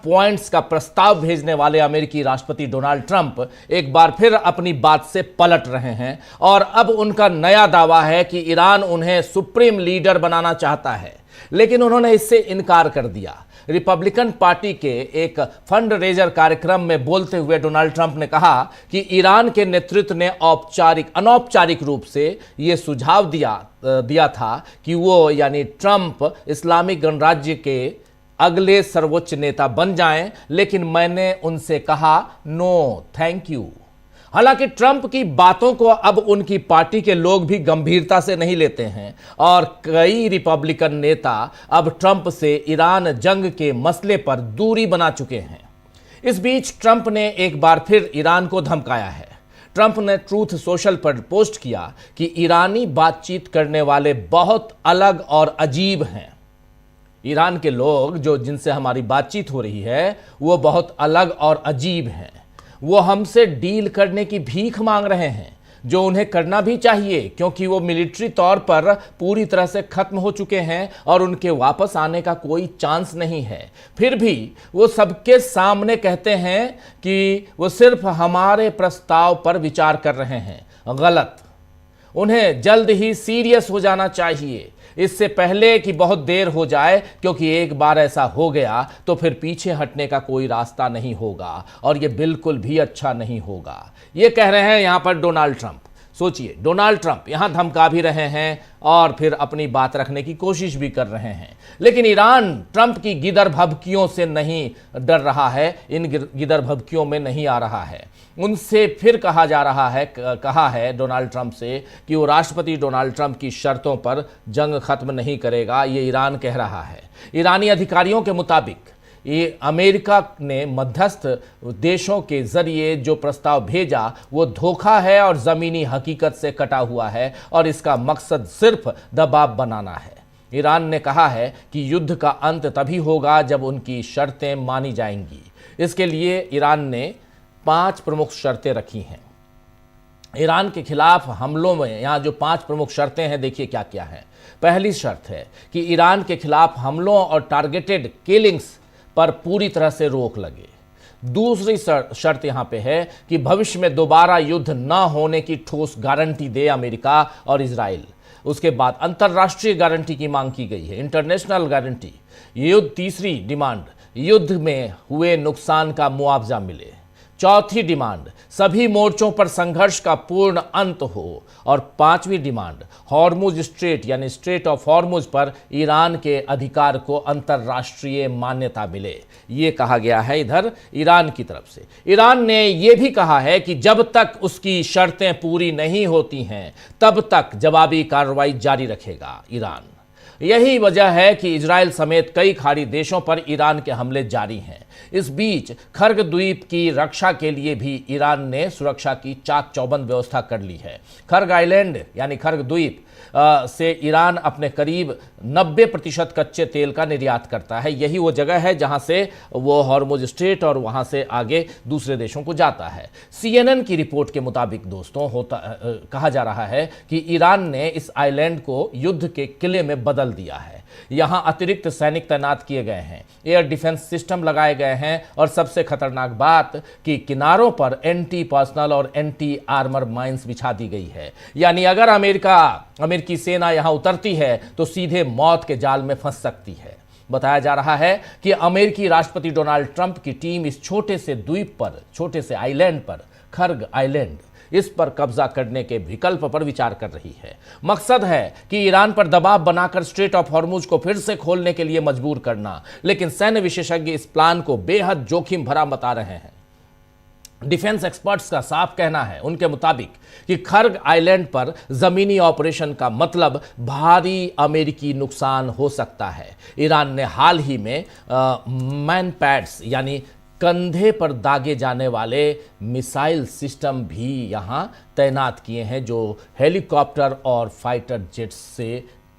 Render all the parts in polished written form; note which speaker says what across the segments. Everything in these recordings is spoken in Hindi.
Speaker 1: पॉइंट्स का प्रस्ताव भेजने वाले अमेरिकी राष्ट्रपति डोनाल्ड ट्रंप एक बार फिर अपनी बात से पलट रहे हैं और अब उनका नया दावा है कि ईरान उन्हें सुप्रीम लीडर बनाना चाहता है, लेकिन उन्होंने इससे इनकार कर दिया। रिपब्लिकन पार्टी के एक फंड रेजर कार्यक्रम में बोलते हुए डोनाल्ड ट्रंप ने कहा कि ईरान के नेतृत्व ने अनौपचारिक रूप से यह सुझाव दिया था कि वो यानी ट्रंप इस्लामिक गणराज्य के अगले सर्वोच्च नेता बन जाएं, लेकिन मैंने उनसे कहा नो थैंक यू। हालांकि ट्रंप की बातों को अब उनकी पार्टी के लोग भी गंभीरता से नहीं लेते हैं और कई रिपब्लिकन नेता अब ट्रंप से ईरान जंग के मसले पर दूरी बना चुके हैं। इस बीच ट्रंप ने एक बार फिर ईरान को धमकाया है। ट्रंप ने ट्रूथ सोशल पर पोस्ट किया कि ईरानी बातचीत करने वाले बहुत अलग और अजीब हैं। ईरान के लोग जिनसे हमारी बातचीत हो रही है वो बहुत अलग और अजीब हैं। वो हमसे डील करने की भीख मांग रहे हैं, जो उन्हें करना भी चाहिए क्योंकि वो मिलिट्री तौर पर पूरी तरह से खत्म हो चुके हैं और उनके वापस आने का कोई चांस नहीं है। फिर भी वो सबके सामने कहते हैं कि वो सिर्फ हमारे प्रस्ताव पर विचार कर रहे हैं। गलत। उन्हें जल्द ही सीरियस हो जाना चाहिए, इससे पहले कि बहुत देर हो जाए, क्योंकि एक बार ऐसा हो गया तो फिर पीछे हटने का कोई रास्ता नहीं होगा और यह बिल्कुल भी अच्छा नहीं होगा। ये कह रहे हैं यहां पर डोनाल्ड ट्रंप। सोचिए, डोनाल्ड ट्रंप यहां धमका भी रहे हैं और फिर अपनी बात रखने की कोशिश भी कर रहे हैं, लेकिन ईरान ट्रंप की गिदर भभकियों से नहीं डर रहा है, इन गिदर भभकियों में नहीं आ रहा है। उनसे फिर कहा है डोनाल्ड ट्रंप से कि वो राष्ट्रपति डोनाल्ड ट्रंप की शर्तों पर जंग खत्म नहीं करेगा, ये ईरान कह रहा है। ईरानी अधिकारियों के मुताबिक ये अमेरिका ने मध्यस्थ देशों के जरिए जो प्रस्ताव भेजा वो धोखा है और जमीनी हकीकत से कटा हुआ है और इसका मकसद सिर्फ दबाव बनाना है। ईरान ने कहा है कि युद्ध का अंत तभी होगा जब उनकी शर्तें मानी जाएंगी। इसके लिए ईरान ने 5 प्रमुख शर्तें रखी हैं। ईरान के खिलाफ हमलों में यहाँ जो 5 प्रमुख शर्तें हैं, देखिए क्या क्या हैं। पहली शर्त है कि ईरान के खिलाफ हमलों और टारगेटेड किलिंग्स पर पूरी तरह से रोक लगे। दूसरी शर्त यहां पे है कि भविष्य में दोबारा युद्ध न होने की ठोस गारंटी दे अमेरिका और इजराइल। उसके बाद अंतर्राष्ट्रीय गारंटी की मांग की गई है, इंटरनेशनल गारंटी। तीसरी डिमांड, युद्ध में हुए नुकसान का मुआवजा मिले। चौथी डिमांड, सभी मोर्चों पर संघर्ष का पूर्ण अंत हो। और 5वीं डिमांड, हॉर्मुज स्ट्रेट यानी स्ट्रेट ऑफ हॉर्मुज पर ईरान के अधिकार को अंतर्राष्ट्रीय मान्यता मिले। ये कहा गया है इधर ईरान की तरफ से। ईरान ने यह भी कहा है कि जब तक उसकी शर्तें पूरी नहीं होती हैं तब तक जवाबी कार्रवाई जारी रखेगा ईरान। यही वजह है कि इजराइल समेत कई खाड़ी देशों पर ईरान के हमले जारी हैं। इस बीच खर्ग द्वीप की रक्षा के लिए भी ईरान ने सुरक्षा की चाक चौबंद व्यवस्था कर ली है। खर्ग आइलैंड यानी खर्ग द्वीप से ईरान अपने करीब 90% कच्चे तेल का निर्यात करता है। यही वो जगह है जहां से वो हॉर्मुज स्ट्रेट और वहां से आगे दूसरे देशों को जाता है। CNN की रिपोर्ट के मुताबिक दोस्तों कहा जा रहा है कि ईरान ने इस आइलैंड को युद्ध के किले में बदल दिया है। यहां अतिरिक्त सैनिक तैनात किए गए हैं, एयर डिफेंस सिस्टम लगाए गए हैं और सबसे खतरनाक बात कि किनारों पर एंटी पर्सनल और एंटी आर्मर माइंस बिछा दी गई है। यानी अगर अमेरिकी सेना यहां उतरती है तो सीधे मौत के जाल में फंस सकती है। बताया जा रहा है कि अमेरिकी राष्ट्रपति डोनाल्ड ट्रंप की टीम इस छोटे से द्वीप पर, छोटे से आइलैंड पर, खर्ग आइलैंड, इस पर कब्जा करने के विकल्प पर विचार कर रही है। मकसद है कि ईरान पर दबाव बनाकर स्ट्रेट ऑफ हॉर्मुज को फिर से खोलने के लिए मजबूर करना, लेकिन सैन्य विशेषज्ञ इस प्लान को बेहद जोखिम भरा बता रहे हैं। डिफेंस एक्सपर्ट्स का साफ कहना है उनके मुताबिक कि खर्ग आइलैंड पर जमीनी ऑपरेशन का मतलब भारी अमेरिकी नुकसान हो सकता है। ईरान ने हाल ही में मैन पैड्स यानी कंधे पर दागे जाने वाले मिसाइल सिस्टम भी यहां तैनात किए हैं, जो हेलीकॉप्टर और फाइटर जेट्स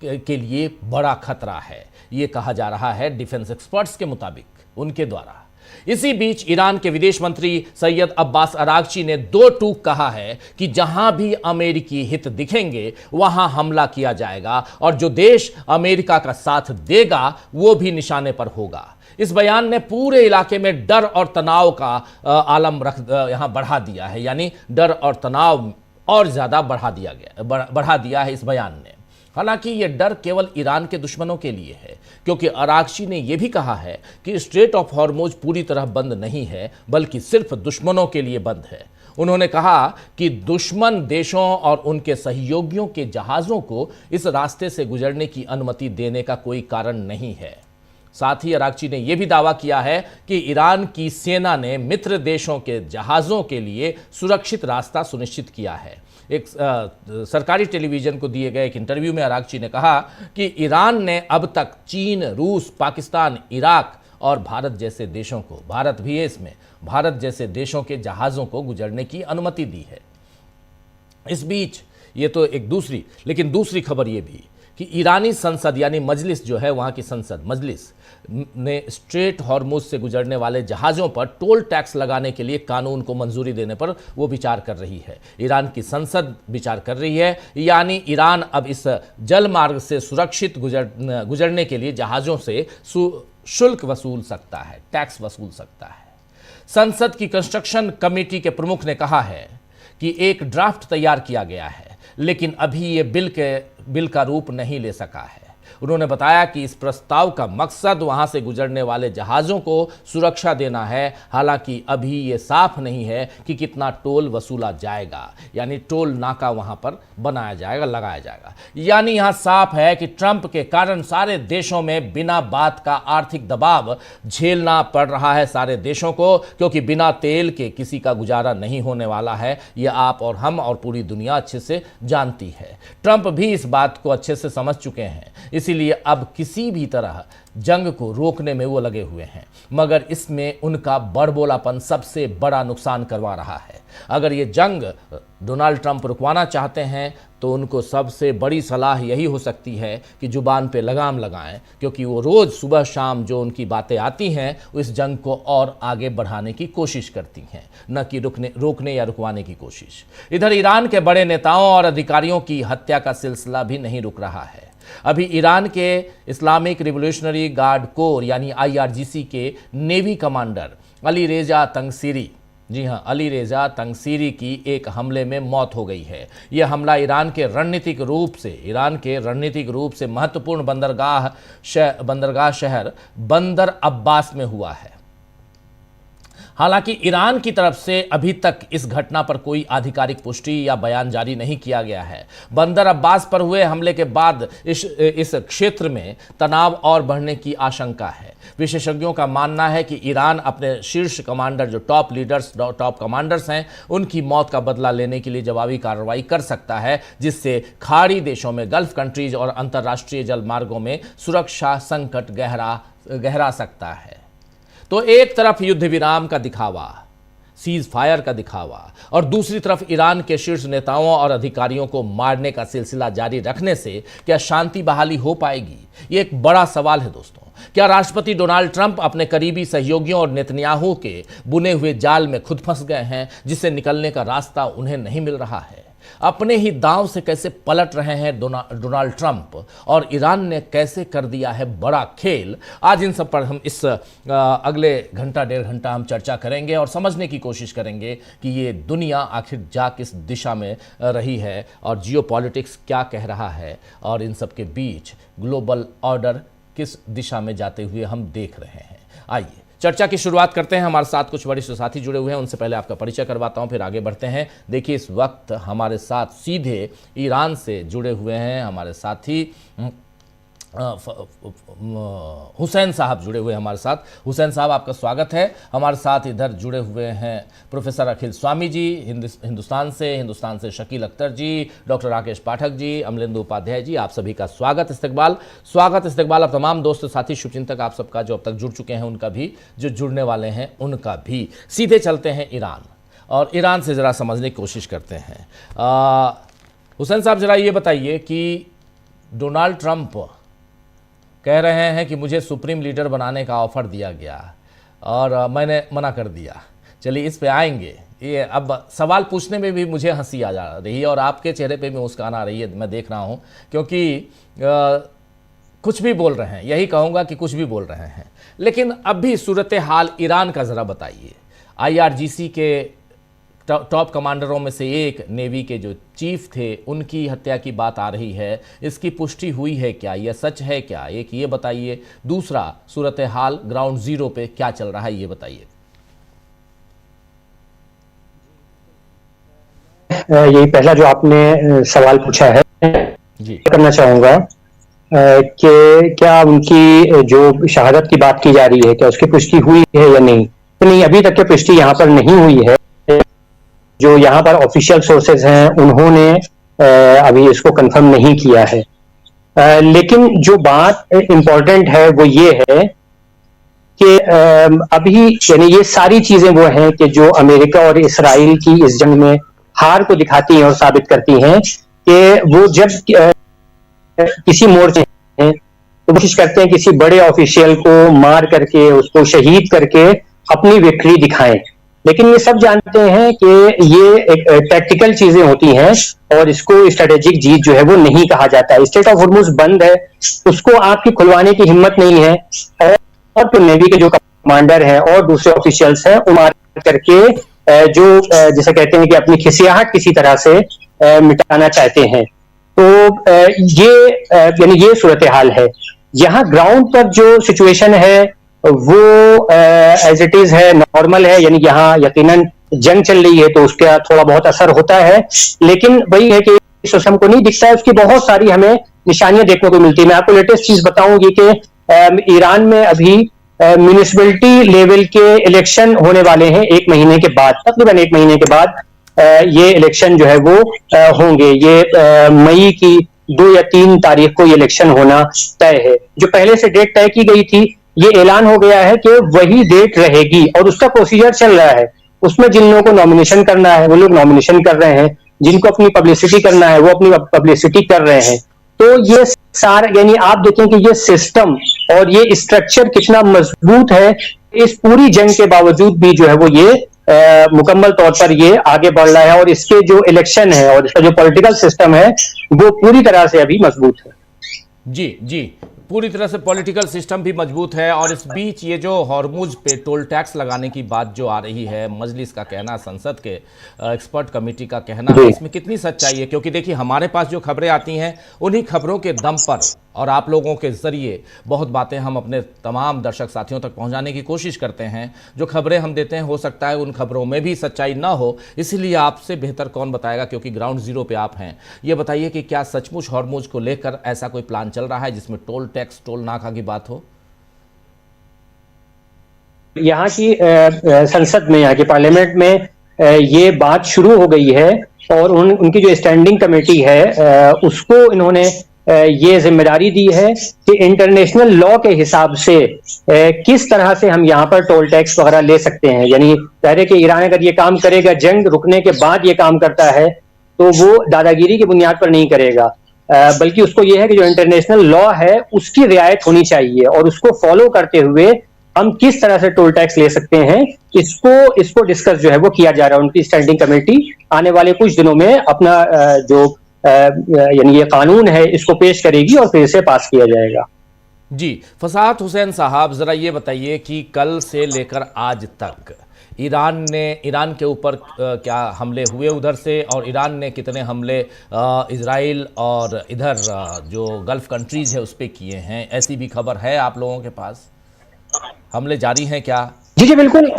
Speaker 1: के लिए बड़ा खतरा है। ये कहा जा रहा है डिफेंस एक्सपर्ट्स के मुताबिक उनके द्वारा। इसी बीच ईरान के विदेश मंत्री सैयद अब्बास अरागची ने 2 टूक कहा है कि जहां भी अमेरिकी हित दिखेंगे वहां हमला किया जाएगा और जो देश अमेरिका का साथ देगा वो भी निशाने पर होगा। इस बयान ने पूरे इलाके में डर और तनाव का आलम यहां बढ़ा दिया है, यानी डर और तनाव और ज्यादा बढ़ा दिया है इस बयान ने। हालांकि यह डर केवल ईरान के दुश्मनों के लिए है, क्योंकि अरागची ने यह भी कहा है कि स्ट्रेट ऑफ हॉर्मुज पूरी तरह बंद नहीं है, बल्कि सिर्फ दुश्मनों के लिए बंद है। उन्होंने कहा कि दुश्मन देशों और उनके सहयोगियों के जहाज़ों को इस रास्ते से गुजरने की अनुमति देने का कोई कारण नहीं है। साथ ही अरागची ने यह भी दावा किया है कि ईरान की सेना ने मित्र देशों के जहाज़ों के लिए सुरक्षित रास्ता सुनिश्चित किया है। एक सरकारी टेलीविजन को दिए गए एक इंटरव्यू में अरागची ने कहा कि ईरान ने अब तक चीन, रूस, पाकिस्तान, इराक और भारत जैसे देशों को, भारत भी है इसमें, भारत जैसे देशों के जहाज़ों को गुजरने की अनुमति दी है। इस बीच ये तो एक दूसरी खबर ये भी कि ईरानी संसद यानी मजलिस जो है, वहाँ की संसद मजलिस ने स्ट्रेट हॉर्मुज से गुजरने वाले जहाज़ों पर टोल टैक्स लगाने के लिए कानून को मंजूरी देने पर वो विचार कर रही है। ईरान की संसद विचार कर रही है, यानी ईरान अब इस जल मार्ग से सुरक्षित गुजरने के लिए जहाज़ों से शुल्क वसूल सकता है, टैक्स वसूल सकता है। संसद की कंस्ट्रक्शन कमेटी के प्रमुख ने कहा है कि एक ड्राफ्ट तैयार किया गया है, लेकिन अभी ये बिल का रूप नहीं ले सका है। उन्होंने बताया कि इस प्रस्ताव का मकसद वहां से गुजरने वाले जहाज़ों को सुरक्षा देना है। हालांकि अभी ये साफ नहीं है कि कितना टोल वसूला जाएगा, यानी टोल नाका वहां पर बनाया जाएगा, लगाया जाएगा। यानी यहां साफ है कि ट्रंप के कारण सारे देशों में बिना बात का आर्थिक दबाव झेलना पड़ रहा है सारे देशों को, क्योंकि बिना तेल के किसी का गुजारा नहीं होने वाला है। यह आप और हम और पूरी दुनिया अच्छे से जानती है। ट्रंप भी इस बात को अच्छे से समझ चुके हैं, इसीलिए अब किसी भी तरह जंग को रोकने में वो लगे हुए हैं, मगर इसमें उनका बड़बोलापन सबसे बड़ा नुकसान करवा रहा है। अगर ये जंग डोनाल्ड ट्रंप रुकवाना चाहते हैं तो उनको सबसे बड़ी सलाह यही हो सकती है कि जुबान पे लगाम लगाएं, क्योंकि वो रोज़ सुबह शाम जो उनकी बातें आती हैं इस जंग को और आगे बढ़ाने की कोशिश करती हैं, न कि रोकने या रुकवाने की कोशिश। इधर ईरान के बड़े नेताओं और अधिकारियों की हत्या का सिलसिला भी नहीं रुक रहा है। अभी ईरान के इस्लामिक रिवोल्यूशनरी गार्ड कोर यानी IRGC के नेवी कमांडर अली रेजा तंगसीरी, जी हां, अली रेजा तंगसीरी की एक हमले में मौत हो गई है। यह हमला ईरान के रणनीतिक रूप से महत्वपूर्ण बंदरगाह शहर बंदर अब्बास में हुआ है। हालांकि ईरान की तरफ से अभी तक इस घटना पर कोई आधिकारिक पुष्टि या बयान जारी नहीं किया गया है। बंदर अब्बास पर हुए हमले के बाद इस क्षेत्र में तनाव और बढ़ने की आशंका है। विशेषज्ञों का मानना है कि ईरान अपने शीर्ष कमांडर, जो टॉप कमांडर्स हैं, उनकी मौत का बदला लेने के लिए जवाबी कार्रवाई कर सकता है, जिससे खाड़ी देशों में, गल्फ कंट्रीज और अंतर्राष्ट्रीय जल मार्गों में सुरक्षा संकट गहरा सकता है। तो एक तरफ युद्ध विराम का दिखावा, सीज फायर का दिखावा, और दूसरी तरफ ईरान के शीर्ष नेताओं और अधिकारियों को मारने का सिलसिला जारी रखने से क्या शांति बहाली हो पाएगी? ये एक बड़ा सवाल है दोस्तों। क्या राष्ट्रपति डोनाल्ड ट्रंप अपने करीबी सहयोगियों और नेतन्याहू के बुने हुए जाल में खुद फंस गए हैं, जिससे निकलने का रास्ता उन्हें नहीं मिल रहा है? अपने ही दांव से कैसे पलट रहे हैं डोनाल्ड ट्रंप, और ईरान ने कैसे कर दिया है बड़ा खेल? आज इन सब पर हम इस अगले घंटा डेढ़ घंटा हम चर्चा करेंगे और समझने की कोशिश करेंगे कि ये दुनिया आखिर जा किस दिशा में रही है और जियोपॉलिटिक्स क्या कह रहा है, और इन सब के बीच ग्लोबल ऑर्डर किस दिशा में जाते हुए हम देख रहे हैं। आइए चर्चा की शुरुआत करते हैं। हमारे साथ कुछ वरिष्ठ साथी जुड़े हुए हैं, उनसे पहले आपका परिचय करवाता हूं, फिर आगे बढ़ते हैं। देखिए, इस वक्त हमारे साथ सीधे ईरान से जुड़े हुए हैं हमारे साथी हुसैन साहब जुड़े हुए हैं हमारे साथ। हुसैन साहब, आपका स्वागत है। हमारे साथ इधर जुड़े हुए हैं प्रोफेसर अखिल स्वामी जी हिंदुस्तान से शकील अख्तर जी, डॉक्टर राकेश पाठक जी, अमलेंदु उपाध्याय जी, आप सभी का स्वागत इस्तकबाल। अब तमाम दोस्त साथी शुभचिंतक आप सबका जो अब तक जुड़ चुके हैं उनका भी, जो जुड़ने वाले हैं उनका भी। सीधे चलते हैं ईरान, और ईरान से ज़रा समझने की कोशिश करते हैं। हुसैन साहब, ज़रा ये बताइए कि डोनाल्ड ट्रंप कह रहे हैं कि मुझे सुप्रीम लीडर बनाने का ऑफ़र दिया गया और मैंने मना कर दिया। चलिए इस पे आएंगे। ये अब सवाल पूछने में भी मुझे हंसी आ जा रही है और आपके चेहरे पे भी मुस्कान आ रही है, मैं देख रहा हूँ, क्योंकि कुछ भी बोल रहे हैं, यही कहूंगा कि कुछ भी बोल रहे हैं। लेकिन अभी सूरत हाल ईरान का जरा बताइए। IRGC के टॉप कमांडरों में से एक, नेवी के जो चीफ थे, उनकी हत्या की बात आ रही है। इसकी पुष्टि हुई है क्या? यह सच है क्या? एक ये बताइए। दूसरा, सूरत हाल ग्राउंड जीरो पे क्या चल रहा है, ये बताइए।
Speaker 2: यही पहला जो आपने सवाल पूछा है
Speaker 1: जी
Speaker 2: करना चाहूंगा कि क्या उनकी जो शहादत की बात की जा रही है, क्या उसकी पुष्टि हुई है या नहीं। तो नहीं, अभी तक की पुष्टि यहाँ पर नहीं हुई है। जो यहाँ पर ऑफिशियल सोर्सेज हैं उन्होंने अभी इसको कंफर्म नहीं किया है। लेकिन जो बात इंपॉर्टेंट है वो ये है कि अभी यानी ये सारी चीजें वो हैं कि जो अमेरिका और इसराइल की इस जंग में हार को दिखाती हैं और साबित करती हैं कि वो जब किसी मोर्चे हैं तो कोशिश करते हैं किसी बड़े ऑफिशियल को मार करके, उसको शहीद करके अपनी विक्ट्री दिखाएं। लेकिन ये सब जानते हैं कि ये एक टैक्टिकल चीजें होती हैं और इसको स्ट्रेटेजिक जीत जो है वो नहीं कहा जाता। स्ट्रेट ऑफ हॉर्मुज बंद है, उसको आपकी खुलवाने की हिम्मत नहीं है। और तो नेवी के जो कमांडर हैं और दूसरे ऑफिशियल्स हैं, वो मार करके जो जैसे कहते हैं कि अपनी खिसियाहट किसी तरह से मिटाना चाहते हैं। तो ये यानी ये सूरत हाल है। यहाँ ग्राउंड पर जो सिचुएशन है वो एज इट इज है, नॉर्मल है। यानी यहाँ यकीनन जंग चल रही है तो उसका थोड़ा बहुत असर होता है, लेकिन वही है कि इस सिस्टम को नहीं दिखता है। उसकी बहुत सारी हमें निशानियां देखने को मिलती है। मैं आपको लेटेस्ट चीज बताऊंगी कि ईरान में अभी म्यूनिसिपैलिटी लेवल के इलेक्शन होने वाले हैं 1 महीने के बाद, तकरीबन 1 महीने के बाद ये इलेक्शन जो है वो होंगे। ये मई की 2 या 3 तारीख को ये इलेक्शन होना तय है। जो पहले से डेट तय की गई थी, ये ऐलान हो गया है कि वही डेट रहेगी और उसका प्रोसीजर चल रहा है। उसमें जिन लोगों को नॉमिनेशन करना है वो लोग नॉमिनेशन कर रहे हैं, जिनको अपनी पब्लिसिटी करना है वो अपनी पब्लिसिटी कर रहे हैं। तो ये सारा यानी आप देखें कि ये सिस्टम और ये स्ट्रक्चर कितना मजबूत है। इस पूरी जंग के बावजूद भी जो है वो ये मुकम्मल तौर पर ये आगे बढ़ रहा है और इसके जो इलेक्शन है और इसका जो पॉलिटिकल सिस्टम है वो पूरी तरह से अभी मजबूत है।
Speaker 1: जी, पूरी तरह से पॉलिटिकल सिस्टम भी मजबूत है। और इस बीच ये जो हॉर्मुज पे टोल टैक्स लगाने की बात जो आ रही है, मजलिस का कहना, संसद के एक्सपर्ट कमेटी का कहना है, इसमें कितनी सच्चाई है? क्योंकि देखिए, हमारे पास जो खबरें आती हैं उन्हीं खबरों के दम पर और आप लोगों के जरिए बहुत बातें हम अपने तमाम दर्शक साथियों तक पहुंचाने की कोशिश करते हैं। जो खबरें हम देते हैं हो सकता है उन खबरों में भी सच्चाई ना हो, इसीलिए आपसे बेहतर कौन बताएगा, क्योंकि ग्राउंड जीरो पे आप हैं। ये बताइए कि क्या सचमुच हॉर्मुज को लेकर ऐसा कोई प्लान चल रहा है जिसमें टोल टैक्स, टोल नाका की बात हो?
Speaker 2: यहाँ की संसद में, यहाँ के पार्लियामेंट में ये बात शुरू हो गई है और उनकी जो स्टैंडिंग कमेटी है उसको इन्होंने ये जिम्मेदारी दी है कि इंटरनेशनल लॉ के हिसाब से किस तरह से हम यहाँ पर टोल टैक्स वगैरह ले सकते हैं। यानी कह कि ईरान अगर ये काम करेगा, जंग रुकने के बाद ये काम करता है, तो वो दादागिरी की बुनियाद पर नहीं करेगा, बल्कि उसको ये है कि जो इंटरनेशनल लॉ है उसकी रियायत होनी चाहिए और उसको फॉलो करते हुए हम किस तरह से टोल टैक्स ले सकते हैं, इसको डिस्कस जो है वो किया जा रहा है। उनकी स्टैंडिंग कमेटी आने वाले कुछ दिनों में अपना जो यानी ये कानून है इसको पेश करेगी और फिर इसे पास किया जाएगा।
Speaker 1: जी, फसाहत हुसैन साहब, जरा ये बताइए कि कल से लेकर आज तक ईरान के ऊपर क्या हमले हुए उधर से, और ईरान ने कितने हमले इजराइल और इधर जो गल्फ कंट्रीज है उस पर किए हैं? ऐसी भी खबर है आप लोगों के पास? हमले जारी हैं क्या?
Speaker 2: जी बिल्कुल,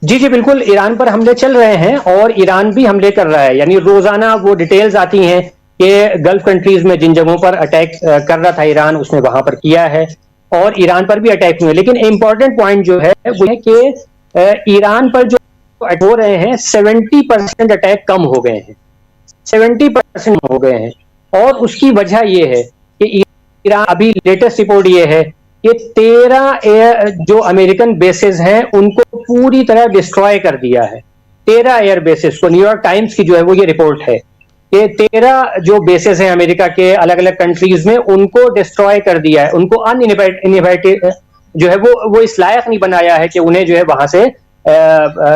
Speaker 2: जी बिल्कुल, ईरान पर हमले चल रहे हैं और ईरान भी हमले कर रहा है। यानी रोजाना वो डिटेल्स आती हैं कि गल्फ कंट्रीज में जिन जगहों पर अटैक कर रहा था ईरान, उसने वहां पर किया है और ईरान पर भी अटैक हुए। लेकिन इंपॉर्टेंट पॉइंट जो है वो है कि ईरान पर जो अटैक हो रहे हैं 70% अटैक कम हो गए हैं, 70% हो गए हैं। और उसकी वजह यह है कि ईरान, अभी लेटेस्ट रिपोर्ट ये है कि 13 जो अमेरिकन बेसेस हैं उनको पूरी तरह डिस्ट्रॉय कर दिया है। 13 एयर बेसेस को, न्यूयॉर्क टाइम्स की जो है वो ये रिपोर्ट है कि 13 जो बेसेस हैं अमेरिका के अलग अलग कंट्रीज में, उनको डिस्ट्रॉय कर दिया है। उनको अनइनहिबिटेड जो है वो इस लायक नहीं बनाया है कि उन्हें जो है वहां से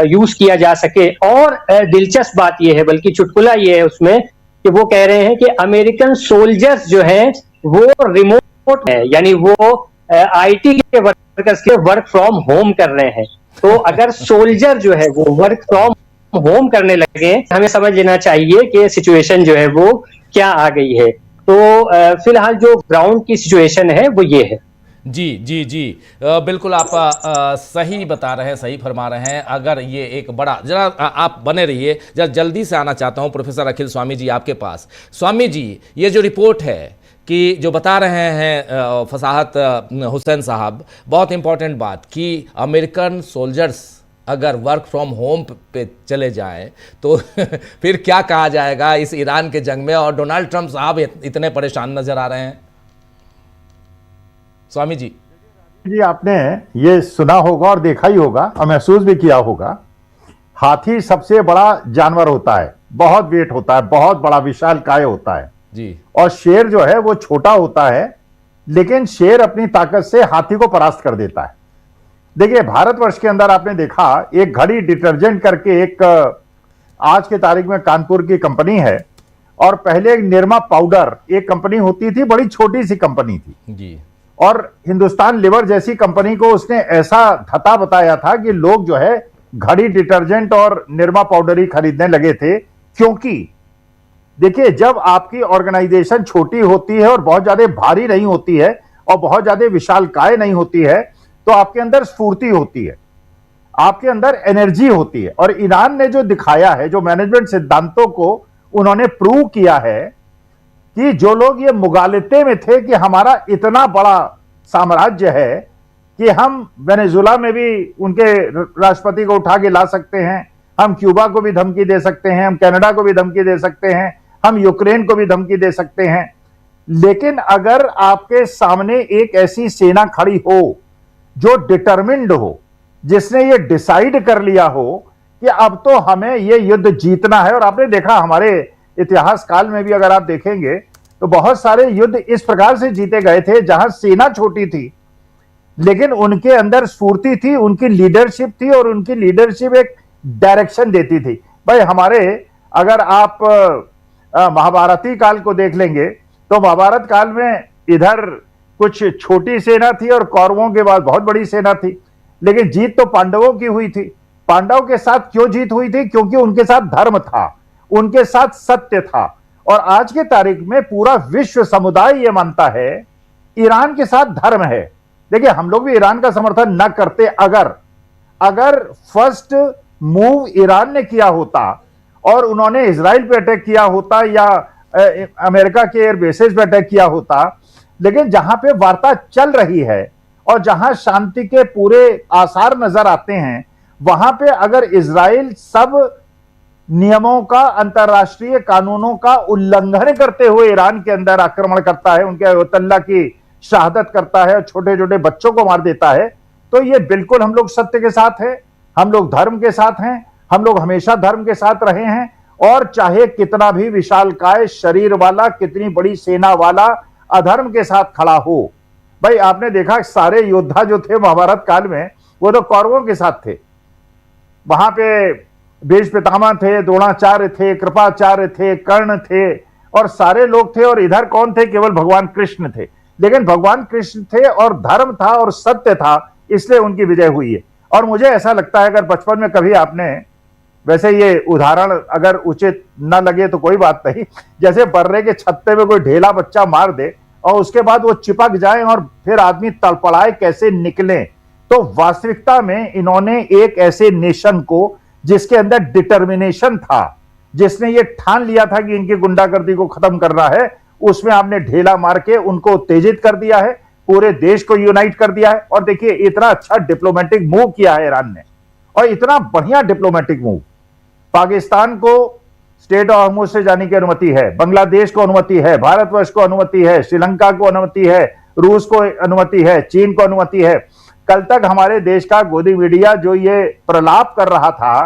Speaker 2: यूज किया जा सके। और दिलचस्प बात यह है, बल्कि चुटकुला ये है उसमें, कि वो कह रहे हैं कि अमेरिकन सोल्जर्स जो हैं वो रिमोट रिमोट है, यानी वो आईटी के वर्कर्स के वर्क फ्रॉम होम कर रहे हैं। तो अगर सोल्जर जो है वो वर्क फ्रॉम होम करने लगे, हमें समझ लेना चाहिए कि सिचुएशन जो है वो क्या आ गई है। तो फिलहाल जो ग्राउंड की सिचुएशन है वो ये है।
Speaker 1: जी जी जी, बिल्कुल आप सही बता रहे हैं, सही फरमा रहे हैं। अगर ये एक बड़ा, जरा आप बने रहिए, जरा जल्दी से आना चाहता हूँ प्रोफेसर अखिल स्वामी जी आपके पास। स्वामी जी, ये जो रिपोर्ट है कि जो बता रहे हैं फसाहत हुसैन साहब, बहुत इंपॉर्टेंट बात कि अमेरिकन सोल्जर्स अगर वर्क फ्रॉम होम पे चले जाएं तो फिर क्या कहा जाएगा इस ईरान के जंग में, और डोनाल्ड ट्रंप साहब इतने परेशान नजर आ रहे हैं। स्वामी जी
Speaker 3: आपने ये सुना होगा और देखा ही होगा और महसूस भी किया होगा, हाथी सबसे बड़ा जानवर होता है, बहुत वेट होता है, बहुत बड़ा विशाल काय होता है
Speaker 1: जी,
Speaker 3: और शेर जो है वो छोटा होता है, लेकिन शेर अपनी ताकत से हाथी को परास्त कर देता है। देखिए, भारतवर्ष के अंदर आपने देखा, एक घड़ी डिटर्जेंट करके एक आज के तारीख में कानपुर की कंपनी है, और पहले एक निरमा पाउडर एक कंपनी होती थी, बड़ी छोटी सी कंपनी थी
Speaker 1: जी,
Speaker 3: और हिंदुस्तान लिवर जैसी कंपनी को उसने ऐसा धता बताया था कि लोग जो है घड़ी डिटर्जेंट और निरमा पाउडर ही खरीदने लगे थे। क्योंकि देखिए, जब आपकी ऑर्गेनाइजेशन छोटी होती है और बहुत ज्यादा भारी नहीं होती है और बहुत ज्यादा विशालकाय नहीं होती है, तो आपके अंदर स्फूर्ति होती है, आपके अंदर एनर्जी होती है। और ईरान ने जो दिखाया है, जो मैनेजमेंट सिद्धांतों को उन्होंने प्रूव किया है कि जो लोग ये मुगालते में थे कि हमारा इतना बड़ा साम्राज्य है कि हम वेनेजुला में भी उनके राष्ट्रपति को उठा के ला सकते हैं, हम क्यूबा को भी धमकी दे सकते हैं, हम कनाडा को भी धमकी दे सकते हैं, हम यूक्रेन को भी धमकी दे सकते हैं। लेकिन अगर आपके सामने एक ऐसी सेना खड़ी हो जो डिटरमिन्ड हो, जिसने ये डिसाइड कर लिया हो कि अब तो हमें ये युद्ध जीतना है। और आपने देखा हमारे इतिहास काल में भी अगर आप देखेंगे तो बहुत सारे युद्ध इस प्रकार से जीते गए थे जहां सेना छोटी थी लेकिन उनके अंदर स्फूर्ति थी, उनकी लीडरशिप थी और उनकी लीडरशिप एक डायरेक्शन देती थी। भाई हमारे, अगर आप महाभारती काल को देख लेंगे तो महाभारत काल में इधर कुछ छोटी सेना थी और कौरवों के बाद बहुत बड़ी सेना थी, लेकिन जीत तो पांडवों की हुई थी। पांडवों के साथ क्यों जीत हुई थी? क्योंकि उनके साथ धर्म था, उनके साथ सत्य था। और आज के तारीख में पूरा विश्व समुदाय ये मानता है ईरान के साथ धर्म है। देखिए, हम लोग भी ईरान का समर्थन न करते अगर फर्स्ट मूव ईरान ने किया होता और उन्होंने इजराइल पे अटैक किया होता या अमेरिका के एयर बेसेस पे अटैक किया होता। लेकिन जहां पे वार्ता चल रही है और जहां शांति के पूरे आसार नजर आते हैं, वहां पे अगर इजराइल सब नियमों का, अंतरराष्ट्रीय कानूनों का उल्लंघन करते हुए ईरान के अंदर आक्रमण करता है, उनके अयतुल्ला की शहादत करता है, छोटे छोटे बच्चों को मार देता है, तो ये बिल्कुल हम लोग सत्य के साथ हैं, हम लोग धर्म के साथ हैं, हम लोग हमेशा धर्म के साथ रहे हैं। और चाहे कितना भी विशालकाय शरीर वाला, कितनी बड़ी सेना वाला अधर्म के साथ खड़ा हो। भाई आपने देखा सारे योद्धा जो थे महाभारत काल में वो तो कौरवों के साथ थे। वहां पे भीष्म पितामह थे, द्रोणाचार्य थे, कृपाचार्य थे, कर्ण थे और सारे लोग थे। और इधर कौन थे? केवल भगवान कृष्ण थे। लेकिन भगवान कृष्ण थे और धर्म था और सत्य था, इसलिए उनकी विजय हुई है। और मुझे ऐसा लगता है, अगर बचपन में कभी आपने, वैसे ये उदाहरण अगर उचित न लगे तो कोई बात नहीं, जैसे बर्रे के छत्ते में कोई ढेला बच्चा मार दे और उसके बाद वो चिपक जाए और फिर आदमी तड़पड़ाए कैसे निकले, तो वास्तविकता में इन्होंने एक ऐसे नेशन को जिसके अंदर डिटर्मिनेशन था, जिसने ये ठान लिया था कि इनकी गुंडागर्दी को खत्म करना है, उसमें आपने ढेला मार के उनको उत्तेजित कर दिया है, पूरे देश को यूनाइट कर दिया है। और देखिए, इतना अच्छा डिप्लोमेटिक मूव किया है ईरान ने, और इतना बढ़िया डिप्लोमेटिक मूव। पाकिस्तान को स्टेट ऑफ हॉर्मुज़ से जाने की अनुमति है, बांग्लादेश को अनुमति है, भारतवर्ष को अनुमति है, श्रीलंका को अनुमति है, रूस को अनुमति है, चीन को अनुमति है। कल तक हमारे देश का गोदी मीडिया जो ये प्रलाप कर रहा था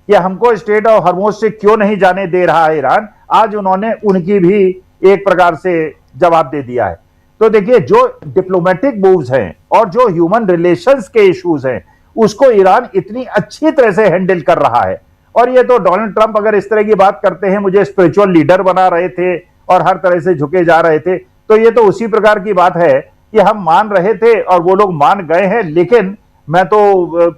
Speaker 3: कि हमको स्टेट ऑफ हॉर्मुज़ से क्यों नहीं जाने दे रहा है ईरान, आज उन्होंने उनकी भी एक प्रकार से जवाब दे दिया है। तो देखिए, जो डिप्लोमेटिक मूव्स हैं और जो ह्यूमन रिलेशंस के इश्यूज हैं, उसको ईरान इतनी अच्छी तरह से हैंडल कर रहा है। और ये तो डोनाल्ड ट्रंप अगर इस तरह की बात करते हैं, मुझे स्पिरिचुअल लीडर बना रहे थे और हर तरह से झुके जा रहे थे, तो ये तो उसी प्रकार की बात है कि हम मान रहे थे और वो लोग मान गए हैं, लेकिन मैं तो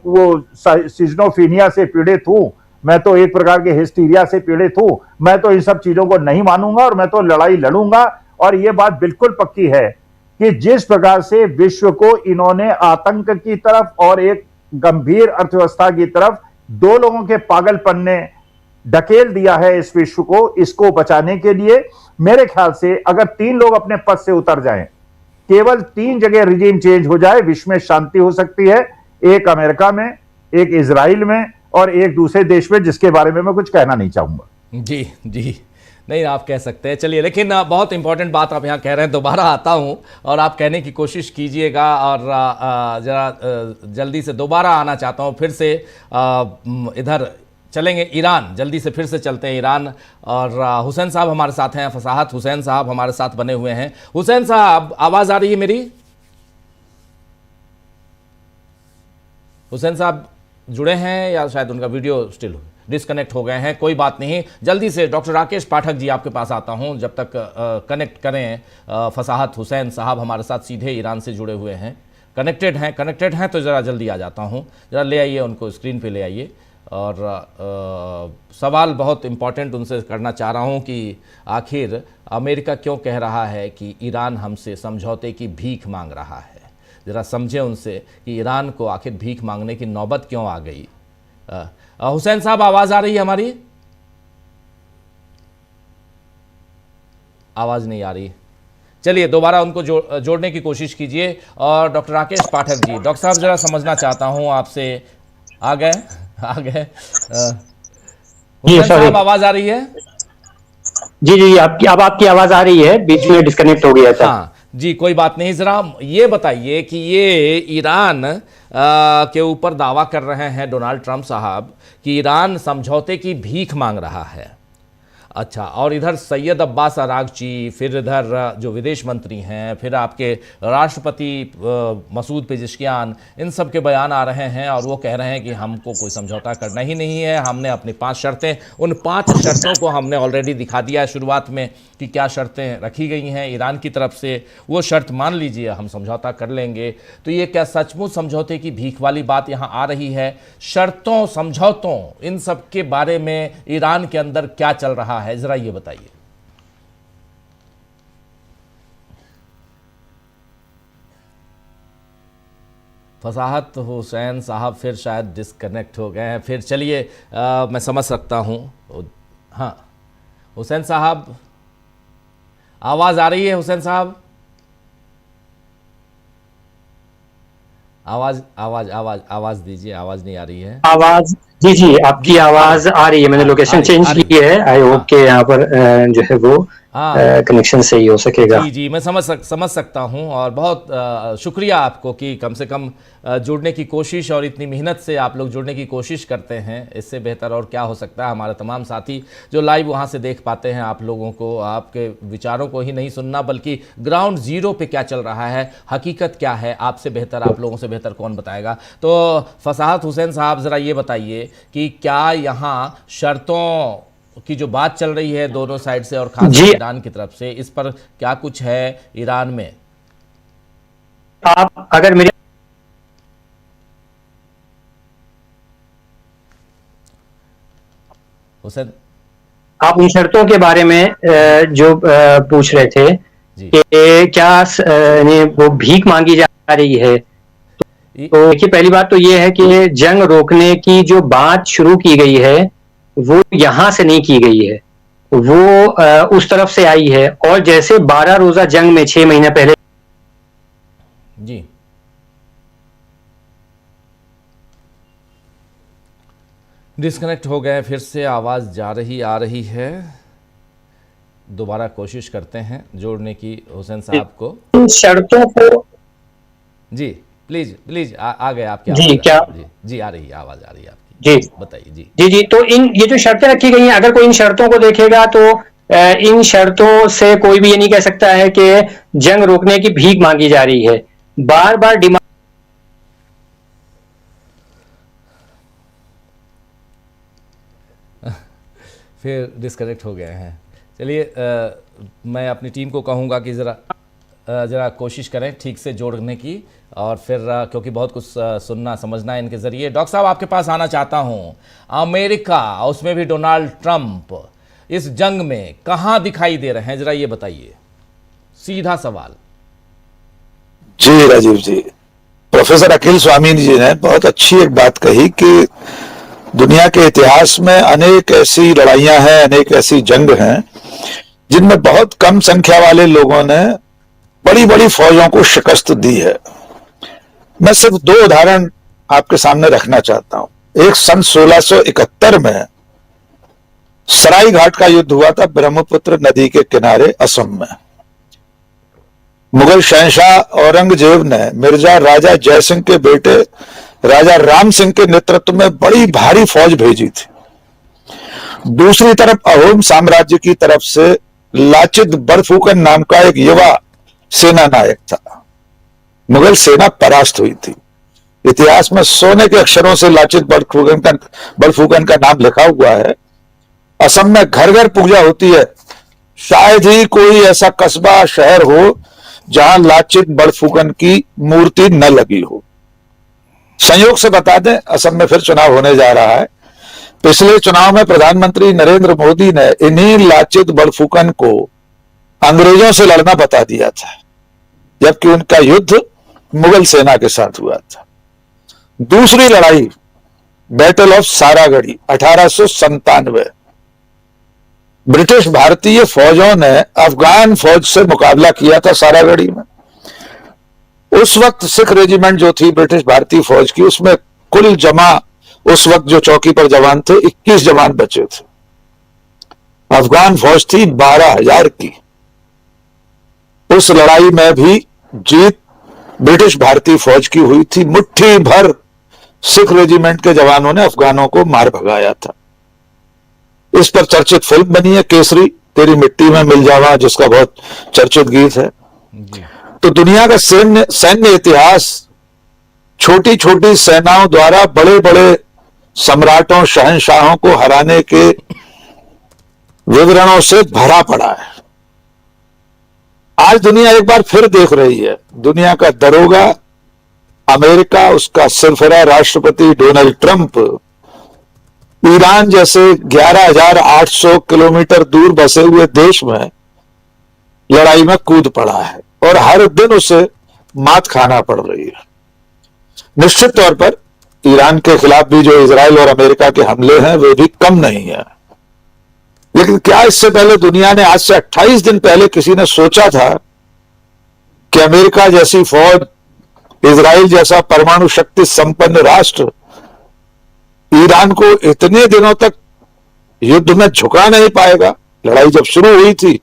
Speaker 3: वो सिजनोफीनिया से पीड़ित हूं, मैं तो एक प्रकार के हिस्टीरिया से पीड़ित हूं, मैं तो इन सब चीजों को नहीं मानूंगा और मैं तो लड़ाई लड़ूंगा। और ये बात बिल्कुल पक्की है कि जिस प्रकार से विश्व को इन्होंने आतंक की तरफ और एक गंभीर अर्थव्यवस्था की तरफ दो लोगों के पागलपन ने ढकेल दिया है इस विश्व को, इसको बचाने के लिए मेरे ख्याल से अगर 3 लोग अपने पद से उतर जाएं, केवल 3 जगह रिजीम चेंज हो जाए, विश्व में शांति हो सकती है। एक अमेरिका में, एक इजराइल में और एक दूसरे देश में जिसके बारे में मैं कुछ कहना नहीं चाहूंगा।
Speaker 1: जी जी, नहीं आप कह सकते हैं। चलिए, लेकिन बहुत इंपॉर्टेंट बात आप यहाँ कह रहे हैं, दोबारा आता हूँ और आप कहने की कोशिश कीजिएगा और ज़रा जल्दी से दोबारा आना चाहता हूँ फिर से। इधर चलेंगे ईरान, जल्दी से फिर से चलते हैं ईरान। और हुसैन साहब हमारे साथ हैं, फसाहत हुसैन साहब हमारे साथ बने हुए हैं। हुसैन साहब, आवाज़ आ रही है मेरी? हुसैन साहब जुड़े हैं या शायद उनका वीडियो स्टिल डिस्कनेक्ट हो गए हैं, कोई बात नहीं। जल्दी से डॉक्टर राकेश पाठक जी आपके पास आता हूं, जब तक कनेक्ट करें। फसाहत हुसैन साहब हमारे साथ सीधे ईरान से जुड़े हुए हैं, कनेक्टेड हैं तो ज़रा जल्दी आ जाता हूं। ज़रा ले आइए उनको, स्क्रीन पे ले आइए। और सवाल बहुत इम्पॉर्टेंट उनसे करना चाह रहा हूं कि आखिर अमेरिका क्यों कह रहा है कि ईरान हमसे समझौते की भीख मांग रहा है। ज़रा समझें उनसे कि ईरान को आखिर भीख मांगने की नौबत क्यों आ गई। हुसैन साहब, आवाज़ आ रही है हमारी? आवाज़ नहीं आ रही। चलिए दोबारा उनको जोड़ने की कोशिश कीजिए। और डॉक्टर राकेश पाठक जी, डॉक्टर साहब ज़रा समझना चाहता हूं आपसे। आ गए? हुसैन साहब, आवाज़ आ रही है?
Speaker 2: जी जी, अब आपकी आवाज़ आ रही है, बीच में डिस्कनेक्ट हो गया था।
Speaker 1: हाँ जी, कोई बात नहीं। ज़रा ये बताइए कि ये ईरान के ऊपर दावा कर रहे हैं डोनाल्ड ट्रंप साहब कि ईरान समझौते की भीख मांग रहा है। अच्छा, और इधर सैयद अब्बास अरागची, फिर इधर जो विदेश मंत्री हैं, फिर आपके राष्ट्रपति मसूद पेजिशकियान, इन सब के बयान आ रहे हैं और वो कह रहे हैं कि हमको कोई समझौता करना ही नहीं है। हमने अपनी 5 शर्तें, उन 5 शर्तों को हमने ऑलरेडी दिखा दिया है शुरुआत में कि क्या शर्तें रखी गई हैं ईरान की तरफ से। वो शर्त मान लीजिए हम समझौता कर लेंगे। तो ये क्या सचमुच समझौते की भीख वाली बात यहाँ आ रही है? शर्तों, समझौतों, इन सब के बारे में ईरान के अंदर क्या चल रहा है, जरा ये बताइए। फसाहत हुसैन साहब फिर शायद डिस्कनेक्ट हो गए हैं। फिर चलिए, मैं समझ सकता हूं। हाँ हुसैन साहब, आवाज आ रही है? हुसैन साहब, आवाज आवाज आवाज आवाज दीजिए। आवाज नहीं आ रही है।
Speaker 2: आवाज, जी जी, आपकी आवाज आ रही है। मैंने लोकेशन चेंज की है। आई होप के यहाँ पर जो है वो कनेक्शन सही हो सकेगा।
Speaker 1: जी जी, मैं समझ सकता हूं। और बहुत शुक्रिया आपको कि कम से कम जुड़ने की कोशिश, और इतनी मेहनत से आप लोग जुड़ने की कोशिश करते हैं। इससे बेहतर और क्या हो सकता है। हमारे तमाम साथी जो लाइव वहां से देख पाते हैं आप लोगों को, आपके विचारों को ही नहीं सुनना बल्कि ग्राउंड जीरो पे क्या चल रहा है, हकीकत क्या है, आपसे बेहतर, आप लोगों से बेहतर कौन बताएगा। तो फसाहत हुसैन साहब, ज़रा ये बताइए कि क्या यहाँ शर्तों की जो बात चल रही है दोनों साइड से और खासकर ईरान की तरफ से, इस पर क्या कुछ है ईरान में?
Speaker 2: आप अगर मेरे
Speaker 1: हुसैन,
Speaker 2: आप उन शर्तों के बारे में जो पूछ रहे थे कि क्या वो भीख मांगी जा रही है, तो देखिए पहली बात तो ये है कि जंग रोकने की जो बात शुरू की गई है वो यहां से नहीं की गई है, वो उस तरफ से आई है। और जैसे 12 रोजा जंग में 6 महीने पहले
Speaker 1: जी डिस्कनेक्ट हो गए, फिर से आवाज जा रही आ रही है। दोबारा कोशिश करते हैं जोड़ने की हुसैन साहब को।
Speaker 2: शर्तों को
Speaker 1: जी प्लीज प्लीज आ गए आपकी
Speaker 2: जी, क्या
Speaker 1: जी आ रही है, आवाज आ रही है आपकी।
Speaker 2: जी
Speaker 1: बताइए। जी
Speaker 2: जी जी, तो ये जो शर्तें रखी गई हैं, अगर कोई इन शर्तों को देखेगा तो इन शर्तों से कोई भी ये नहीं कह सकता है कि जंग रोकने की भीख मांगी जा रही है। बार बार डिमांड,
Speaker 1: फिर डिस्कनेक्ट हो गए हैं। चलिए, मैं अपनी टीम को कहूँगा कि ज़रा ज़रा कोशिश करें ठीक से जोड़ने की, और फिर क्योंकि बहुत कुछ सुनना समझना है इनके ज़रिए। डॉक्टर साहब आपके पास आना चाहता हूं। अमेरिका, उसमें भी डोनाल्ड ट्रंप इस जंग में कहां दिखाई दे रहे हैं, ज़रा ये बताइए, सीधा सवाल।
Speaker 4: जी राजीव जी, प्रोफेसर अखिल स्वामी जी ने बहुत अच्छी एक बात कही कि दुनिया के इतिहास में अनेक ऐसी लड़ाइयां हैं, अनेक ऐसी जंग हैं जिनमें बहुत कम संख्या वाले लोगों ने बड़ी बड़ी फौजों को शिकस्त दी है। मैं सिर्फ दो उदाहरण आपके सामने रखना चाहता हूं। एक सन 1671 में सराय घाट का युद्ध हुआ था ब्रह्मपुत्र नदी के किनारे असम में। मुगल शहंशाह औरंगजेब ने मिर्जा राजा जयसिंह के बेटे राजा राम सिंह के नेतृत्व में बड़ी भारी फौज भेजी थी। दूसरी तरफ अहोम साम्राज्य की तरफ से लाचित बड़फुकन नाम का एक युवा सेना नायक था। मुगल सेना परास्त हुई थी। इतिहास में सोने के अक्षरों से लाचित बड़फुकन का नाम लिखा हुआ है। असम में घर घर पूजा होती है। शायद ही कोई ऐसा कस्बा शहर हो जहां लाचित बड़फुकन की मूर्ति न लगी हो। संयोग से बता दें, असम में फिर चुनाव होने जा रहा है। पिछले चुनाव में प्रधानमंत्री नरेंद्र मोदी ने इन्हीं लाचित बड़फुकन को अंग्रेजों से लड़ना बता दिया था, जबकि उनका युद्ध मुगल सेना के साथ हुआ था। दूसरी लड़ाई बैटल ऑफ सारागढ़ी 1897, ब्रिटिश भारतीय फौजों ने अफगान फौज से मुकाबला किया था सारागढ़ी में। उस वक्त सिख रेजिमेंट जो थी ब्रिटिश भारतीय फौज की, उसमें कुल जमा उस वक्त जो चौकी पर जवान थे 21 जवान बचे थे। अफगान फौज थी 12,000 की। उस लड़ाई में भी जीत ब्रिटिश भारतीय फौज की हुई थी। मुट्ठी भर सिख रेजिमेंट के जवानों ने अफगानों को मार भगाया था। इस पर चर्चित फिल्म बनी है केसरी, तेरी मिट्टी में मिल जावा, जिसका बहुत चर्चित गीत है। तो दुनिया का सैन्य इतिहास छोटी छोटी सेनाओं द्वारा बड़े बड़े सम्राटों, शहंशाहों को हराने के विवरणों से भरा पड़ा है। आज दुनिया एक बार फिर देख रही है, दुनिया का दरोगा अमेरिका, उसका सरफरा राष्ट्रपति डोनाल्ड ट्रंप ईरान जैसे 11,800 किलोमीटर दूर बसे हुए देश में लड़ाई में कूद पड़ा है और हर दिन उसे मात खाना पड़ रही है। निश्चित तौर पर ईरान के खिलाफ भी जो इजराइल और अमेरिका के हमले हैं वे भी कम नहीं है। लेकिन क्या इससे पहले दुनिया ने, आज से 28 दिन पहले किसी ने सोचा था कि अमेरिका जैसी फौज, इजराइल जैसा परमाणु शक्ति संपन्न राष्ट्र ईरान को इतने दिनों तक युद्ध में झुका नहीं पाएगा? लड़ाई जब शुरू हुई थी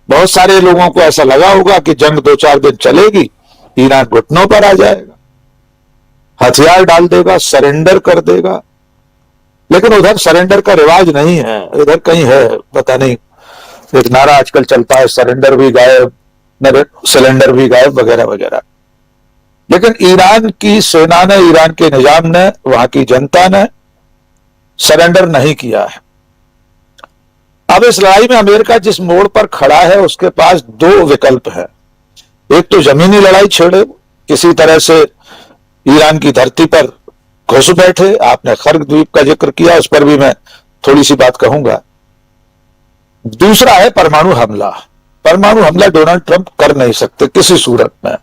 Speaker 4: बहुत सारे लोगों को ऐसा लगा होगा कि जंग 2-4 दिन चलेगी, ईरान घुटनों पर आ जाएगा, हथियार डाल देगा, सरेंडर कर देगा। लेकिन उधर सरेंडर का रिवाज नहीं है, इधर कहीं है, पता नहीं। एक नारा आजकल चलता है, सरेंडर भी गायब, सिलेंडर भी गायब, वगैरह वगैरह। लेकिन ईरान की सेना ने, ईरान के निजाम ने, वहां की जनता ने सरेंडर नहीं किया है। अब इस लड़ाई में अमेरिका जिस मोड़ पर खड़ा है उसके पास दो विकल्प है। एक तो जमीनी लड़ाई छेड़े, किसी तरह से ईरान की धरती पर घुस बैठे। आपने खर्ग द्वीप का जिक्र किया, उस पर भी मैं थोड़ी सी बात कहूंगा। दूसरा है परमाणु हमला। परमाणु हमला डोनाल्ड ट्रंप कर नहीं सकते किसी सूरत में।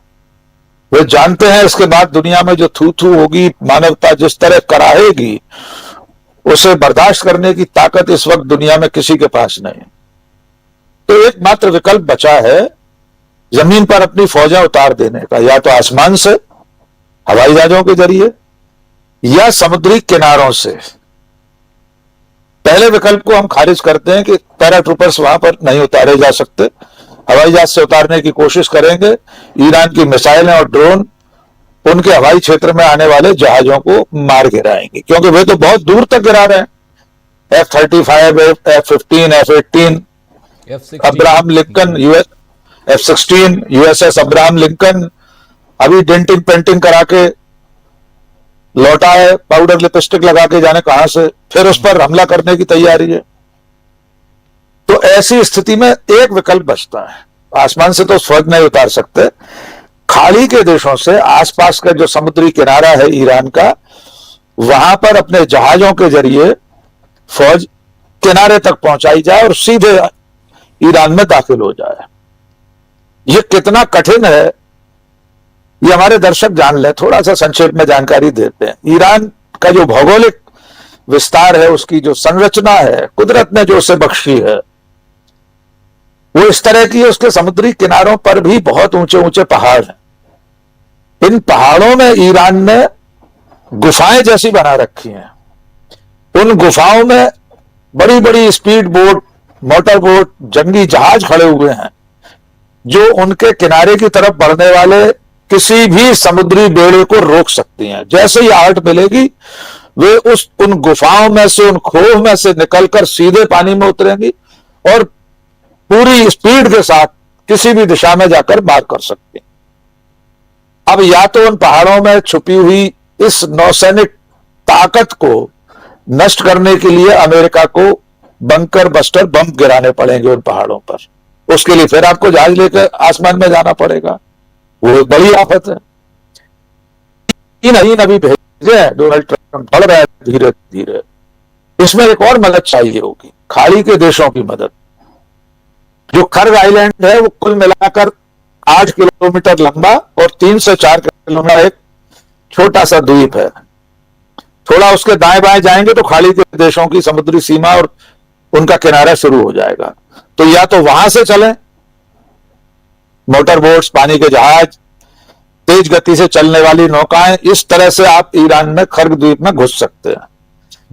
Speaker 4: वे जानते हैं इसके बाद दुनिया में जो थू थू होगी, मानवता जिस तरह कराहेगी, उसे बर्दाश्त करने की ताकत इस वक्त दुनिया में किसी के पास नहीं। तो एकमात्र विकल्प बचा है जमीन पर अपनी फौजें उतार देने का, या तो आसमान से हवाई जहाजों के जरिए या समुद्री किनारों से। पहले विकल्प को हम खारिज करते हैं कि पैराट्रूपर्स वहां पर नहीं उतारे जा सकते, हवाई जहाज से उतारने की कोशिश करेंगे। ईरान की मिसाइलें और ड्रोन उनके हवाई क्षेत्र में आने वाले जहाजों को मार गिराएंगे, क्योंकि वे तो बहुत दूर तक गिरा रहे हैं। F-35, F-15, F-18, Abraham Lincoln, F-16, USS Abraham Lincoln अभी डेंटिंग पेंटिंग करा के लौटा है, पाउडर लिपस्टिक लगा के जाने कहां से, फिर उस पर हमला करने की तैयारी है। तो ऐसी स्थिति में एक विकल्प बचता है, आसमान से तो फौज नहीं उतार सकते, खाड़ी के देशों से आसपास का जो समुद्री किनारा है ईरान का, वहां पर अपने जहाजों के जरिए फौज किनारे तक पहुंचाई जाए और सीधे ईरान में दाखिल हो जाए। ये कितना कठिन है ये हमारे दर्शक जान ले, थोड़ा सा संक्षेप में जानकारी देते हैं। ईरान का जो भौगोलिक विस्तार है, उसकी जो संरचना है, कुदरत ने जो उसे बख्शी है, वो इस तरह की है। उसके समुद्री किनारों पर भी बहुत ऊंचे ऊंचे पहाड़ हैं। इन पहाड़ों में ईरान ने गुफाएं जैसी बना रखी हैं। उन गुफाओं में बड़ी बड़ी स्पीड बोट, मोटर बोट, जंगी जहाज खड़े हुए हैं, जो उनके किनारे की तरफ बढ़ने वाले किसी भी समुद्री बेड़े को रोक सकती हैं। जैसे ही आहट मिलेगी, वे उन गुफाओं में से, उन खोह में से निकलकर सीधे पानी में उतरेंगी और पूरी स्पीड के साथ किसी भी दिशा में जाकर मार कर सकती हैं। अब या तो उन पहाड़ों में छुपी हुई इस नौसैनिक ताकत को नष्ट करने के लिए अमेरिका को बंकर बस्टर बम गिराने पड़ेंगे उन पहाड़ों पर। उसके लिए फिर आपको जहाज लेकर आसमान में जाना पड़ेगा, वो एक बड़ी आफत है। नहीं अभी भेजे हैं, डोनाल्ड ट्रंप बढ़ रहा है धीरे धीरे। इसमें एक और मदद चाहिए होगी, खाड़ी के देशों की मदद। जो खर्ग आइलैंड है वो कुल मिलाकर 8 किलोमीटर लंबा और 3 से 4 किलोमीटर एक छोटा सा द्वीप है। थोड़ा उसके दाएं बाएं जाएंगे तो खाड़ी के देशों की समुद्री सीमा और उनका किनारा शुरू हो जाएगा। तो या तो वहां से चलें, मोटर बोट्स, पानी के जहाज, तेज गति से चलने वाली नौकाएं, इस तरह से आप ईरान में खर्ग द्वीप में घुस सकते हैं।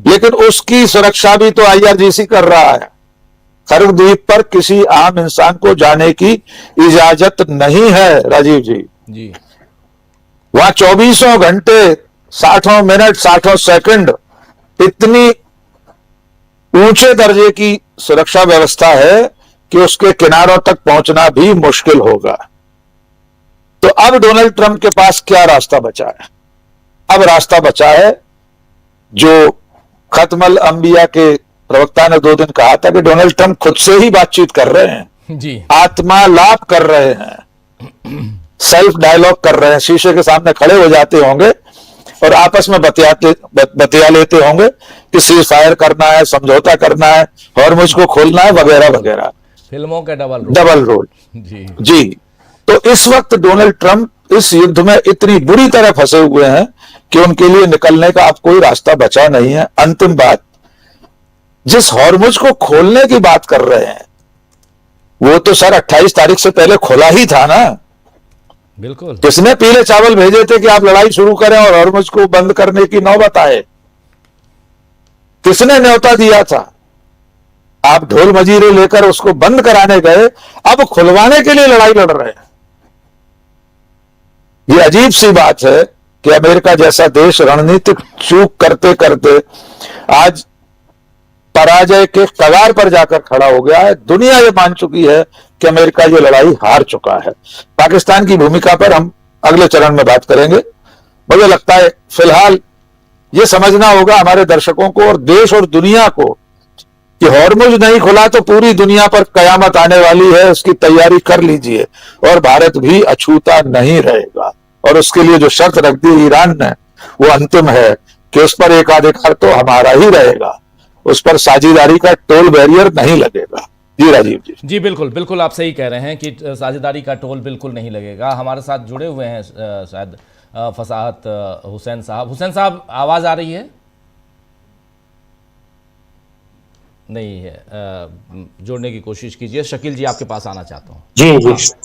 Speaker 4: लेकिन उसकी सुरक्षा भी तो IRGC कर रहा है। खर्ग द्वीप पर किसी आम इंसान को जाने की इजाजत नहीं है राजीव जी। वहां 24 घंटे 60 मिनट 60 सेकंड इतनी ऊंचे दर्जे की सुरक्षा व्यवस्था है कि उसके किनारों तक पहुंचना भी मुश्किल होगा। तो अब डोनाल्ड ट्रंप के पास क्या रास्ता बचा है? अब रास्ता बचा है जो खत्मल अंबिया के प्रवक्ता ने 2 दिन कहा था कि डोनाल्ड ट्रंप खुद से ही बातचीत कर रहे हैं
Speaker 1: जी,
Speaker 4: आत्मालाप कर रहे हैं, सेल्फ डायलॉग कर रहे हैं। शीशे के सामने खड़े हो जाते होंगे और आपस में बतिया लेते होंगे कि सीज फायर करना है, समझौता करना है, हॉर्मुज को खोलना है, वगैरह वगैरह।
Speaker 1: फिल्मों के डबल रोल
Speaker 4: जी। तो इस वक्त डोनाल्ड ट्रंप इस युद्ध में इतनी बुरी तरह फंसे हुए हैं कि उनके लिए निकलने का अब कोई रास्ता बचा नहीं है। अंतिम बात, जिस हॉर्मुज को खोलने की बात कर रहे हैं, वो तो सर 28 तारीख से पहले खुला ही था ना।
Speaker 1: बिल्कुल।
Speaker 4: किसने पीले चावल भेजे थे कि आप लड़ाई शुरू करें और हॉर्मुज को बंद करने की नौबत आए? किसने न्योता दिया था? आप ढोल मजीरे लेकर उसको बंद कराने गए, अब खुलवाने के लिए लड़ाई लड़ रहे हैं। ये अजीब सी बात है कि अमेरिका जैसा देश रणनीतिक चूक करते करते आज पराजय के कगार पर जाकर खड़ा हो गया है। दुनिया ये मान चुकी है कि अमेरिका ये लड़ाई हार चुका है। पाकिस्तान की भूमिका पर हम अगले चरण में बात करेंगे। मुझे लगता है फिलहाल ये समझना होगा हमारे दर्शकों को और देश और दुनिया को कि हॉर्मुज नहीं खुला तो पूरी दुनिया पर कयामत आने वाली है, उसकी तैयारी कर लीजिए और भारत भी अछूता नहीं रहेगा। और उसके लिए जो शर्त रख दी ईरान ने वो अंतिम है कि उस पर एकाधिकार तो हमारा ही रहेगा, उस पर साझेदारी का टोल बैरियर नहीं लगेगा। जी राजीव
Speaker 1: जी बिल्कुल बिल्कुल, आप सही कह रहे हैं कि साझेदारी का टोल बिल्कुल नहीं लगेगा। हमारे साथ जुड़े हुए हैं शायद फसाहत हुसैन साहब। हुसैन साहब, आवाज़ आ रही है? नहीं है, जोड़ने की कोशिश कीजिए। शकील जी, आपके पास आना चाहता हूँ।
Speaker 2: जी।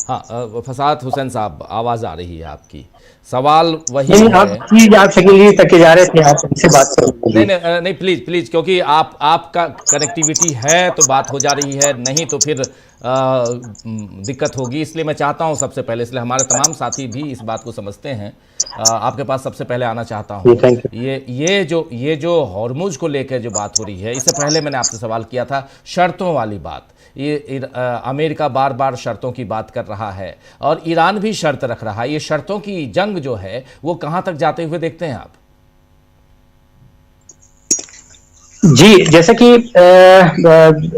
Speaker 1: हाँ, फसाहत हुसैन साहब, आवाज़ आ रही है आपकी। सवाल वही
Speaker 2: नहीं,
Speaker 1: है।
Speaker 2: आप शकील जी तक के जा रहे थे, आप उनसे बात करो।
Speaker 1: नहीं, प्लीज, क्योंकि आपका कनेक्टिविटी है तो बात हो जा रही है, नहीं तो फिर दिक्कत होगी। इसलिए मैं चाहता हूं सबसे पहले, इसलिए हमारे तमाम साथी भी इस बात को समझते हैं, आपके पास सबसे पहले आना चाहता हूं। ये जो हॉर्मुज को लेकर जो बात हो रही है, इससे पहले मैंने आपसे सवाल किया था शर्तों वाली बात। ये अमेरिका बार बार शर्तों की बात कर रहा है और ईरान भी शर्त रख रहा है। ये शर्तों की जंग जो है वो कहां तक जाते हुए देखते हैं आप?
Speaker 2: जी, जैसा कि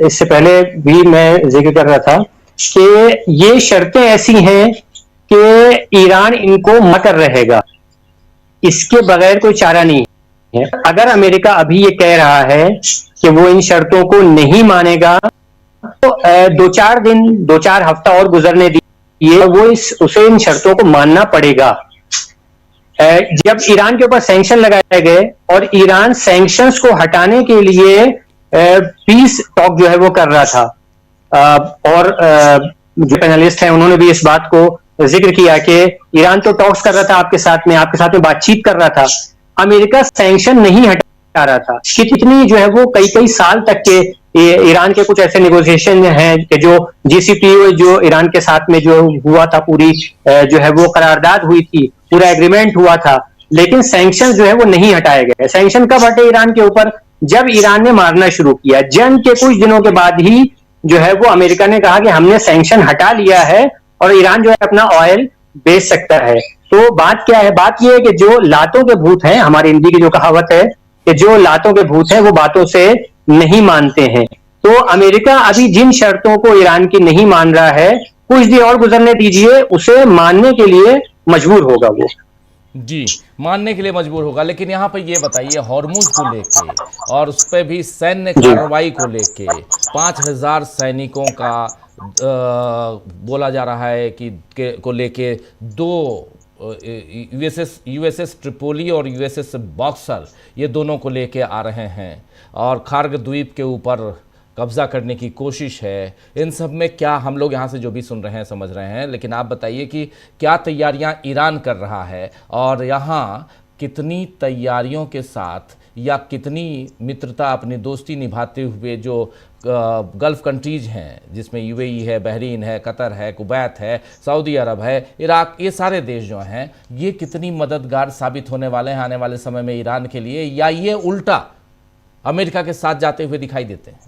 Speaker 2: इससे पहले भी मैं जिक्र कर रहा था कि ये शर्तें ऐसी हैं कि ईरान इनको मकर रहेगा, इसके बगैर कोई चारा नहीं है। अगर अमेरिका अभी ये कह रहा है कि वो इन शर्तों को नहीं मानेगा तो 2-4 दिन 2-4 हफ्ता और गुजरने दिए, वो उसे इन शर्तों को मानना पड़ेगा। जब ईरान के ऊपर सैंक्शन लगाए गए और ईरान सैंक्शंस को हटाने के लिए पीस टॉक जो है वो कर रहा था, और जो पैनलिस्ट हैं उन्होंने भी इस बात को जिक्र किया कि ईरान तो टॉक्स कर रहा था आपके साथ में बातचीत कर रहा था, अमेरिका सैंक्शन नहीं हटा रहा था। कितनी जो है वो कई साल तक के ईरान के कुछ ऐसे नेगोशिएशन हैं कि जो JCPOA जो ईरान के साथ में जो हुआ था, पूरी जो है वो करारदाद हुई थी, पूरा एग्रीमेंट हुआ था, लेकिन सैंक्शन जो है वो नहीं हटाए गए। सैंक्शन कब हटे ईरान के ऊपर? जब ईरान ने मारना शुरू किया। जंग के कुछ दिनों के बाद ही जो है वो अमेरिका ने कहा कि हमने सैंक्शन हटा लिया है और ईरान जो है अपना ऑयल बेच सकता है। तो बात क्या है? बात यह है कि जो लातों के भूत हैं, हमारी हिंदी की जो कहावत है कि जो लातों के भूत हैं वो बातों से नहीं मानते हैं। तो अमेरिका अभी जिन शर्तों को ईरान की नहीं मान रहा है, कुछ दिन और गुजरने दीजिए, उसे मानने के लिए मजबूर होगा वो।
Speaker 1: जी, मानने के लिए मजबूर होगा। लेकिन यहाँ पर ये बताइए, हॉर्मुज को लेके और उस पर भी सैन्य कार्रवाई को लेके 5000 सैनिकों का बोला जा रहा है कि को लेके 2 USS ट्रिपोली और USS बॉक्सर, ये दोनों को लेके आ रहे हैं और कारगिल द्वीप के ऊपर कब्जा करने की कोशिश है। इन सब में क्या हम लोग यहाँ से जो भी सुन रहे हैं समझ रहे हैं, लेकिन आप बताइए कि क्या तैयारियां ईरान कर रहा है और यहाँ कितनी तैयारियों के साथ या कितनी मित्रता, अपनी दोस्ती निभाते हुए जो गल्फ़ कंट्रीज हैं, जिसमें UAE है, बहरीन है, कतर है, कुवैत है, सऊदी अरब है, इराक, ये सारे देश जो हैं, ये कितनी मददगार साबित होने वाले हैं आने वाले समय में ईरान के लिए, या ये उल्टा अमेरिका के साथ जाते हुए दिखाई देते हैं?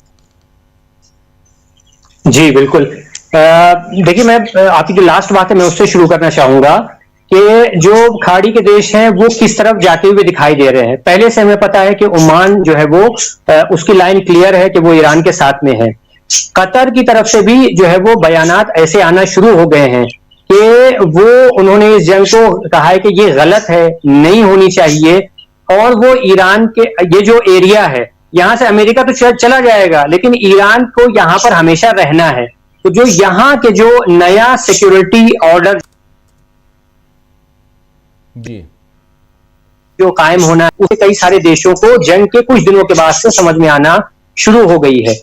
Speaker 2: जी बिल्कुल। देखिए, मैं आपकी जो लास्ट बात है मैं उससे शुरू करना चाहूंगा कि जो खाड़ी के देश हैं वो किस तरफ जाते हुए दिखाई दे रहे हैं। पहले से हमें पता है कि ओमान जो है वो उसकी लाइन क्लियर है कि वो ईरान के साथ में है। कतर की तरफ से भी जो है वो बयानात ऐसे आना शुरू हो गए हैं कि वो उन्होंने इस जंग को कहा है कि ये गलत है, नहीं होनी चाहिए, और वो ईरान के ये जो एरिया है, यहां से अमेरिका तो चला जाएगा लेकिन ईरान को यहां पर हमेशा रहना है। तो जो यहां के जो नया सिक्योरिटी ऑर्डर
Speaker 1: जी
Speaker 2: जो कायम होना है, उसे कई सारे देशों को जंग के कुछ दिनों के बाद से समझ में आना शुरू हो गई है।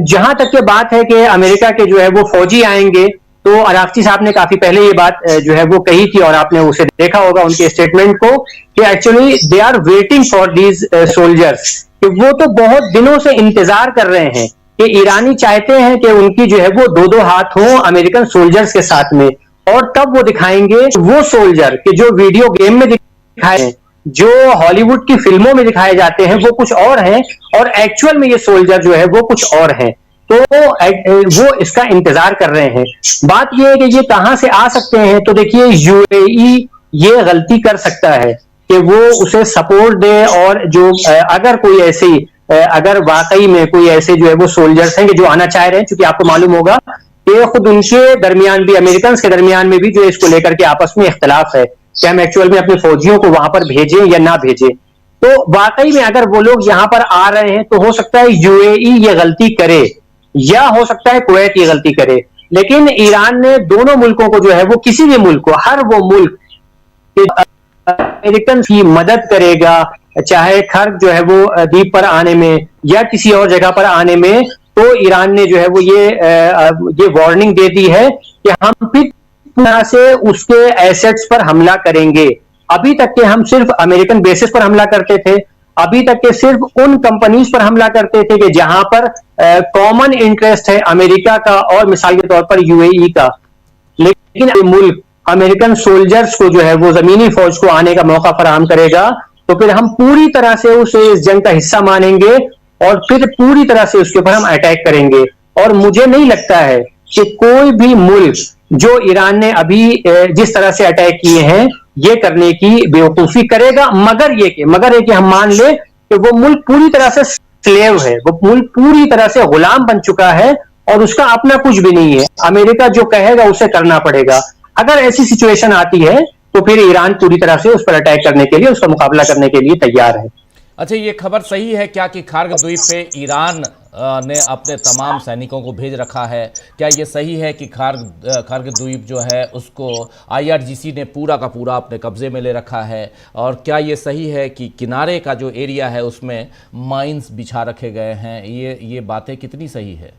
Speaker 2: जहां तक ये बात है कि अमेरिका के जो है वो फौजी आएंगे, तो अरागची साहब ने काफी पहले ये बात जो है वो कही थी और आपने उसे देखा होगा उनके स्टेटमेंट को कि actually they are waiting for these soldiers, कि वो तो बहुत दिनों से इंतजार कर रहे हैं कि ईरानी चाहते हैं कि उनकी जो है वो 2-2 हाथ हो अमेरिकन सोल्जर्स के साथ में, और तब वो दिखाएंगे वो सोल्जर कि जो वीडियो गेम में दिखाए हैं, जो हॉलीवुड की फिल्मों में दिखाए जाते हैं वो कुछ और हैं, और एक्चुअल में ये सोल्जर जो है वो कुछ और हैं। तो वो इसका इंतजार कर रहे हैं। बात ये है कि ये कहां से आ सकते हैं, तो देखिए UAE ये गलती कर सकता है कि वो उसे सपोर्ट दे, और जो अगर कोई ऐसी अगर वाकई में कोई ऐसे जो है वो सोल्जर्स हैं कि जो आना चाह रहे हैं, क्योंकि आपको मालूम होगा कि खुद उनके दरमियान भी, अमेरिकन के दरमियान में भी जो इसको लेकर के आपस में इख्तलाफ है कि हम एक्चुअल में अपने फौजियों को वहां पर भेजें या ना भेजें। तो वाकई में अगर वो लोग यहां पर आ रहे हैं तो हो सकता है UAE ये गलती करे, या हो सकता है कुवैत ये गलती करे, लेकिन ईरान ने दोनों मुल्कों को जो है वो, किसी भी मुल्क को, हर वो मुल्क अमेरिकन की मदद करेगा, चाहे खर्ग जो है वो द्वीप पर आने में या किसी और जगह पर आने में, तो ईरान ने जो है वो ये वार्निंग दे दी है कि हम फिर तरह से उसके एसेट्स पर हमला करेंगे। अभी तक के हम सिर्फ अमेरिकन बेसिस पर हमला करते थे, अभी तक के सिर्फ उन कंपनीज पर हमला करते थे कि जहां पर कॉमन इंटरेस्ट है अमेरिका का और मिसाल के तौर पर UAE का, लेकिन मुल्क अमेरिकन सोल्जर्स को जो है वो जमीनी फौज को आने का मौका फराहम करेगा, तो फिर हम पूरी तरह से उसे इस जंग का हिस्सा मानेंगे और फिर पूरी तरह से उसके ऊपर हम अटैक करेंगे। और मुझे नहीं लगता है कि कोई भी मुल्क जो ईरान ने अभी जिस तरह से अटैक किए हैं ये करने की बेवकूफी करेगा, मगर ये कि हम मान ले कि वो मुल्क पूरी तरह से स्लेव है, वो मुल्क पूरी तरह से गुलाम बन चुका है और उसका अपना कुछ भी नहीं है, अमेरिका जो कहेगा उसे करना पड़ेगा। अगर ऐसी सिचुएशन आती है तो फिर ईरान पूरी तरह से उस पर अटैक करने के लिए, उसका मुकाबला करने के लिए तैयार है।
Speaker 1: अच्छा, ये खबर सही है क्या कि खार्ग द्वीप पे ईरान ने अपने तमाम सैनिकों को भेज रखा है? क्या ये सही है कि खार्ग द्वीप जो है उसको IRGC ने पूरा का पूरा अपने कब्जे में ले रखा है? और क्या ये सही है कि किनारे का जो एरिया है उसमें माइंस बिछा रखे गए हैं? ये बातें कितनी सही है?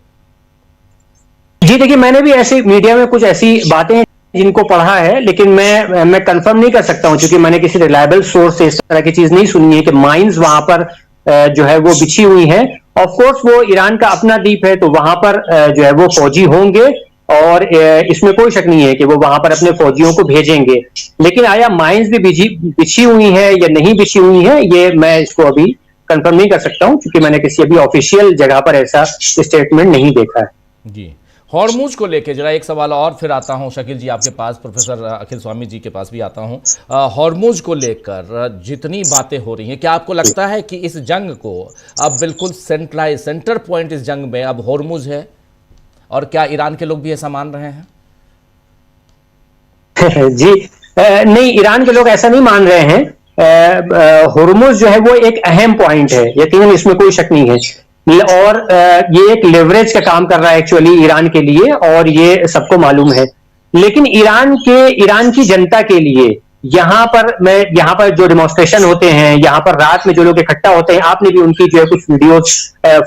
Speaker 2: जी देखिए, मैंने भी ऐसे मीडिया में कुछ ऐसी बातें जिनको पढ़ा है, लेकिन मैं कंफर्म नहीं कर सकता हूं, क्योंकि मैंने किसी रिलायबल सोर्स से इस तरह की चीज नहीं सुनी है कि माइंस वहां पर जो है वो बिछी हुई है। ऑफ कोर्स वो ईरान का अपना द्वीप है, तो वहां पर जो है वो फौजी होंगे, और इसमें कोई शक नहीं है कि वो वहां पर अपने फौजियों को भेजेंगे। लेकिन आया माइंस भी बिछी हुई है या नहीं बिछी हुई है, ये मैं इसको अभी कंफर्म नहीं कर सकता हूं, क्योंकि मैंने किसी अभी ऑफिशियल जगह पर ऐसा स्टेटमेंट नहीं देखा है।
Speaker 1: जी, हॉर्मुज को लेके जरा एक सवाल और फिर आता हूं शकील जी आपके पास, प्रोफेसर अखिल स्वामी जी के पास भी आता हूं। हॉर्मुज को लेकर जितनी बातें हो रही हैं, क्या आपको लगता है कि इस जंग को अब बिल्कुल सेंटर पॉइंट इस जंग में अब हॉर्मुज है? और क्या ईरान के लोग भी ऐसा मान रहे हैं?
Speaker 2: जी नहीं, ईरान के लोग ऐसा नहीं मान रहे हैं। हॉर्मुज जो है वो एक अहम पॉइंट है, यकीनन इसमें कोई शक नहीं है, और ये एक लेवरेज का काम कर रहा है एक्चुअली ईरान के लिए, और ये सबको मालूम है। लेकिन ईरान की जनता के लिए यहाँ पर जो डेमोन्स्ट्रेशन होते हैं, यहाँ पर रात में जो लोग इकट्ठा होते हैं, आपने भी उनकी जो है कुछ वीडियोज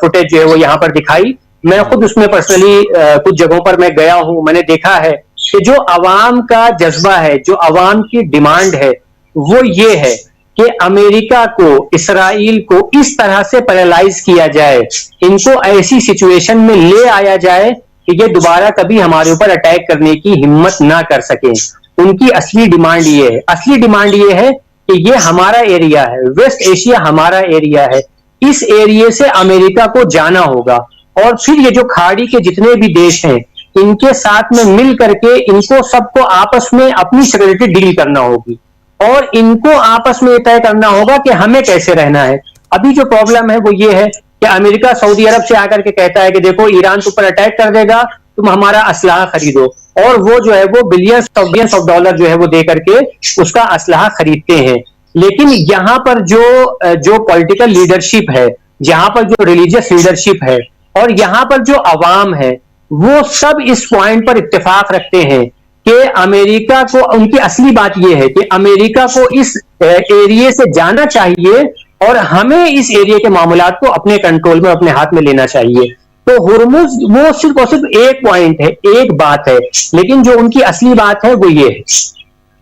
Speaker 2: फुटेज जो है वो यहाँ पर दिखाई। मैं खुद उसमें पर्सनली कुछ जगहों पर मैं गया हूं, मैंने देखा है कि जो अवाम का जज्बा है, जो अवाम की डिमांड है, वो ये है कि अमेरिका को, इसराइल को इस तरह से पैरालाइज किया जाए, इनको ऐसी सिचुएशन में ले आया जाए कि ये दोबारा कभी हमारे ऊपर अटैक करने की हिम्मत ना कर सके। उनकी असली डिमांड ये है, असली डिमांड ये है कि ये हमारा एरिया है, वेस्ट एशिया हमारा एरिया है, इस एरिया से अमेरिका को जाना होगा, और फिर ये जो खाड़ी के जितने भी देश हैं, इनके साथ में मिल करके इनको सबको आपस में अपनी सिक्योरिटी डील करना होगी, और इनको आपस में तय करना होगा कि हमें कैसे रहना है। अभी जो प्रॉब्लम है वो ये है कि अमेरिका सऊदी अरब से आकर के कहता है कि देखो ईरान तुम पर अटैक कर देगा, तुम हमारा असलहा खरीदो, और वो जो है वो बिलियंस ऑफ डॉलर जो है वो दे करके उसका असलहा खरीदते हैं। लेकिन यहाँ पर जो पॉलिटिकल लीडरशिप है, यहाँ पर जो रिलीजियस लीडरशिप है, और यहाँ पर जो अवाम है, वो सब इस पॉइंट पर इत्तेफाक रखते हैं कि अमेरिका को, उनकी असली बात यह है कि अमेरिका को इस एरिया से जाना चाहिए, और हमें इस एरिया के मामलात को अपने कंट्रोल में, अपने हाथ में लेना चाहिए। तो हुर्मुज वो सिर्फ और सिर्फ एक पॉइंट है, एक बात है, लेकिन जो उनकी असली बात है वो ये है।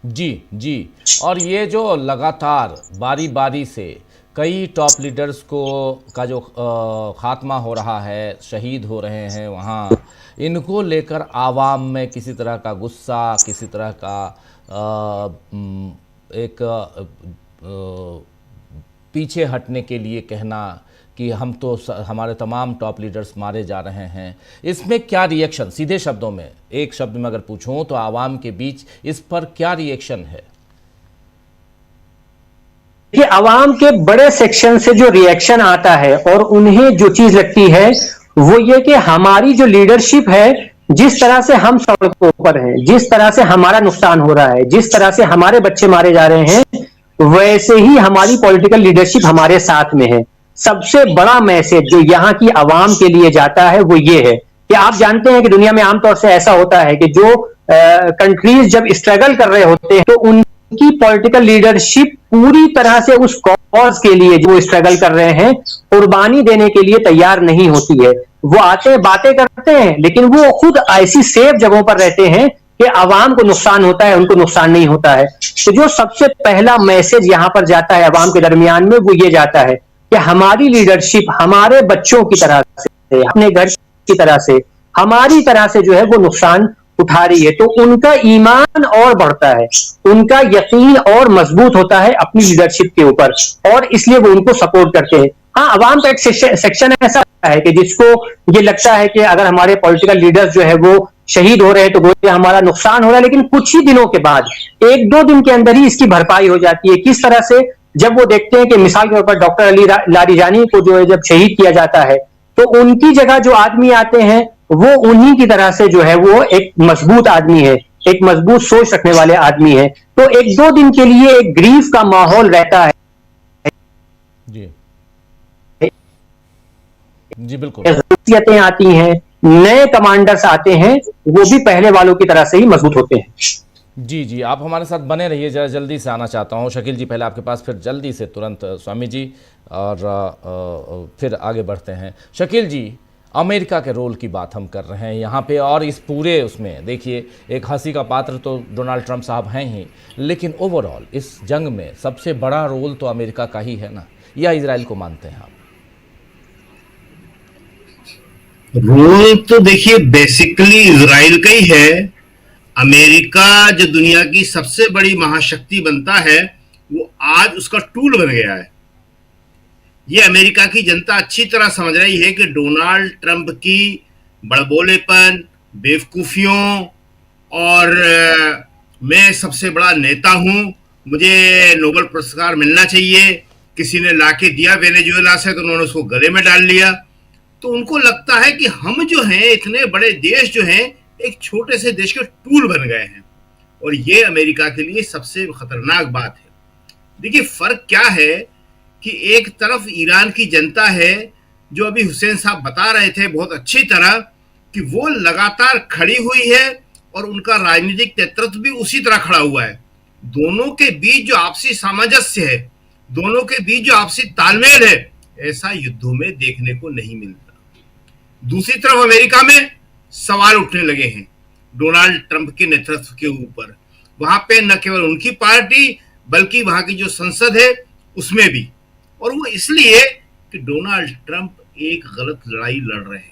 Speaker 1: जी, और ये जो लगातार बारी बारी से कई टॉप लीडर्स का जो खात्मा हो रहा है, शहीद हो रहे हैं वहाँ, इनको लेकर आवाम में किसी तरह का गुस्सा, किसी तरह का पीछे हटने के लिए कहना कि हमारे तमाम टॉप लीडर्स मारे जा रहे हैं, इसमें क्या रिएक्शन, सीधे शब्दों में एक शब्द में अगर पूछूं तो आवाम के बीच इस पर क्या रिएक्शन है?
Speaker 2: कि अवाम के बड़े सेक्शन से जो रिएक्शन आता है, और उन्हें जो चीज लगती है वो ये कि हमारी जो लीडरशिप है, जिस तरह से हम सड़कों पर हैं, जिस तरह से हमारा नुकसान हो रहा है, जिस तरह से हमारे बच्चे मारे जा रहे हैं, वैसे ही हमारी पॉलिटिकल लीडरशिप हमारे साथ में है। सबसे बड़ा मैसेज जो यहाँ की आवाम के लिए जाता है वो ये है कि आप जानते हैं कि दुनिया में आमतौर से ऐसा होता है कि जो कंट्रीज जब स्ट्रगल कर रहे होते हैं, तो उनकी पॉलिटिकल लीडरशिप पूरी तरह से उस कॉज के लिए जो स्ट्रगल कर रहे हैं कुर्बानी देने के लिए तैयार नहीं होती है। वो आते हैं, बातें करते हैं, लेकिन वो खुद ऐसी सेफ जगहों पर रहते हैं कि आवाम को नुकसान होता है, उनको नुकसान नहीं होता है। तो जो सबसे पहला मैसेज यहां पर जाता है आवाम के दरमियान में, वो ये जाता है कि हमारी लीडरशिप हमारे बच्चों की तरह से, अपने घर की तरह से, हमारी तरह से जो है वो नुकसान उठा रही है। तो उनका ईमान और बढ़ता है, उनका यकीन और मजबूत होता है अपनी लीडरशिप के ऊपर, और इसलिए वो उनको सपोर्ट करते हैं। हाँ, अवाम का एक सेक्शन ऐसा है कि जिसको ये लगता है कि अगर हमारे पॉलिटिकल लीडर्स जो है वो शहीद हो रहे हैं तो गोया हमारा नुकसान हो रहा है, लेकिन कुछ ही दिनों के बाद, एक दो दिन के अंदर ही इसकी भरपाई हो जाती है। किस तरह से, जब वो देखते हैं कि मिसाल के तौर पर डॉक्टर अली लारिजानी को जो है जब शहीद किया जाता है, तो उनकी जगह जो आदमी आते हैं वो उन्हीं की तरह से जो है वो एक मजबूत आदमी है, एक मजबूत सोच रखने वाले आदमी है। तो एक दो दिन के लिए एक ग्रीफ का माहौल रहता है
Speaker 1: जी जी बिल्कुल।
Speaker 2: शख्सियतें आती हैं, नए कमांडर्स आते हैं, वो भी पहले वालों की तरह से ही मजबूत होते हैं।
Speaker 1: जी जी, आप हमारे साथ बने रहिए, जरा जल्दी से आना चाहता हूँ शकील जी, पहले आपके पास, फिर जल्दी से तुरंत स्वामी जी, और फिर आगे बढ़ते हैं। शकील जी, अमेरिका के रोल की बात हम कर रहे हैं यहाँ पे, और इस पूरे उसमें देखिए, एक हंसी का पात्र तो डोनाल्ड ट्रंप साहब हैं ही, लेकिन ओवरऑल इस जंग में सबसे बड़ा रोल तो अमेरिका का ही है ना, या इजराइल को मानते हैं आप?
Speaker 5: रोल तो देखिए बेसिकली इजराइल का ही है। अमेरिका जो दुनिया की सबसे बड़ी महाशक्ति बनता है, वो आज उसका टूल बन गया है। ये अमेरिका की जनता अच्छी तरह समझ रही है कि डोनाल्ड ट्रंप की बड़बोलेपन, बेवकूफियों और मैं सबसे बड़ा नेता हूं, मुझे नोबेल पुरस्कार मिलना चाहिए, किसी ने लाके दिया वेनेजुएला से तो उन्होंने उसको गले में डाल लिया। तो उनको लगता है कि हम जो हैं, इतने बड़े देश जो हैं, एक छोटे से देश के टूल बन गए हैं, और ये अमेरिका के लिए सबसे खतरनाक बात है। देखिए फर्क क्या है कि एक तरफ ईरान की जनता है, जो अभी हुसैन साहब बता रहे थे बहुत अच्छी तरह कि वो लगातार खड़ी हुई है, और उनका राजनीतिक नेतृत्व भी उसी तरह खड़ा हुआ है। दोनों के बीच जो आपसी सामंजस्य है, दोनों के बीच जो आपसी तालमेल है, ऐसा युद्धों में देखने को नहीं मिलता। दूसरी तरफ अमेरिका में सवाल उठने लगे हैं डोनाल्ड ट्रंप के नेतृत्व के ऊपर। वहां पे न केवल उनकी पार्टी बल्कि वहां की जो संसद है उसमें भी, और वो इसलिए कि डोनाल्ड ट्रंप एक गलत लड़ाई लड़ रहे हैं।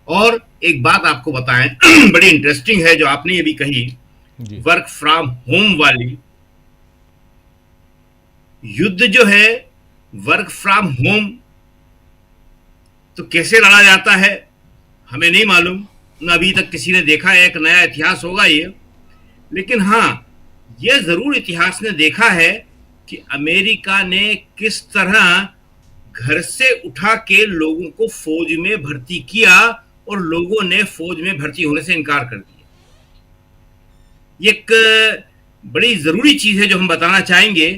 Speaker 5: और एक बात आपको बताएं बड़ी इंटरेस्टिंग है जो आपने अभी कही, वर्क फ्रॉम होम वाली। युद्ध जो है वर्क फ्रॉम होम तो कैसे लड़ा जाता है हमें नहीं मालूम, न अभी तक किसी ने देखा है, एक नया इतिहास होगा ये। लेकिन हाँ, यह जरूर इतिहास ने देखा है कि अमेरिका ने किस तरह घर से उठा के लोगों को फौज में भर्ती किया, और लोगों ने फौज में भर्ती होने से इनकार कर दिया। ये एक बड़ी जरूरी चीज है जो हम बताना चाहेंगे,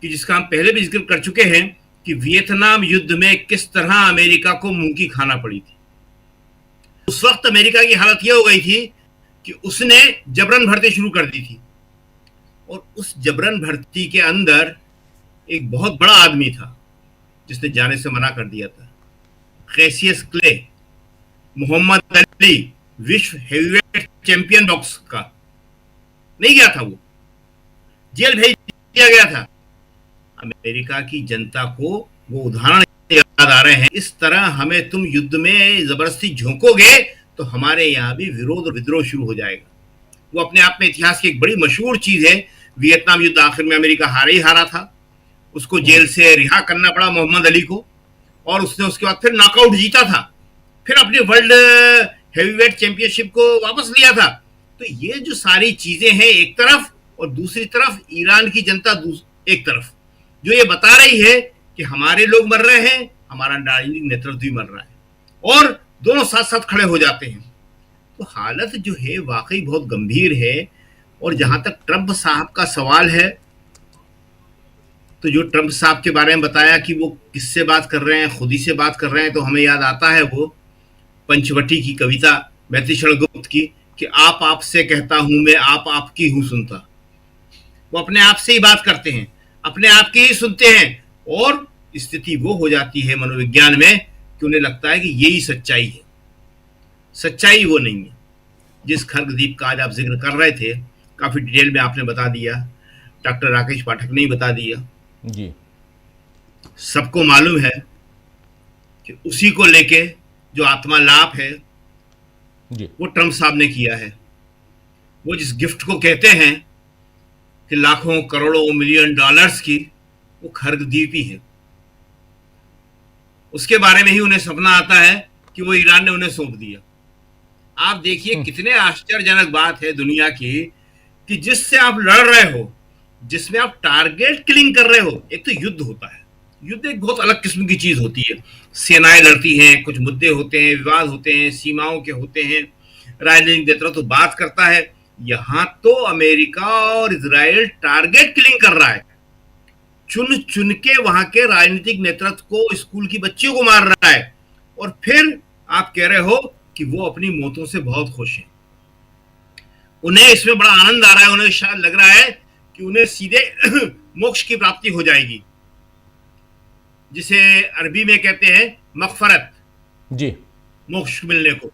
Speaker 5: कि जिसका हम पहले भी जिक्र कर चुके हैं कि वियतनाम युद्ध में किस तरह अमेरिका को मुंह की खाना पड़ी थी। उस वक्त अमेरिका की हालत यह हो गई थी कि उसने जबरन भर्ती शुरू कर दी थी, और उस जबरन भर्ती के अंदर एक बहुत बड़ा आदमी था जिसने जाने से मना कर दिया था, कैसियस क्ले, मोहम्मद अली, विश्व हेवीवेट चैंपियन बॉक्स का। नहीं गया था, वो जेल भेज दिया गया था। अमेरिका की जनता को वो उदाहरण याद आ रहे हैं, इस तरह हमें तुम युद्ध में जबरदस्ती झोंकोगे तो हमारे यहाँ भी विरोध और विद्रोह शुरू हो जाएगा। वो अपने आप में इतिहास की एक बड़ी मशहूर चीज है। वियतनाम युद्ध आखिर में अमेरिका हारा ही हारा था, उसको जेल से रिहा करना पड़ा मोहम्मद अली को, और उसने उसके बाद फिर नॉकआउट जीता था, फिर अपनी वर्ल्ड हेवीवेट चैंपियनशिप को वापस लिया था। तो ये जो सारी चीजें हैं एक तरफ, और दूसरी तरफ ईरान की जनता एक तरफ, जो ये बता रही है कि हमारे लोग मर रहे हैं, हमारा राजनीतिक नेतृत्व भी मर रहा है, और दोनों साथ साथ खड़े हो जाते हैं। तो हालत जो है वाकई बहुत गंभीर है। और जहां तक ट्रंप साहब का सवाल है, तो जो ट्रंप साहब के बारे में बताया कि वो किससे बात कर रहे हैं, खुद ही से बात कर रहे हैं, तो हमें याद आता है वो पंचवटी की कविता मैथिली गुप्त की, कि आप आपसे कहता हूं मैं, आप आपकी हूं सुनता। वो अपने आप से ही बात करते हैं, अपने आप की ही सुनते हैं, और स्थिति वो हो जाती है मनोविज्ञान में कि उन्हें लगता है कि यही सच्चाई है। सच्चाई वो नहीं है। जिस खर्गदीप का आज आप जिक्र कर रहे थे, काफी डिटेल में आपने बता दिया, डॉक्टर राकेश पाठक ने ही बता दिया
Speaker 1: जी।
Speaker 5: सबको मालूम है कि उसी को लेके जो आत्मा लाप है
Speaker 1: जी,
Speaker 5: वो ट्रंप साहब ने किया है। वो जिस गिफ्ट को कहते हैं कि लाखों करोड़ों मिलियन डॉलर्स की, वो खर्गदीप ही है। उसके बारे में ही उन्हें सपना आता है कि वो ईरान ने उन्हें सौंप दिया। आप देखिए कितने आश्चर्यजनक बात है दुनिया की, कि जिससे आप लड़ रहे हो, जिसमें आप टारगेट किलिंग कर रहे हो, एक तो युद्ध होता है, युद्ध एक बहुत अलग किस्म की चीज होती है। सेनाएं लड़ती हैं, कुछ मुद्दे होते हैं, विवाद होते हैं, सीमाओं के होते हैं, राजनीतिक नेतृत्व बात करता है। यहां तो अमेरिका और इजराइल टारगेट किलिंग कर रहा है, चुन चुन के वहां के राजनीतिक नेतृत्व को, स्कूल की बच्चियों को मार रहा है, और फिर आप कह रहे हो कि वो अपनी मौतों से बहुत खुश हैं। उन्हें इसमें बड़ा आनंद आ रहा है, उन्हें शायद लग रहा है कि उन्हें सीधे मोक्ष की प्राप्ति हो जाएगी, जिसे अरबी में कहते हैं मगफरत,
Speaker 1: जी,
Speaker 5: मोक्ष मिलने को,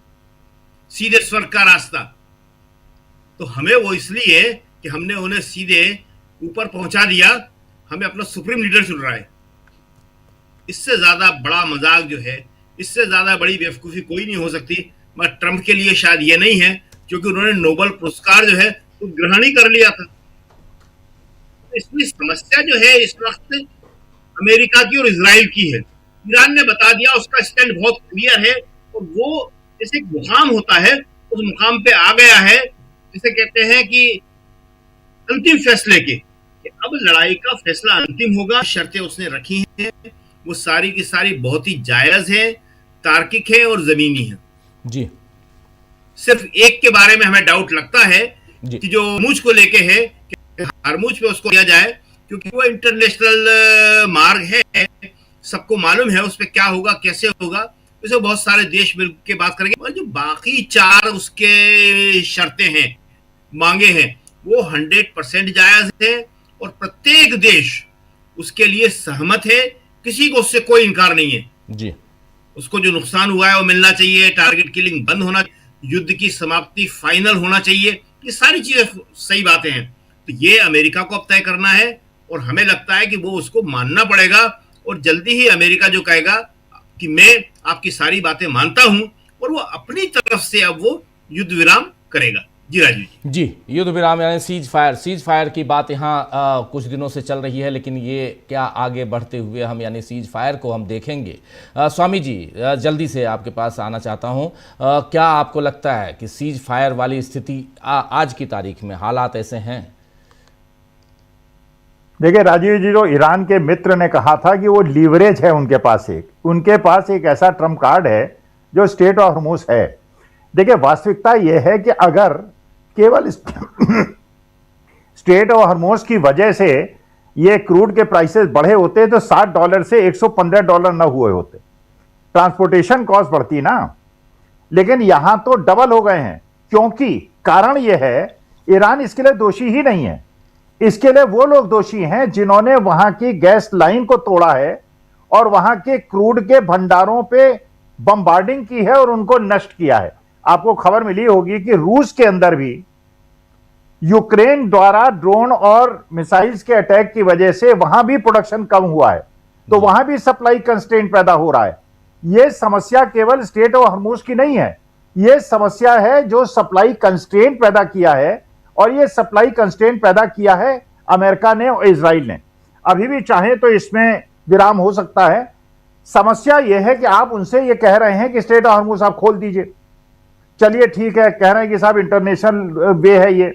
Speaker 5: सीधे स्वर्ग का रास्ता। तो हमें वो इसलिए कि हमने उन्हें सीधे ऊपर पहुंचा दिया, हमें अपना सुप्रीम लीडर चुन रहा है। इससे ज्यादा बड़ा मजाक जो है, इससे ज्यादा बड़ी बेवकूफी कोई नहीं हो सकती। मगर ट्रंप के लिए शायद ये नहीं है, क्योंकि उन्होंने नोबेल पुरस्कार जो है तो ग्रहण ही कर लिया था। इसमें समस्या जो है इस वक्त अमेरिका की और इजराइल की है। ईरान ने बता दिया, उसका स्टैंड बहुत क्लियर है, और वो जैसे एक मुकाम होता है उस मुकाम पे आ गया है, जिसे कहते हैं कि अंतिम फैसले के, कि अब लड़ाई का फैसला अंतिम होगा। शर्तें उसने रखी हैं, वो सारी की सारी बहुत ही जायज है, तार्किक है और जमीनी है।
Speaker 1: जी,
Speaker 5: सिर्फ एक के बारे में हमें डाउट लगता है
Speaker 1: जी,
Speaker 5: कि जो हरमुज को लेके है, कि हरमुज पे उसको दिया जाए, क्योंकि वो इंटरनेशनल मार्ग है, सबको मालूम है उस पर क्या होगा, कैसे होगा। उसे बहुत सारे देश मिल के बात करेंगे, और जो बाकी 4 उसके शर्तें हैं, मांगे हैं, वो 100% जायज है, और प्रत्येक देश उसके लिए सहमत है। किसी को उससे कोई इनकार नहीं है।
Speaker 1: जी,
Speaker 5: उसको जो नुकसान हुआ है वो मिलना चाहिए, टारगेट किलिंग बंद होना, युद्ध की समाप्ति फाइनल होना चाहिए। ये सारी चीजें सही बातें हैं। तो ये अमेरिका को अब तय करना है, और हमें लगता है कि वो उसको मानना पड़ेगा, और जल्दी ही अमेरिका जो कहेगा कि मैं आपकी सारी बातें मानता हूं, और वो अपनी तरफ से अब वो युद्ध विराम करेगा। जी राजीव
Speaker 1: जी, युद्ध विराम यानी सीज फायर की बात यहाँ कुछ दिनों से चल रही है, लेकिन ये क्या आगे बढ़ते हुए हम यानी सीज फायर को हम देखेंगे। स्वामी जी, जल्दी से आपके पास आना चाहता हूँ, क्या आपको लगता है कि सीज फायर वाली स्थिति आज की तारीख में हालात ऐसे हैं?
Speaker 3: देखिए राजीव जी, जो ईरान के मित्र ने कहा था कि वो लीवरेज है उनके पास एक ऐसा ट्रम्प कार्ड है जो स्टेट ऑफ हॉर्मुज है। देखिए वास्तविकता यह है कि अगर केवल स्टेट ऑफ हॉर्मुज की वजह से ये क्रूड के प्राइसेस बढ़े होते तो $60 से $115 न हुए होते, ट्रांसपोर्टेशन कॉस्ट बढ़ती ना। लेकिन यहां तो डबल हो गए हैं, क्योंकि कारण यह है ईरान इसके लिए दोषी ही नहीं है। इसके लिए वो लोग दोषी हैं जिन्होंने वहां की गैस लाइन को तोड़ा है और वहां के क्रूड के भंडारों पे बम्बार्डिंग की है और उनको नष्ट किया है। आपको खबर मिली होगी कि रूस के अंदर भी यूक्रेन द्वारा ड्रोन और मिसाइल्स के अटैक की वजह से वहां भी प्रोडक्शन कम हुआ है, तो वहां भी सप्लाई कंस्ट्रेंट पैदा हो रहा है। यह समस्या केवल स्टेट ऑफ हॉर्मुज की नहीं है, यह समस्या है जो सप्लाई कंस्ट्रेंट पैदा किया है, और यह सप्लाई कंस्ट्रेंट पैदा किया है अमेरिका ने और इजराइल ने। अभी भी चाहे तो इसमें विराम हो सकता है। समस्या यह है कि आप उनसे यह कह रहे हैं कि स्टेट ऑफ हॉर्मुज आप खोल दीजिए, चलिए ठीक है, कह रहे हैं कि साहब इंटरनेशनल वे है ये,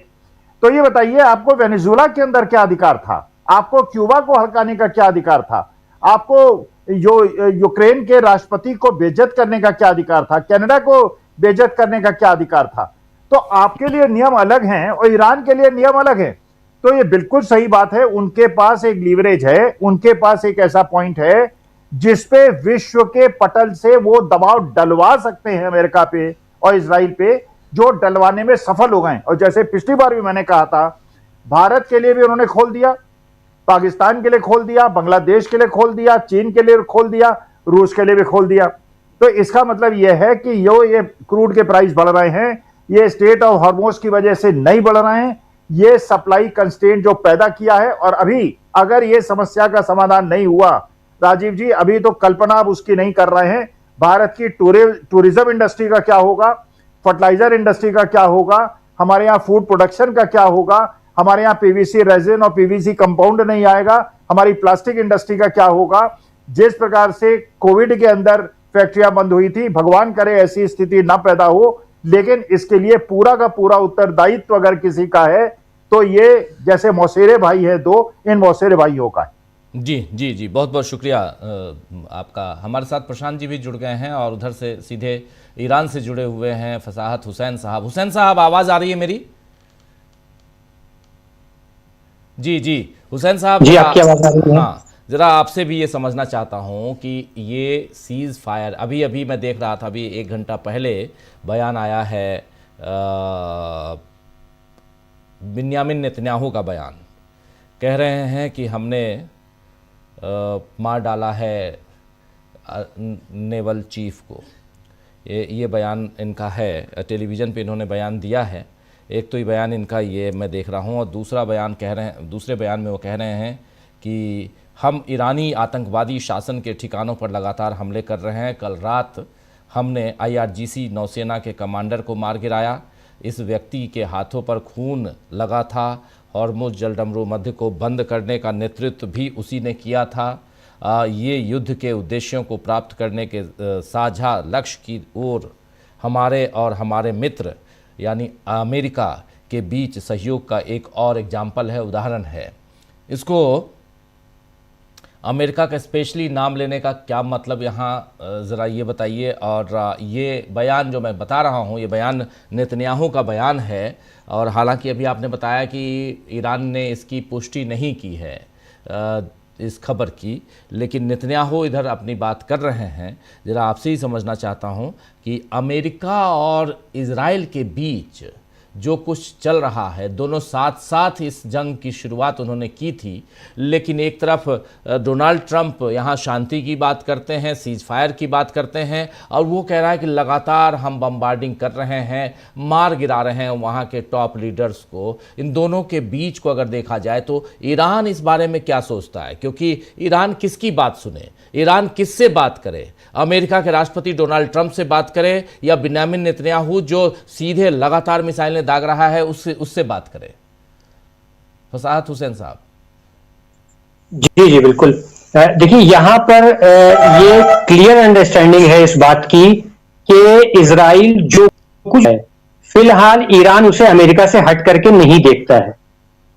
Speaker 3: तो ये बताइए आपको वेनेजुएला के अंदर क्या अधिकार था, आपको क्यूबा को हड़काने का क्या अधिकार था, आपको जो यूक्रेन के राष्ट्रपति को बेइज्जत करने का क्या अधिकार था, कनाडा को बेइज्जत करने का क्या अधिकार था। तो आपके लिए नियम अलग हैं और ईरान के लिए नियम अलग है। तो ये बिल्कुल सही बात है, उनके पास एक लीवरेज है, उनके पास एक ऐसा पॉइंट है जिसपे विश्व के पटल से वो दबाव डलवा सकते हैं अमेरिका पे और इजराइल पे, जो डलवाने में सफल हो गए। और जैसे पिछली बार भी मैंने कहा था, भारत के लिए भी उन्होंने खोल दिया, पाकिस्तान के लिए खोल दिया, बांग्लादेश के लिए खोल दिया, चीन के लिए खोल दिया, रूस के लिए भी खोल दिया। तो इसका मतलब यह है कि ये क्रूड के प्राइस बढ़ रहे हैं, ये स्टेट ऑफ हॉर्मुज की वजह से नहीं बढ़ रहे हैं, ये सप्लाई कंस्ट्रेंट जो पैदा किया है। और अभी अगर ये समस्या का समाधान नहीं हुआ राजीव जी, अभी तो कल्पना आप उसकी नहीं कर रहे हैं। भारत की टूरिज्म इंडस्ट्री का क्या होगा, फर्टिलाइजर इंडस्ट्री का क्या होगा, हमारे यहाँ फूड प्रोडक्शन का क्या होगा, हमारे यहाँ पीवीसी रेजिन और पीवीसी कंपाउंड नहीं आएगा, हमारी प्लास्टिक इंडस्ट्री का क्या होगा। जिस प्रकार से कोविड के अंदर फैक्ट्रियां बंद हुई थी, भगवान करे ऐसी स्थिति ना पैदा हो, लेकिन इसके लिए पूरा का पूरा उत्तरदायित्व अगर किसी का है तो ये जैसे मौसेरे भाई है दो, इन मौसेरे भाइयों का है।
Speaker 1: जी जी जी, बहुत बहुत शुक्रिया आपका। हमारे साथ प्रशांत जी भी जुड़ गए हैं और उधर से सीधे ईरान से जुड़े हुए हैं फसाहत हुसैन साहब। हुसैन साहब, आवाज़ आ रही है मेरी? जी जी, हुसैन साहब,
Speaker 2: जी आपकी आवाज आ रही है।
Speaker 1: हाँ, ज़रा आपसे भी ये समझना चाहता हूँ कि ये सीज़ फायर, अभी अभी मैं देख रहा था, अभी 1 घंटा पहले बयान आया है बिन्यामिन नेतन्याहू का बयान। कह रहे हैं कि हमने मार डाला है नेवल चीफ को। ये बयान इनका है, टेलीविज़न पे इन्होंने बयान दिया है। एक तो ये बयान इनका ये मैं देख रहा हूँ, और दूसरा बयान कह रहे हैं, दूसरे बयान में वो कह रहे हैं कि हम ईरानी आतंकवादी शासन के ठिकानों पर लगातार हमले कर रहे हैं। कल रात हमने IRGC नौसेना के कमांडर को मार गिराया। इस व्यक्ति के हाथों पर खून लगा था। हॉर्मुज़ जलडमरू मध्य को बंद करने का नेतृत्व भी उसी ने किया था। ये युद्ध के उद्देश्यों को प्राप्त करने के साझा लक्ष्य की ओर हमारे और हमारे मित्र यानी अमेरिका के बीच सहयोग का एक और एग्जाम्पल है, उदाहरण है। इसको अमेरिका का स्पेशली नाम लेने का क्या मतलब यहाँ ज़रा ये बताइए। और ये बयान जो मैं बता रहा हूँ, ये बयान नेतन्याहू का बयान है, और हालांकि अभी आपने बताया कि ईरान ने इसकी पुष्टि नहीं की है इस खबर की, लेकिन नेतन्याहू इधर अपनी बात कर रहे हैं। ज़रा आपसे ही समझना चाहता हूँ कि अमेरिका और इज़राइल के बीच जो कुछ चल रहा है, दोनों साथ साथ इस जंग की शुरुआत उन्होंने की थी, लेकिन एक तरफ डोनाल्ड ट्रंप यहाँ शांति की बात करते हैं, सीज फायर की बात करते हैं, और वो कह रहा है कि लगातार हम बम्बार्डिंग कर रहे हैं, मार गिरा रहे हैं वहाँ के टॉप लीडर्स को। इन दोनों के बीच को अगर देखा जाए तो ईरान इस बारे में क्या सोचता है? क्योंकि ईरान किसकी बात सुने, ईरान किससे बात करे? अमेरिका के राष्ट्रपति डोनाल्ड ट्रंप से बात करे, या बिन्यामिन नेतन्याहू जो सीधे लगातार मिसाइलें दाग रहा है उससे बात करें? फसाहत हुसैन साहब।
Speaker 2: जी जी बिल्कुल। देखिए यहाँ पर ये क्लियर अंडरस्टैंडिंग है इस बात की कि इजराइल जो कुछ है फिलहाल ईरान उसे अमेरिका से हट करके नहीं देखता है।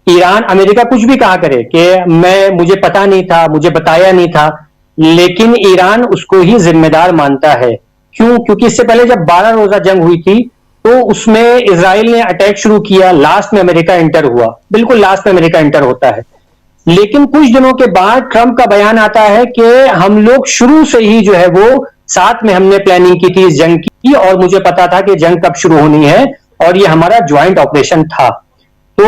Speaker 2: ईरान अमेरिका कुछ भी कहा करे कि मुझे पता नहीं था, मुझे बताया नहीं था, लेकिन ईरान उसको ही जिम्मेदार मानता है। क्यों? क्योंकि इससे पहले जब 12 रोजा जंग हुई थी तो उसमें इजराइल ने अटैक शुरू किया, लास्ट में अमेरिका एंटर हुआ, बिल्कुल लास्ट में अमेरिका एंटर होता है। लेकिन कुछ दिनों के बाद ट्रंप का बयान आता है कि हम लोग शुरू से ही जो है वो साथ में हमने प्लानिंग की थी इस जंग की, और मुझे पता था कि जंग कब शुरू होनी है, और ये हमारा ज्वाइंट ऑपरेशन था। तो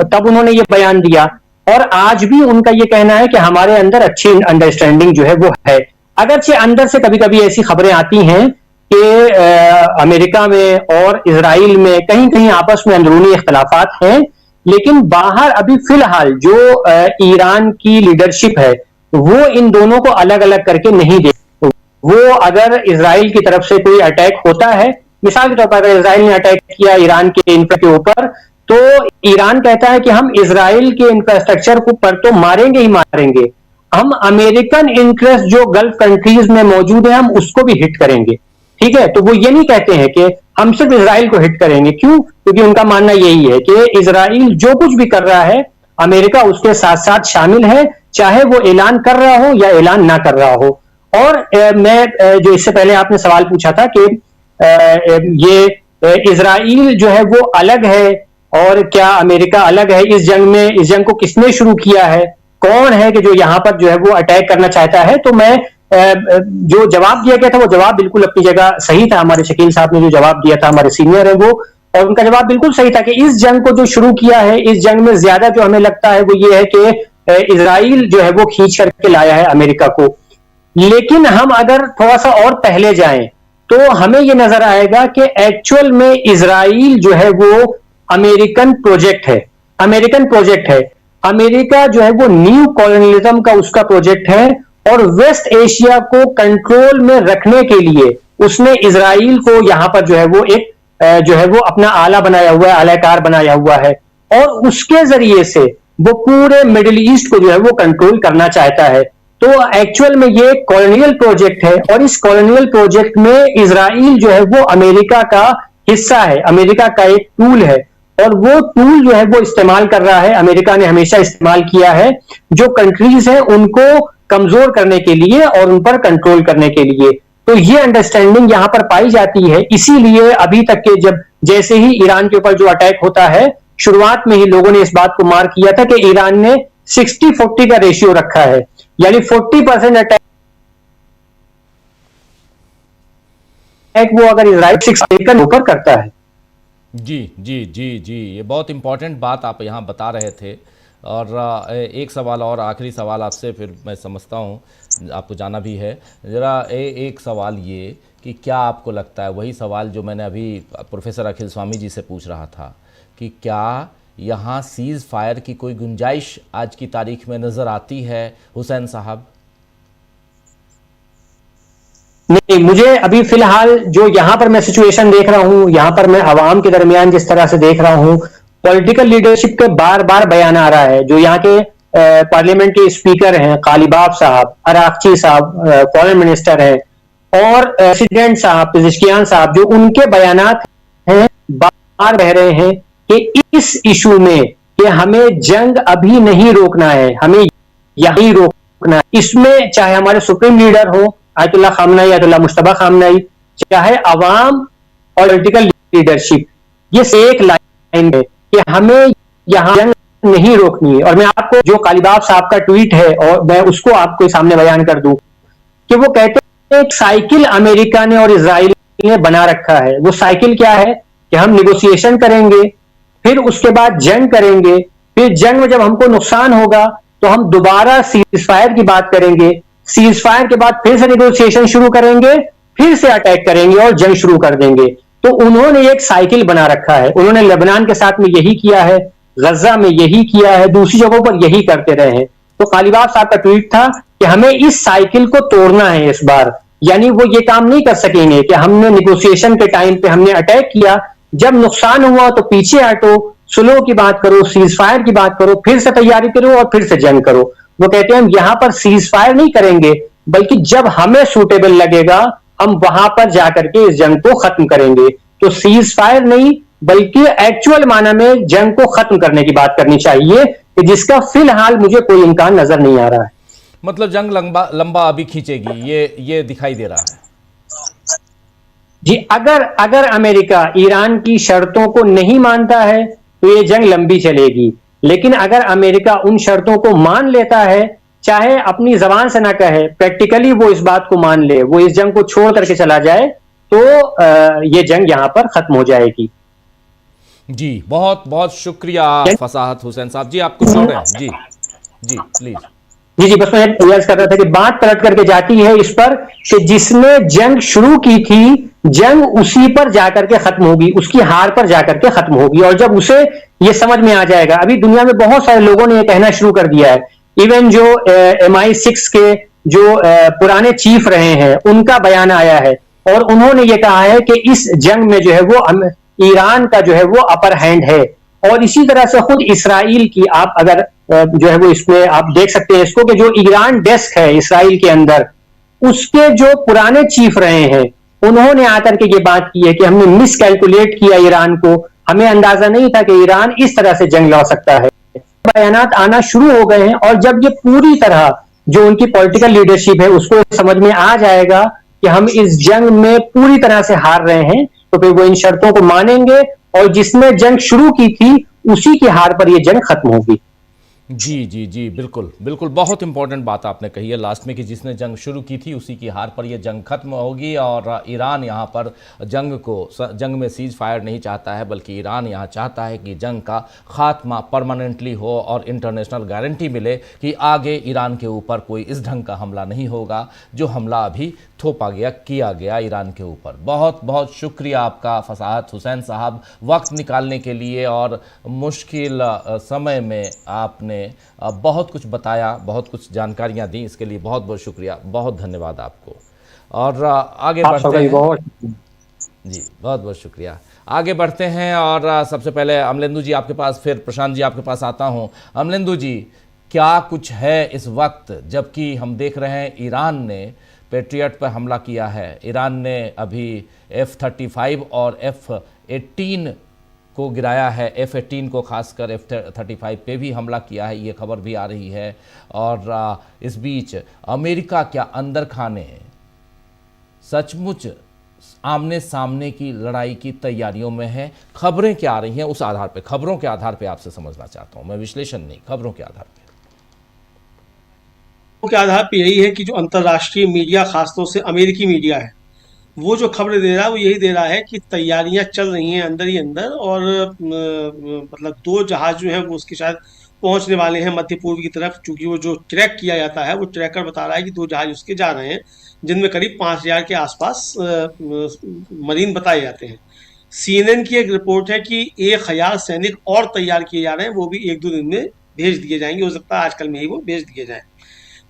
Speaker 2: तब उन्होंने ये बयान दिया, और आज भी उनका ये कहना है कि हमारे अंदर अच्छी अंडरस्टैंडिंग जो है वो है। अगरचे अंदर से कभी कभी ऐसी खबरें आती हैं कि अमेरिका में और इजराइल में कहीं कहीं आपस में अंदरूनी इख्तलाफात हैं, लेकिन बाहर अभी फिलहाल जो ईरान की लीडरशिप है वो इन दोनों को अलग अलग करके नहीं देखती। वो अगर इजराइल की तरफ से कोई अटैक होता है, मिसाल के तौर पर अगर इजराइल ने अटैक किया ईरान के इंफ्रास्ट्रक्चर के ऊपर, तो ईरान कहता है कि हम इजराइल के इंफ्रास्ट्रक्चर को पर तो मारेंगे ही मारेंगे, हम अमेरिकन इंटरेस्ट जो गल्फ कंट्रीज में मौजूद है हम उसको भी हिट करेंगे। ठीक है, तो वो ये नहीं कहते हैं कि हम सिर्फ इजराइल को हिट करेंगे। क्यों? क्योंकि उनका मानना यही है कि इजराइल जो कुछ भी कर रहा है अमेरिका उसके साथ साथ शामिल है, चाहे वो ऐलान कर रहा हो या ऐलान ना कर रहा हो। और मैं जो इससे पहले आपने सवाल पूछा था कि ये इजराइल जो है वो अलग है और क्या अमेरिका अलग है इस जंग में, इस जंग को किसने शुरू किया है, कौन है कि जो यहां पर जो है वो अटैक करना चाहता है। तो मैं जो जवाब दिया गया था वो जवाब बिल्कुल अपनी जगह सही था। हमारे शकील साहब ने जो जवाब दिया था, हमारे सीनियर है वो, और उनका जवाब बिल्कुल सही था कि इस जंग को जो शुरू किया है, इस जंग में ज्यादा जो हमें लगता है वो ये है कि इजराइल जो है वो खींच करके लाया है अमेरिका को। लेकिन हम अगर थोड़ा सा और पहले जाएं तो हमें ये नजर आएगा कि एक्चुअल में इजराइल जो है वो अमेरिकन प्रोजेक्ट है, अमेरिकन प्रोजेक्ट है। अमेरिका जो है वो न्यू कॉलोनियलिज्म का उसका प्रोजेक्ट है, और वेस्ट एशिया को कंट्रोल में रखने के लिए उसने इजराइल को यहां पर जो है वो एक जो है वो अपना आला बनाया हुआ है, आलाकार बनाया हुआ है, और उसके जरिए से वो पूरे मिडिल ईस्ट को जो है वो कंट्रोल करना चाहता है। तो एक्चुअल में ये कॉलोनियल प्रोजेक्ट है, और इस कॉलोनियल प्रोजेक्ट में इजराइल जो है वो अमेरिका का हिस्सा है, अमेरिका का एक टूल है। और वो टूल जो है वो इस्तेमाल कर रहा है, अमेरिका ने हमेशा इस्तेमाल किया है, जो कंट्रीज हैं उनको कमजोर करने के लिए और उन पर कंट्रोल करने के लिए। तो ये अंडरस्टैंडिंग यहां पर पाई जाती है। इसीलिए अभी तक के जब जैसे ही ईरान के ऊपर जो अटैक होता है, शुरुआत में ही लोगों ने इस बात को मार्क किया था कि ईरान ने 60-40 का रेशियो रखा है, यानी 40% अटैक वो अगर इजराइल 6 का ऊपर करता है।
Speaker 1: जी जी जी जी, ये बहुत इंपॉर्टेंट बात आप यहाँ बता रहे थे। और एक सवाल और, आखिरी सवाल आपसे, फिर मैं समझता हूँ आपको जाना भी है। ज़रा एक सवाल ये कि क्या आपको लगता है, वही सवाल जो मैंने अभी प्रोफेसर अखिल स्वामी जी से पूछ रहा था, कि क्या यहाँ सीज़ फायर की कोई गुंजाइश आज की तारीख में नज़र आती है हुसैन साहब?
Speaker 2: नहीं, मुझे अभी फिलहाल जो यहां पर मैं सिचुएशन देख रहा हूं, यहां पर मैं अवाम के दरमियान जिस तरह से देख रहा हूं, पॉलिटिकल लीडरशिप के बार बार बयान आ रहा है। जो यहाँ के पार्लियामेंट के स्पीकर हैं, कालीबाफ साहब, अराक्ची साहब फॉरेन मिनिस्टर हैं, और प्रेसिडेंट साहब पेजेश्कियान साहब, जो उनके बयानात हैं, बार कह रहे हैं कि इस इशू में कि हमें जंग अभी नहीं रोकना है, हमें यही रोकना है। इसमें चाहे हमारे सुप्रीम लीडर हो आयतुल्ला खामनाई, आयतुल्ला मुश्तबा खामनाई, चाहे अवाम और पॉलिटिकल लीडरशिप, ये एक लाइन है कि हमें यहां जंग नहीं रोकनी है। और मैं आपको जो कालीबाफ साहब का ट्वीट है, और मैं उसको आपके सामने बयान कर दूं, कि वो कहते हैं एक साइकिल अमेरिका ने और इजराइल ने बना रखा है। वो साइकिल क्या है कि हम निगोशिएशन करेंगे, फिर उसके बाद जंग करेंगे, फिर जंग में जब हमको नुकसान होगा तो हम दोबारा सीज फायर की बात करेंगे, सीज फायर के बाद फिर से निगोशिएशन शुरू करेंगे, फिर से अटैक करेंगे और जंग शुरू कर देंगे। तो उन्होंने एक साइकिल बना रखा है। उन्होंने लेबनान के साथ में यही किया है, गजा में यही किया है, दूसरी जगहों पर यही करते रहे हैं। तो कालीबाफ साहब का ट्वीट था कि हमें इस साइकिल को तोड़ना है इस बार। यानी वो ये काम नहीं कर सकेंगे कि हमने निगोशिएशन के टाइम पे हमने अटैक किया, जब नुकसान हुआ तो पीछे हटो, सुलह की बात करो, सीज फायर की बात करो, फिर से तैयारी करो और फिर से जंग करो। वो कहते हैं हम यहां पर सीज फायर नहीं करेंगे, बल्कि जब हमें सूटेबल लगेगा हम वहां पर जाकर के इस जंग को खत्म करेंगे। तो सीज फायर नहीं, बल्कि एक्चुअल माना में जंग को खत्म करने की बात करनी चाहिए, कि जिसका फिलहाल मुझे कोई इम्कान नजर नहीं आ रहा है।
Speaker 1: मतलब जंग लंबा लंबा अभी खींचेगी, ये दिखाई दे रहा है।
Speaker 2: जी, अगर अमेरिका ईरान की शर्तों को नहीं मानता है तो ये जंग लंबी चलेगी। लेकिन अगर अमेरिका उन शर्तों को मान लेता है, चाहे अपनी जबान से ना कहे, प्रैक्टिकली वो इस बात को मान ले, वो इस जंग को छोड़ करके चला जाए, तो ये जंग यहां पर खत्म हो जाएगी।
Speaker 1: जी, बहुत बहुत शुक्रिया फसाहत हुसैन साहब जी, आपको सुन रहे हैं। जी जी प्लीज।
Speaker 2: जी, बस मैं प्रयास कर रहा था कि बात पलट करके जाती है इस पर कि जिसने जंग शुरू की थी, जंग उसी पर जाकर के खत्म होगी, उसकी हार पर जाकर के खत्म होगी। और जब उसे ये समझ में आ जाएगा, अभी दुनिया में बहुत सारे लोगों ने ये कहना शुरू कर दिया है, इवन जो MI6 के जो पुराने चीफ रहे हैं उनका बयान आया है, और उन्होंने ये कहा है कि इस जंग में जो है वो ईरान का जो है वो अपर हैंड है। और इसी तरह से खुद इसराइल की, आप अगर जो है वो इसमें आप देख सकते हैं इसको, कि जो ईरान डेस्क है इसराइल के अंदर, उसके जो पुराने चीफ रहे हैं उन्होंने आकर के ये बात की है कि हमने मिस कैलकुलेट किया ईरान को, हमें अंदाजा नहीं था कि ईरान इस तरह से जंग लड़ सकता है। बयानात आना शुरू हो गए हैं, और जब ये पूरी तरह जो उनकी पॉलिटिकल लीडरशिप है उसको समझ में आ जाएगा कि हम इस जंग में पूरी तरह से हार रहे हैं, तो फिर वो इन शर्तों को मानेंगे, और जिसने जंग शुरू की थी उसी की हार पर यह जंग खत्म होगी।
Speaker 1: जी जी जी, बिल्कुल बिल्कुल, बहुत इंपॉर्टेंट बात आपने कही है लास्ट में, कि जिसने जंग शुरू की थी उसी की हार पर यह जंग खत्म होगी। और ईरान यहाँ पर जंग में सीज फायर नहीं चाहता है, बल्कि ईरान यहाँ चाहता है कि जंग का खात्मा परमानेंटली हो और इंटरनेशनल गारंटी मिले कि आगे ईरान के ऊपर कोई इस ढंग का हमला नहीं होगा जो हमला अभी किया गया ईरान के ऊपर। बहुत बहुत शुक्रिया आपका फसाहत हुसैन साहब, वक्त निकालने के लिए, और मुश्किल समय में आपने बहुत कुछ बताया, बहुत कुछ जानकारियां दी, इसके लिए बहुत बहुत शुक्रिया, बहुत धन्यवाद आपको। और आगे बढ़ते हैं। जी, बहुत बहुत शुक्रिया। आगे बढ़ते हैं, और सबसे पहले अमलेंदु जी आपके पास, फिर प्रशांत जी आपके पास आता हूं। अमलेंदु जी, क्या कुछ है इस वक्त, जबकि हम देख रहे हैं ईरान ने पेट्रियट पर हमला किया है, ईरान ने अभी F-35 और F-18 को गिराया है, F-18 को, खासकर F-35 पे भी हमला किया है, ये खबर भी आ रही है। और इस बीच अमेरिका क्या अंदर खाने सचमुच आमने सामने की लड़ाई की तैयारियों में है? खबरें क्या आ रही हैं, उस आधार पे, खबरों के आधार पे आपसे समझना चाहता हूं मैं, विश्लेषण नहीं, खबरों के आधार
Speaker 6: के आधार पे यही है कि जो अंतर्राष्ट्रीय मीडिया, खासतौर से अमेरिकी मीडिया है, वो जो खबरें दे रहा है वो यही दे रहा है कि तैयारियां चल रही हैं अंदर ही अंदर, और मतलब 2 जहाज जो है वो उसके शायद पहुंचने वाले हैं मध्य पूर्व की तरफ, क्योंकि वो जो ट्रैक किया जाता है वो ट्रैकर बता रहा है कि 2 जहाज उसके जा रहे हैं, जिनमें करीब 5000 के आसपास मरीन बताए जाते हैं। CNN की एक रिपोर्ट है कि 1000 सैनिक और तैयार किए जा रहे हैं, वो भी 1-2 दिन में भेज दिए जाएंगे, हो सकता है आजकल में ही वो भेज दिए जाएं।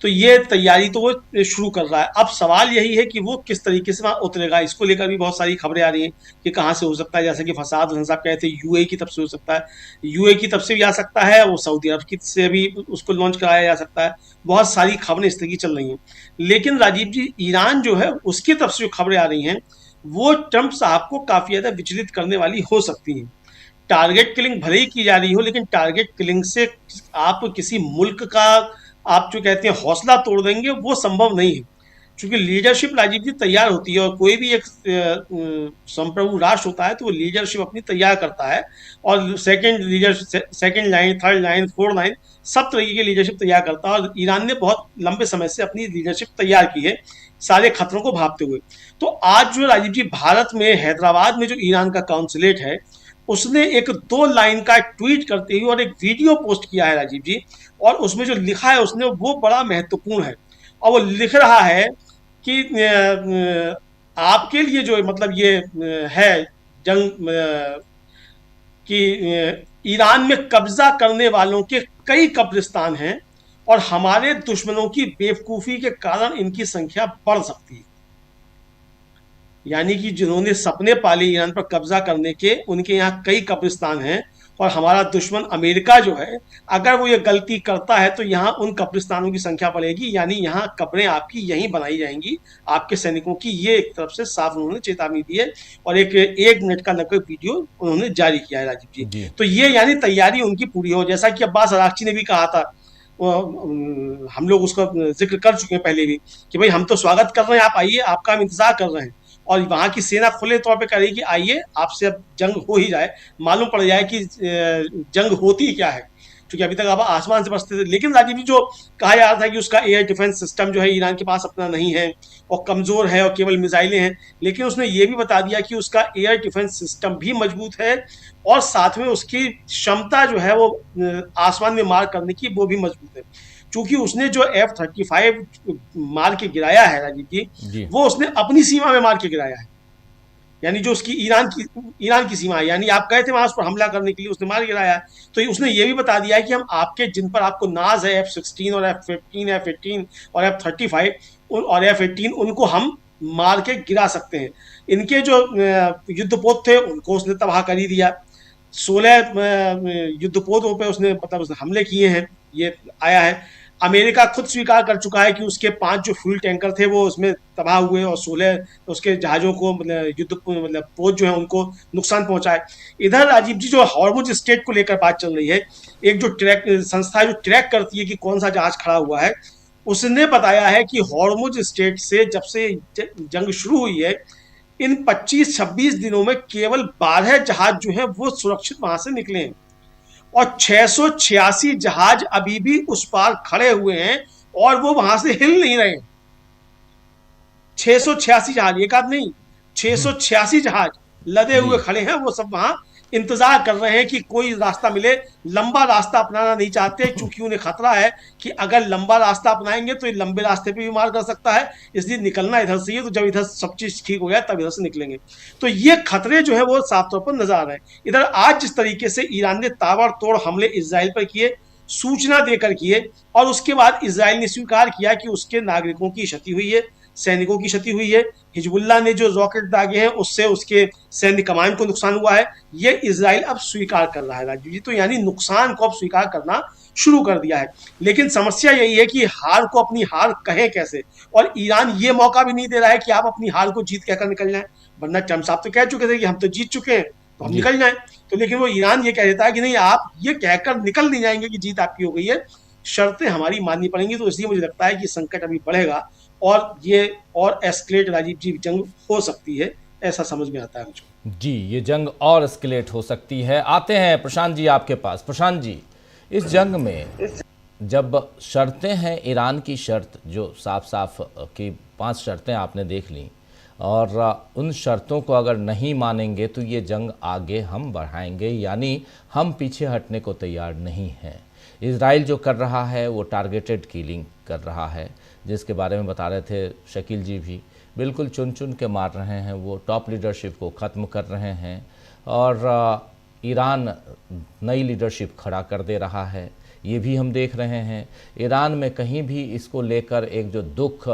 Speaker 6: तो ये तैयारी तो वो शुरू कर रहा है। अब सवाल यही है कि वो किस तरीके से वहां उतरेगा, इसको लेकर भी बहुत सारी खबरें आ रही हैं कि कहाँ से हो सकता है, जैसे कि फसाद हुसैन साहब कहे थे यूएई की तरफ से हो सकता है, यूएई की तरफ से भी आ सकता है, वो सऊदी अरब की से भी उसको लॉन्च कराया जा सकता है। बहुत सारी खबरें इस तरह की चल रही हैं। लेकिन राजीव जी, ईरान जो है उसकी तरफ से जो खबरें आ रही हैं वो ट्रंप साहब को काफी ज्यादा विचलित करने वाली हो सकती हैं। टारगेट किलिंग भले ही की जा रही हो, लेकिन टारगेट किलिंग से आप किसी मुल्क का, आप जो कहते हैं हौसला तोड़ देंगे, वो संभव नहीं है। क्योंकि लीडरशिप राजीव जी तैयार होती है, और कोई भी एक संप्रभु राष्ट्र होता है तो वो लीडरशिप अपनी तैयार करता है, और second line, third line, fourth line, सब तरीके की लीडरशिप तैयार करता है। और ईरान ने बहुत लंबे समय से अपनी लीडरशिप तैयार की है, सारे खतरों को भांपते हुए। तो आज जो राजीव जी भारत में, हैदराबाद में जो ईरान का काउंसुलेट है, उसने एक 2 लाइन का ट्वीट करते हुए और एक वीडियो पोस्ट किया है राजीव जी, और उसमें जो लिखा है उसने वो बड़ा महत्वपूर्ण है। और वो लिख रहा है कि आपके लिए जो मतलब ये है जंग कि ईरान में कब्जा करने वालों के कई कब्रिस्तान हैं, और हमारे दुश्मनों की बेवकूफ़ी के कारण इनकी संख्या बढ़ सकती है। यानी कि जिन्होंने सपने पाले ईरान पर कब्जा करने के, उनके यहाँ कई कब्रिस्तान हैं, और हमारा दुश्मन अमेरिका जो है, अगर वो ये गलती करता है तो यहाँ उन कब्रिस्तानों की संख्या बढ़ेगी, यानी यहाँ कब्रें आपकी यहीं बनाई जाएंगी, आपके सैनिकों की। ये एक तरफ से साफ उन्होंने चेतावनी दी है, और एक मिनट का लगभग वीडियो उन्होंने जारी किया है राजीव जी। तो ये यानी तैयारी उनकी पूरी हो, जैसा कि अब्बास अरागची ने भी कहा था, हम लोग उसका जिक्र कर चुके हैं पहले भी, कि भाई हम तो स्वागत कर रहे हैं, आप आइए, आपका हम इंतजार कर रहे हैं। और वहां की सेना खुले तौर पे कह रही कि आइए, आपसे अब जंग हो ही जाए, मालूम पड़ जाए कि जंग होती क्या है, क्योंकि अभी तक आप आसमान से बसते थे। लेकिन राजीव जी, जो कहा जा रहा था कि उसका एयर डिफेंस सिस्टम जो है ईरान के पास अपना नहीं है और कमजोर है और केवल मिसाइलें हैं, लेकिन उसने ये भी बता दिया कि उसका एयर डिफेंस सिस्टम भी मजबूत है, और साथ में उसकी क्षमता जो है वो आसमान में मार करने की वो भी मजबूत है। क्योंकि उसने जो F-35 मार के गिराया है राजीव जी, वो उसने अपनी सीमा में मार के गिराया है, यानी जो उसकी ईरान की सीमा है, यानी आप गए थे वहां उस पर हमला करने के लिए, उसने मार गिराया है। तो उसने ये भी बता दिया है कि हम आपके, जिन पर आपको नाज है, F-16 और F-15, F-18 और F-35 और F-18, उनको हम मार के गिरा सकते हैं। इनके जो युद्धपोत थे उनको उसने तबाह कर ही दिया। 16 युद्धपोतों पे उसने उसने हमले किए हैं, ये आया है। अमेरिका खुद स्वीकार कर चुका है कि उसके 5 जो फ्यूल टैंकर थे वो उसमें तबाह हुए, और 16 उसके जहाज़ों को पोत जो है उनको नुकसान पहुंचा है। इधर राजीव जी, जो हॉर्मुज स्ट्रेट को लेकर बात चल रही है, एक जो ट्रैक संस्था जो ट्रैक करती है कि कौन सा जहाज खड़ा हुआ है, उसने बताया है कि हॉर्मुज स्ट्रेट से जब से जंग शुरू हुई है, इन 25-26 दिनों में केवल 12 जहाज जो है वो सुरक्षित वहां से निकले हैं, और 686 जहाज अभी भी उस पार खड़े हुए हैं, और वो वहां से हिल नहीं रहे। 686 जहाज, एक आध नहीं, 686 जहाज लदे हुए खड़े हैं, वो सब वहां इंतजार कर रहे हैं कि कोई रास्ता मिले। लंबा रास्ता अपनाना नहीं चाहते, क्योंकि उन्हें खतरा है कि अगर लंबा रास्ता अपनाएंगे तो ये लंबे रास्ते पे भी मार कर सकता है, इसलिए निकलना इधर से ही है। तो जब इधर सब चीज ठीक हो जाए तब इधर से निकलेंगे। तो ये खतरे जो है वो साफ तौर पर नजर आ रहे हैं। इधर आज जिस तरीके से ईरान ने ताबड़तोड़ हमले इजराइल पर किए, सूचना देकर किए, और उसके बाद इजराइल ने स्वीकार किया कि उसके नागरिकों की क्षति हुई है, सैनिकों की क्षति हुई है। हिजबुल्लाह ने जो रॉकेट दागे हैं उससे उसके सैन्य कमान को नुकसान हुआ है, ये इजराइल अब स्वीकार कर रहा है राजीव जी। तो यानी नुकसान को अब स्वीकार करना शुरू कर दिया है। लेकिन समस्या यही है कि हार को अपनी हार कहे कैसे, और ईरान ये मौका भी नहीं दे रहा है कि आप अपनी हार को जीत कहकर निकल जाए। वरना ट्रंप साहब तो कह चुके थे कि हम तो जीत चुके हैं, तो हम निकल जाएं। तो लेकिन वो ईरान ये कह देता है कि नहीं, आप ये कहकर निकल नहीं जाएंगे कि जीत आपकी हो गई है, शर्तें हमारी माननी पड़ेंगी। तो इसलिए मुझे लगता है कि संकट अभी बढ़ेगा और ये और एस्केलेट, राजीव जी, जंग हो सकती है, ऐसा समझ में आता है मुझे।
Speaker 1: जी, ये जंग और एस्केलेट हो सकती है। आते हैं प्रशांत जी आपके पास। प्रशांत जी, इस जंग में जब शर्तें हैं, ईरान की शर्त जो साफ साफ की 5 शर्तें आपने देख ली, और उन शर्तों को अगर नहीं मानेंगे तो ये जंग आगे हम बढ़ाएंगे, यानी हम पीछे हटने को तैयार नहीं हैं। इजराइल जो कर रहा है वो टारगेटेड किलिंग कर रहा है, जिसके बारे में बता रहे थे शकील जी भी, बिल्कुल चुन चुन के मार रहे हैं, वो टॉप लीडरशिप को ख़त्म कर रहे हैं, और ईरान नई लीडरशिप खड़ा कर दे रहा है, ये भी हम देख रहे हैं। ईरान में कहीं भी इसको लेकर एक जो दुख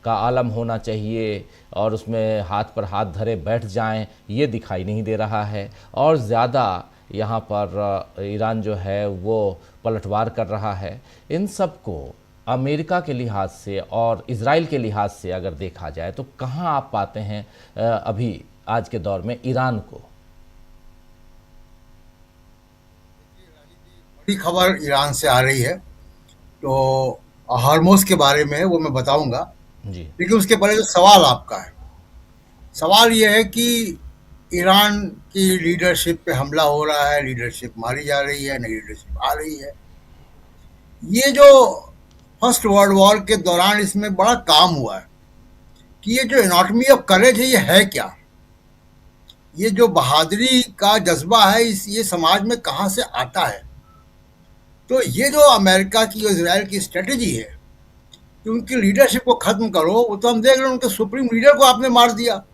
Speaker 1: का आलम होना चाहिए और उसमें हाथ पर हाथ धरे बैठ जाएं, ये दिखाई नहीं दे रहा है। और ज़्यादा यहाँ पर ईरान जो है वो पलटवार कर रहा है। इन सब को अमेरिका के लिहाज से और इजराइल के लिहाज से अगर देखा जाए तो कहाँ आप पाते हैं अभी आज के दौर में ईरान को?
Speaker 7: बड़ी खबर ईरान से आ रही है, तो हार्मोज के बारे में वो मैं बताऊंगा,
Speaker 1: जी,
Speaker 7: लेकिन उसके पहले जो सवाल आपका है, सवाल ये है कि ईरान की लीडरशिप पे हमला हो रहा है, लीडरशिप मारी जा रही है, नई लीडरशिप आ रही है। ये जो फर्स्ट वर्ल्ड वॉर के दौरान इसमें बड़ा काम हुआ है कि ये जो एनाटॉमी ऑफ करेज है, ये है क्या, ये जो बहादुरी का जज्बा है, ये समाज में कहाँ से आता है। तो ये जो अमेरिका की और इजराइल की स्ट्रेटेजी है कि उनकी लीडरशिप को खत्म करो, वो तो हम देख रहे हैं, उनके सुप्रीम लीडर को आपने मार दिया,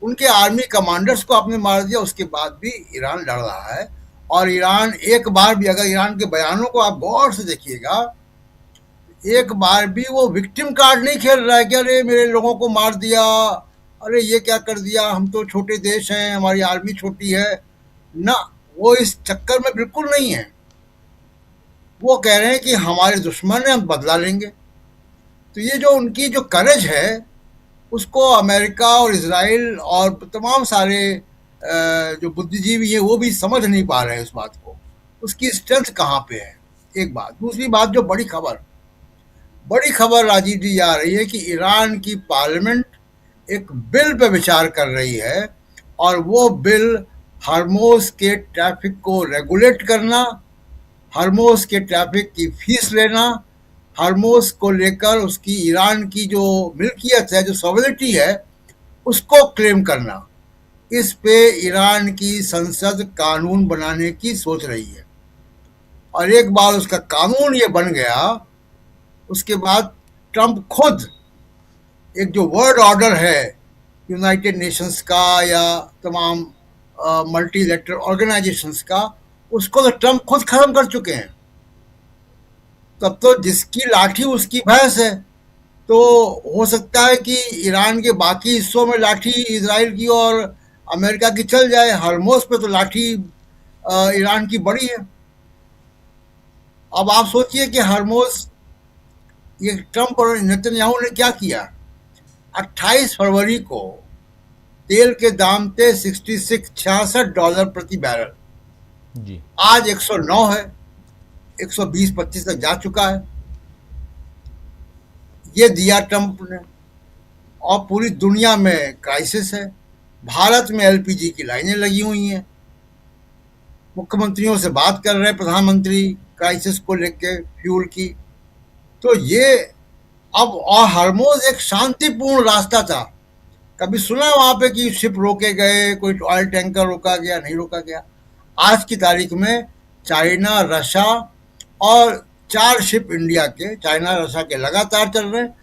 Speaker 7: उनके आर्मी कमांडर्स को आपने मार दिया, उसके बाद भी ईरान लड़ रहा है। और ईरान एक बार भी, अगर ईरान के बयानों को आप गौर से देखिएगा, एक बार भी वो विक्टिम कार्ड नहीं खेल रहा है कि अरे मेरे लोगों को मार दिया, अरे ये क्या कर दिया, हम तो छोटे देश हैं, हमारी आर्मी छोटी है ना, वो इस चक्कर में बिल्कुल नहीं है। वो कह रहे हैं कि हमारे दुश्मन है, हम बदला लेंगे। तो ये जो उनकी जो करेज है, उसको अमेरिका और इजराइल और तमाम सारे जो बुद्धिजीवी हैं वो भी समझ नहीं पा रहे हैं उस बात को, उसकी स्ट्रेंथ कहाँ पे है, एक बात। दूसरी बात, जो बड़ी खबर राजीव जी आ रही है कि ईरान की पार्लियामेंट एक बिल पे विचार कर रही है, और वो बिल हार्मोज के ट्रैफिक को रेगुलेट करना, हार्मोज के ट्रैफिक की फीस लेना, हार्मोज को लेकर उसकी ईरान की जो मिल्कियत है, जो सॉवरेनिटी है, उसको क्लेम करना। इस पे ईरान की संसद कानून बनाने की सोच रही है, और एक बार उसका कानून ये बन गया, उसके बाद ट्रंप खुद एक जो वर्ल्ड ऑर्डर है यूनाइटेड नेशंस का या तमाम मल्टीलैटरल ऑर्गेनाइजेशंस का, उसको तो ट्रंप खुद खत्म कर चुके हैं। तब तो जिसकी लाठी उसकी भैंस है, तो हो सकता है कि ईरान के बाकी हिस्सों में लाठी इजराइल की और अमेरिका की चल जाए, हार्मोज पे तो लाठी ईरान की बड़ी है। अब आप सोचिए कि हार्मोज, ये ट्रंप और नेतन्याहू ने क्या किया। 28 फरवरी को तेल के दाम थे $66 प्रति बैरल
Speaker 1: जी,
Speaker 7: आज 109 है, 120-25 तक जा चुका है। ये दिया ट्रंप ने, और पूरी दुनिया में क्राइसिस है। भारत में एलपीजी की लाइनें लगी हुई हैं, मुख्यमंत्रियों से बात कर रहे हैं प्रधानमंत्री क्राइसिस को लेकर, फ्यूल की। तो ये अब, और हार्मोज एक शांतिपूर्ण रास्ता था, कभी सुना वहां पे कि शिप रोके गए, कोई ऑयल टैंकर रोका गया, नहीं रोका गया। आज की तारीख में चाइना, रशिया और 4 शिप इंडिया के, चाइना रशिया के लगातार चल रहे हैं,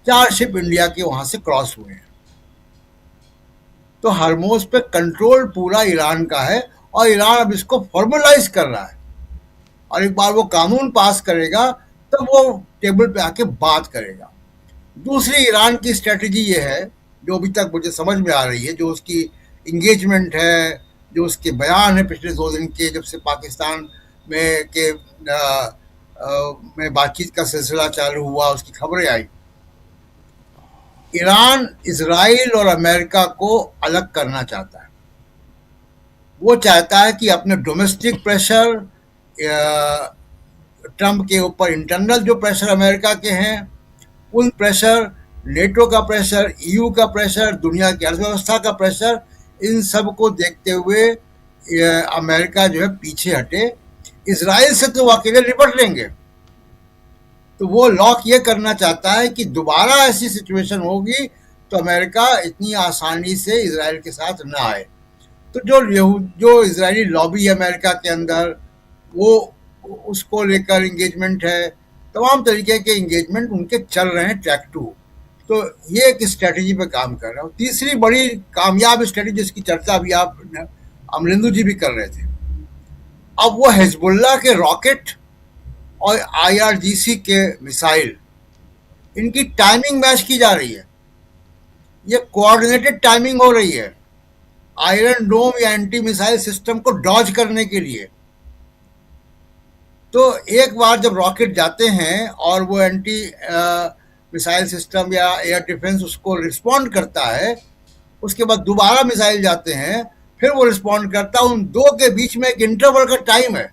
Speaker 7: 4 शिप इंडिया के वहां से क्रॉस हुए हैं। तो हार्मोज पे कंट्रोल पूरा ईरान का है, और ईरान अब इसको फॉर्मलाइज कर रहा है, और एक बार वो कानून पास करेगा तब वो टेबल पे आके बात करेगा। दूसरी ईरान की स्ट्रेटजी ये है, जो अभी तक मुझे समझ में आ रही है, जो उसकी इंगेजमेंट है, जो उसके बयान है पिछले 2 दिन के, जब से पाकिस्तान में बातचीत का सिलसिला चालू हुआ, उसकी खबरें आई। ईरान इजराइल और अमेरिका को अलग करना चाहता है, वो चाहता है कि अपने डोमेस्टिक प्रेशर, ट्रंप के ऊपर इंटरनल जो प्रेशर अमेरिका के हैं, उन प्रेशर, नेटो का प्रेशर, ईयू का प्रेशर, दुनिया की अर्थव्यवस्था का प्रेशर, इन सब को देखते हुए अमेरिका जो है पीछे हटे। इजराइल से तो वो अकेले निपट लेंगे, तो वो लॉक ये करना चाहता है कि दोबारा ऐसी सिचुएशन होगी तो अमेरिका इतनी आसानी से इजराइल के साथ ना आए। तो जो इजरायली लॉबी है अमेरिका के अंदर, वो उसको लेकर इंगेजमेंट है, तमाम तरीके के इंगेजमेंट उनके चल रहे हैं ट्रैक 2। तो ये एक स्ट्रेटजी पे काम कर रहा है। तीसरी बड़ी कामयाब स्ट्रेटजी जिसकी चर्चा अभी आप अमरिंदु जी भी कर रहे थे, अब वो हिजबुल्लाह के रॉकेट और IRGC के मिसाइल, इनकी टाइमिंग मैच की जा रही है। ये कोऑर्डिनेटेड टाइमिंग हो रही है आयरन डोम या एंटी मिसाइल सिस्टम को डॉज करने के लिए। तो एक बार जब रॉकेट जाते हैं और वो एंटी मिसाइल सिस्टम या एयर डिफेंस उसको रिस्पॉन्ड करता है, उसके बाद दोबारा मिसाइल जाते हैं, फिर वो रिस्पॉन्ड करता है। उन दो के बीच में एक इंटरवल का टाइम है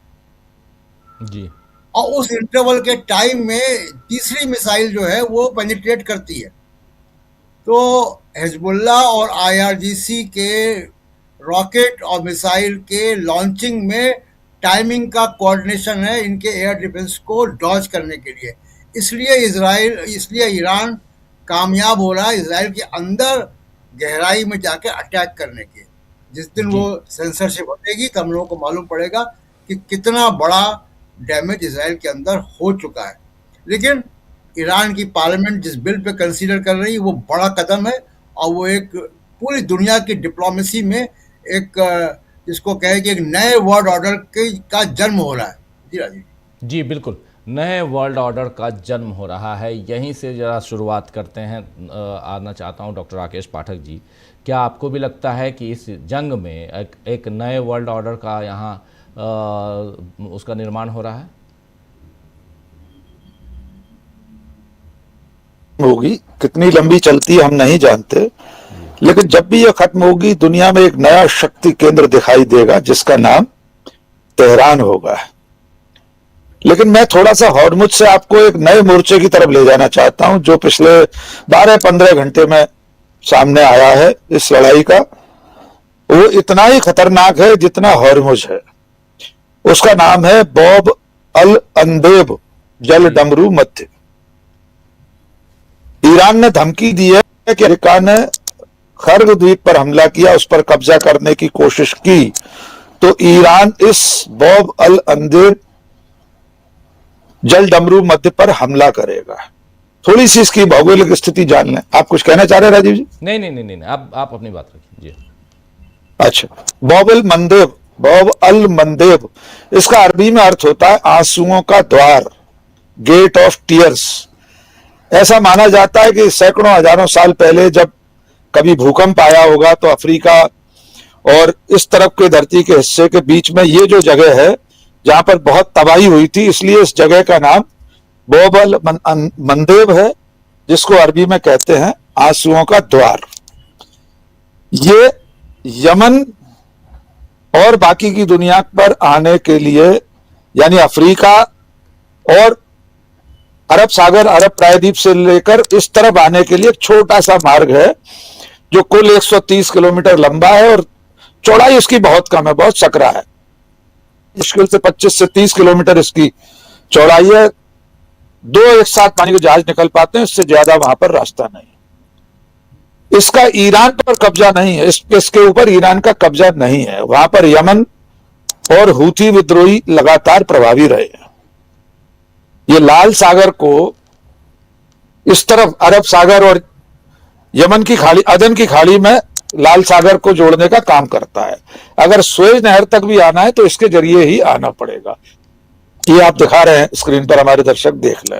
Speaker 1: जी,
Speaker 7: और उस इंटरवल के टाइम में तीसरी मिसाइल जो है वो पेनिट्रेट करती है। तो हिजबुल्लाह और IRGC के रॉकेट और मिसाइल के लॉन्चिंग में टाइमिंग का कोऑर्डिनेशन है इनके एयर डिफेंस को डॉज करने के लिए। इसलिए ईरान कामयाब हो रहा है इजराइल के अंदर गहराई में जाके अटैक करने के। जिस दिन वो सेंसरशिप हटेगी तो हम लोगों को मालूम पड़ेगा कि कितना बड़ा डैमेज इजराइल के अंदर हो चुका है। लेकिन ईरान की पार्लियामेंट जिस बिल पे कंसीडर कर रही है वो बड़ा कदम है, और वो एक पूरी दुनिया की डिप्लोमेसी में एक जिसको कहे कि एक नए वर्ल्ड ऑर्डर का जन्म हो रहा है। जी राजीव
Speaker 1: जी बिल्कुल, नए वर्ल्ड ऑर्डर का जन्म हो रहा है। यहीं से ज़रा शुरुआत करते हैं। आना चाहता हूं डॉक्टर राकेश पाठक जी, क्या आपको भी लगता है कि इस जंग में एक नए वर्ल्ड ऑर्डर का यहाँ उसका निर्माण हो रहा है?
Speaker 4: होगी, कितनी लंबी चलती है हम नहीं जानते, लेकिन जब भी यह खत्म होगी दुनिया में एक नया शक्ति केंद्र दिखाई देगा जिसका नाम तेहरान होगा। लेकिन मैं थोड़ा सा हॉर्मुज से आपको एक नए मोर्चे की तरफ ले जाना चाहता हूं जो पिछले 12-15 घंटे में सामने आया है। इस लड़ाई का वो इतना ही खतरनाक है जितना हॉर्मुज है। उसका नाम है बॉब अल अंदेब जल डमरू मध्य। ईरान ने धमकी दी है कि अमेरिका ने खर्ग द्वीप पर हमला किया, उस पर कब्जा करने की कोशिश की, तो ईरान इस बॉब अल अंदेब जल डमरू मध्य पर हमला करेगा। थोड़ी सी इसकी भौगोलिक स्थिति जान लें। आप कुछ कहना चाह रहे हैं राजीव जी?
Speaker 1: नहीं, आप अपनी बात रखिए जी।
Speaker 4: अच्छा, बॉब अल मंदेब, इसका अरबी में अर्थ होता है आंसुओं का द्वार, गेट ऑफ टीयर्स। ऐसा माना जाता है कि सैकड़ों हजारों साल पहले जब कभी भूकंप आया होगा तो अफ्रीका और इस तरफ के धरती के हिस्से के बीच में ये जो जगह है जहां पर बहुत तबाही हुई थी, इसलिए इस जगह का नाम बॉब अल मंदेब है, जिसको अरबी में कहते हैं आंसुओं का द्वार। ये यमन और बाकी की दुनिया पर आने के लिए, यानी अफ्रीका और अरब सागर, अरब प्रायद्वीप से लेकर इस तरफ आने के लिए एक छोटा सा मार्ग है जो कुल 130 किलोमीटर लंबा है और चौड़ाई इसकी बहुत कम है, बहुत सकरा है। मुश्किल से 25 से 30 किलोमीटर इसकी चौड़ाई है। दो एक साथ पानी के जहाज निकल पाते हैं, इससे ज्यादा वहां पर रास्ता नहीं। इसका ईरान पर कब्जा नहीं है, इसके ऊपर ईरान का कब्जा नहीं है। वहां पर यमन और हूथी विद्रोही लगातार प्रभावी रहे हैं। ये लाल सागर को इस तरफ अरब सागर और यमन की खाड़ी, अदन की खाड़ी में लाल सागर को जोड़ने का काम करता है। अगर सुएज नहर तक भी आना है तो इसके जरिए ही आना पड़ेगा। ये आप दिखा रहे हैं स्क्रीन पर, हमारे दर्शक देख लें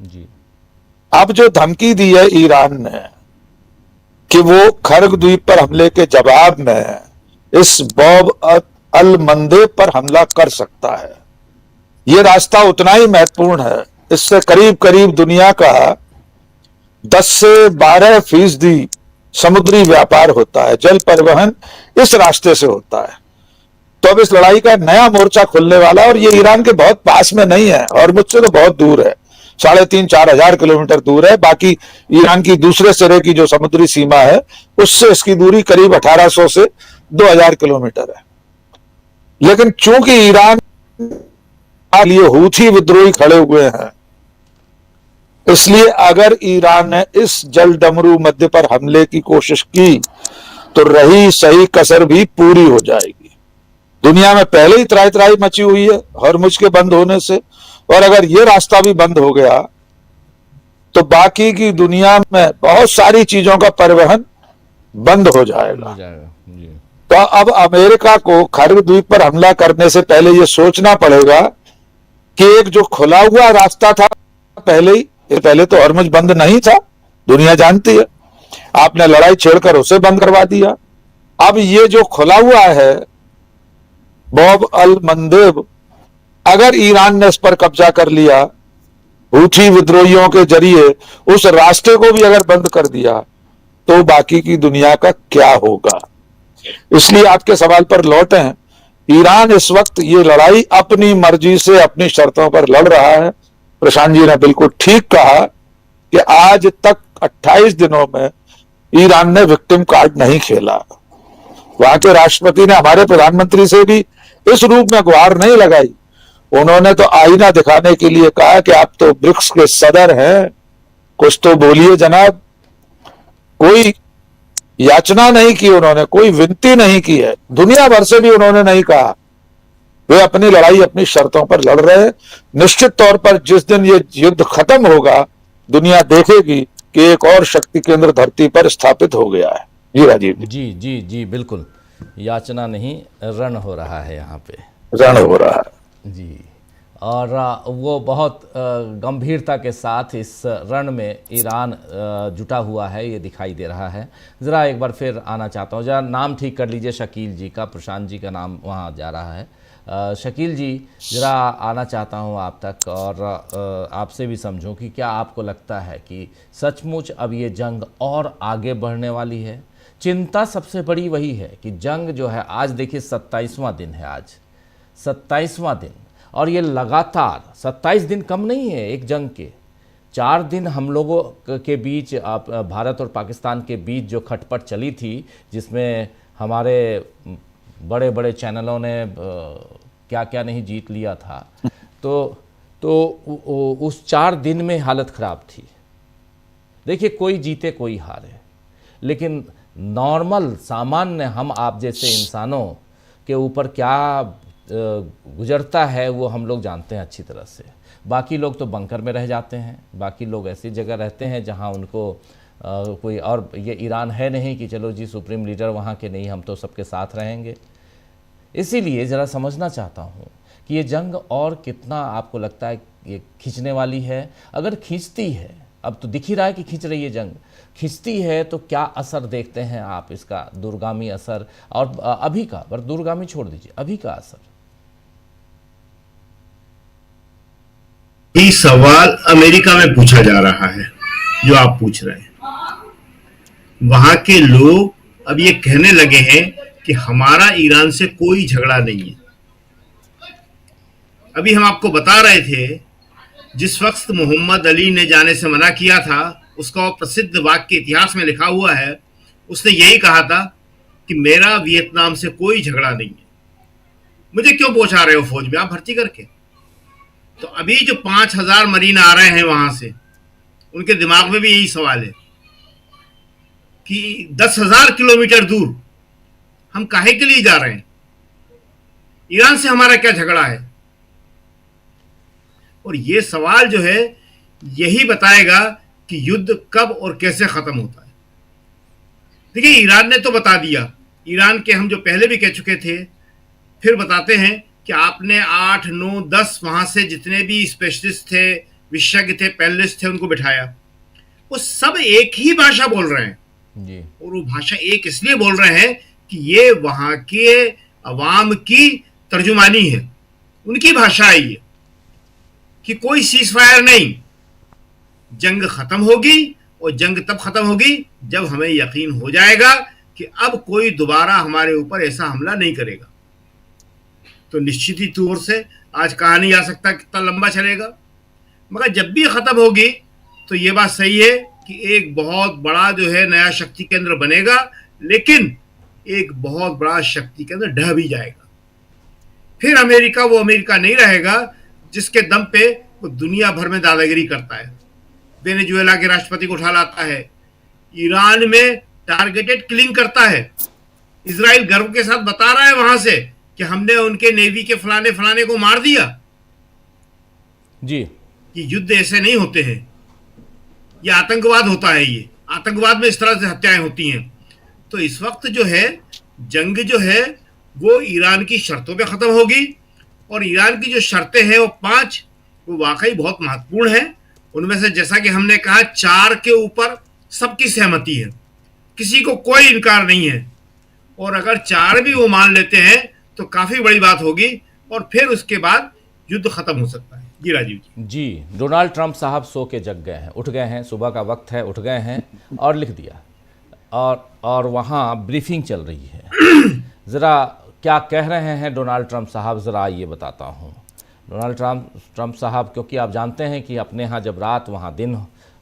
Speaker 1: जी।
Speaker 4: अब जो धमकी दी है ईरान ने कि वो खर्ग द्वीप पर हमले के जवाब में इस बॉब अल मंदेब पर हमला कर सकता है, ये रास्ता उतना ही महत्वपूर्ण है। इससे करीब करीब दुनिया का 10 से 12% समुद्री व्यापार होता है, जल परिवहन इस रास्ते से होता है। तो अब इस लड़ाई का नया मोर्चा खुलने वाला है, और ये ईरान के बहुत पास में नहीं है और मुझसे तो बहुत दूर है, 3,500-4 हजार किलोमीटर दूर है। बाकी ईरान की दूसरे सिरे की जो समुद्री सीमा है उससे इसकी दूरी करीब 1800 से 2000 किलोमीटर है। लेकिन चूंकि ईरान के लिए हूथी विद्रोही खड़े हुए हैं, इसलिए अगर ईरान ने इस जल डमरू मध्य पर हमले की कोशिश की तो रही सही कसर भी पूरी हो जाएगी। दुनिया में पहले ही त्राही त्राही मची हुई है हॉर्मुज के बंद होने से, और अगर ये रास्ता भी बंद हो गया तो बाकी की दुनिया में बहुत सारी चीजों का परिवहन बंद हो जाएगा।
Speaker 1: जी।
Speaker 4: तो अब अमेरिका को कारगिल द्वीप पर हमला करने से पहले यह सोचना पड़ेगा कि एक जो खुला हुआ रास्ता था पहले तो हॉर्मुज बंद नहीं था, दुनिया जानती है, आपने लड़ाई छेड़कर उसे बंद करवा दिया। अब ये जो खुला हुआ है बॉब अल मंदेब, अगर ईरान ने इस पर कब्जा कर लिया, हूथी विद्रोहियों के जरिए उस रास्ते को भी अगर बंद कर दिया तो बाकी की दुनिया का क्या होगा। इसलिए आपके सवाल पर लौटें, ईरान इस वक्त ये लड़ाई अपनी मर्जी से अपनी शर्तों पर लड़ रहा है। प्रशांत जी ने बिल्कुल ठीक कहा कि आज तक 28 दिनों में ईरान ने विक्टिम कार्ड नहीं खेला। वहां के राष्ट्रपति ने हमारे प्रधानमंत्री से भी इस रूप में गुहार नहीं लगाई, उन्होंने तो आईना दिखाने के लिए कहा कि आप तो ब्रिक्स के सदर हैं, कुछ तो बोलिए जनाब। कोई याचना नहीं की उन्होंने, कोई विनती नहीं की है, दुनिया भर से भी उन्होंने नहीं कहा। वे अपनी लड़ाई अपनी शर्तों पर लड़ रहे हैं। निश्चित तौर पर जिस दिन ये युद्ध खत्म होगा, दुनिया देखेगी कि एक और शक्ति केंद्र धरती पर स्थापित हो गया है। जी राजीव
Speaker 1: जी जी जी बिल्कुल, याचना नहीं रण हो रहा है यहाँ पे,
Speaker 4: रण हो रहा है
Speaker 1: जी। और वो बहुत गंभीरता के साथ इस रण में ईरान जुटा हुआ है, ये दिखाई दे रहा है। ज़रा एक बार फिर आना चाहता हूँ, ज़रा नाम ठीक कर लीजिए शकील जी का, प्रशांत जी का नाम वहाँ जा रहा है। शकील जी, ज़रा आना चाहता हूँ आप तक और आपसे भी समझूं कि क्या आपको लगता है कि सचमुच अब ये जंग और आगे बढ़ने वाली है? चिंता सबसे बड़ी वही है कि जंग जो है, आज देखिए 27वां दिन है, आज 27वां दिन, और ये लगातार 27 दिन कम नहीं है एक जंग के। 4 दिन हम लोगों के बीच, भारत और पाकिस्तान के बीच जो खटपट चली थी, जिसमें हमारे बड़े बड़े चैनलों ने क्या क्या नहीं जीत लिया था, तो उस 4 दिन में हालत ख़राब थी। देखिए, कोई जीते कोई हारे, लेकिन नॉर्मल सामान्य हम आप जैसे इंसानों के ऊपर क्या गुजरता है वो हम लोग जानते हैं अच्छी तरह से। बाकी लोग तो बंकर में रह जाते हैं, बाकी लोग ऐसी जगह रहते हैं जहां उनको कोई और, ये ईरान है नहीं कि चलो जी सुप्रीम लीडर वहाँ के नहीं, हम तो सबके साथ रहेंगे। इसीलिए ज़रा समझना चाहता हूँ कि ये जंग और कितना आपको लगता है ये खींचने वाली है? अगर खींचती है, अब तो दिख ही रहा है कि खींच रही है जंग, खींचती है तो क्या असर देखते हैं आप इसका, दूरगामी असर और अभी का, पर दूरगामी छोड़ दीजिए, अभी का असर?
Speaker 5: ये सवाल अमेरिका में पूछा जा रहा है जो आप पूछ रहे हैं। वहां के लोग अब ये कहने लगे हैं कि हमारा ईरान से कोई झगड़ा नहीं है। अभी हम आपको बता रहे थे, जिस वक्त मोहम्मद अली ने जाने से मना किया था, उसका वो प्रसिद्ध वाक्य इतिहास में लिखा हुआ है, उसने यही कहा था कि मेरा वियतनाम से कोई झगड़ा नहीं है, मुझे क्यों पहुंचा रहे हो फौज में आप भर्ती करके। तो अभी जो 5000 मरीन आ रहे हैं वहां से, उनके दिमाग में भी यही सवाल है कि 10,000 किलोमीटर दूर हम काहे के लिए जा रहे हैं, ईरान से हमारा क्या झगड़ा है। और ये सवाल जो है यही बताएगा कि युद्ध कब और कैसे खत्म होता है। देखिए, ईरान ने तो बता दिया, ईरान के हम जो पहले भी कह चुके थे, फिर बताते हैं कि आपने 8, 9, 10 वहां से जितने भी स्पेशलिस्ट थे, विशेषज्ञ थे, पैनलिस्ट थे, उनको बिठाया। वो सब एक ही भाषा बोल रहे हैं जी। और वो भाषा एक इसलिए बोल रहे हैं कि ये वहां के अवाम की तर्जुमानी है, उनकी भाषा है ये, कि कोई सीज फायर नहीं, जंग खत्म होगी। और जंग तब खत्म होगी जब हमें यकीन हो जाएगा कि अब कोई दोबारा हमारे ऊपर ऐसा हमला नहीं करेगा। तो निश्चित ही तौर से आज कहा नहीं जा सकता कितना लंबा चलेगा, मगर जब भी खत्म होगी तो ये बात सही है कि एक बहुत बड़ा जो है नया शक्ति केंद्र बनेगा, लेकिन एक बहुत बड़ा शक्ति केंद्र ढह भी जाएगा। फिर अमेरिका वो अमेरिका नहीं रहेगा जिसके दम पे वो दुनिया भर में दादागिरी करता है, वेनेजुएला के राष्ट्रपति को उठा लाता है, ईरान में टारगेटेड किलिंग करता है। इजराइल गर्व के साथ बता रहा है वहां से कि हमने उनके नेवी के फलाने फलाने को मार दिया।
Speaker 1: जी,
Speaker 5: ये युद्ध ऐसे नहीं होते हैं, ये आतंकवाद होता है। ये आतंकवाद में इस तरह से हत्याएं होती हैं। तो इस वक्त जो है जंग जो है वो ईरान की शर्तों पे खत्म होगी, और ईरान की जो शर्तें हैं वो 5 वो वाकई बहुत महत्वपूर्ण है। उनमें से जैसा कि हमने कहा 4 के ऊपर सबकी सहमति है, किसी को कोई इनकार नहीं है, और अगर 4 भी वो मान लेते हैं तो काफी बड़ी बात होगी, और फिर उसके बाद युद्ध खत्म हो सकता है। जी राजीव
Speaker 1: जी, डोनाल्ड ट्रंप साहब सो के जग गए हैं, उठ गए हैं, सुबह का वक्त है, उठ गए हैं और लिख दिया, और वहाँ ब्रीफिंग चल रही है। ज़रा क्या कह रहे हैं डोनाल्ड ट्रंप साहब, ज़रा आइए बताता हूँ। डोनाल्ड ट्रंप साहब, क्योंकि आप जानते हैं कि अपने यहाँ जब रात वहाँ दिन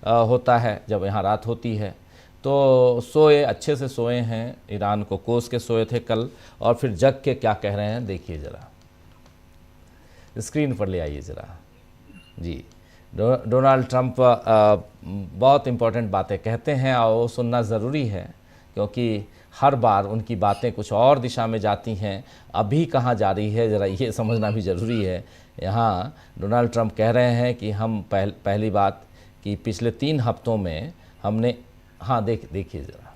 Speaker 1: होता है, जब यहाँ रात होती है तो सोए, अच्छे से सोए हैं, ईरान को कोस के सोए थे कल, और फिर जग के क्या कह रहे हैं देखिए ज़रा, स्क्रीन पर ले आइए ज़रा। जी, डोनाल्ड ट्रंप बहुत इम्पोर्टेंट बातें कहते हैं और वो सुनना ज़रूरी है, क्योंकि हर बार उनकी बातें कुछ और दिशा में जाती हैं। अभी कहाँ जा रही है ज़रा ये समझना भी ज़रूरी है। यहाँ डोनाल्ड ट्रंप कह रहे हैं कि हम पहली बात कि पिछले 3 हफ्तों में हमने, हाँ देखिए ज़रा।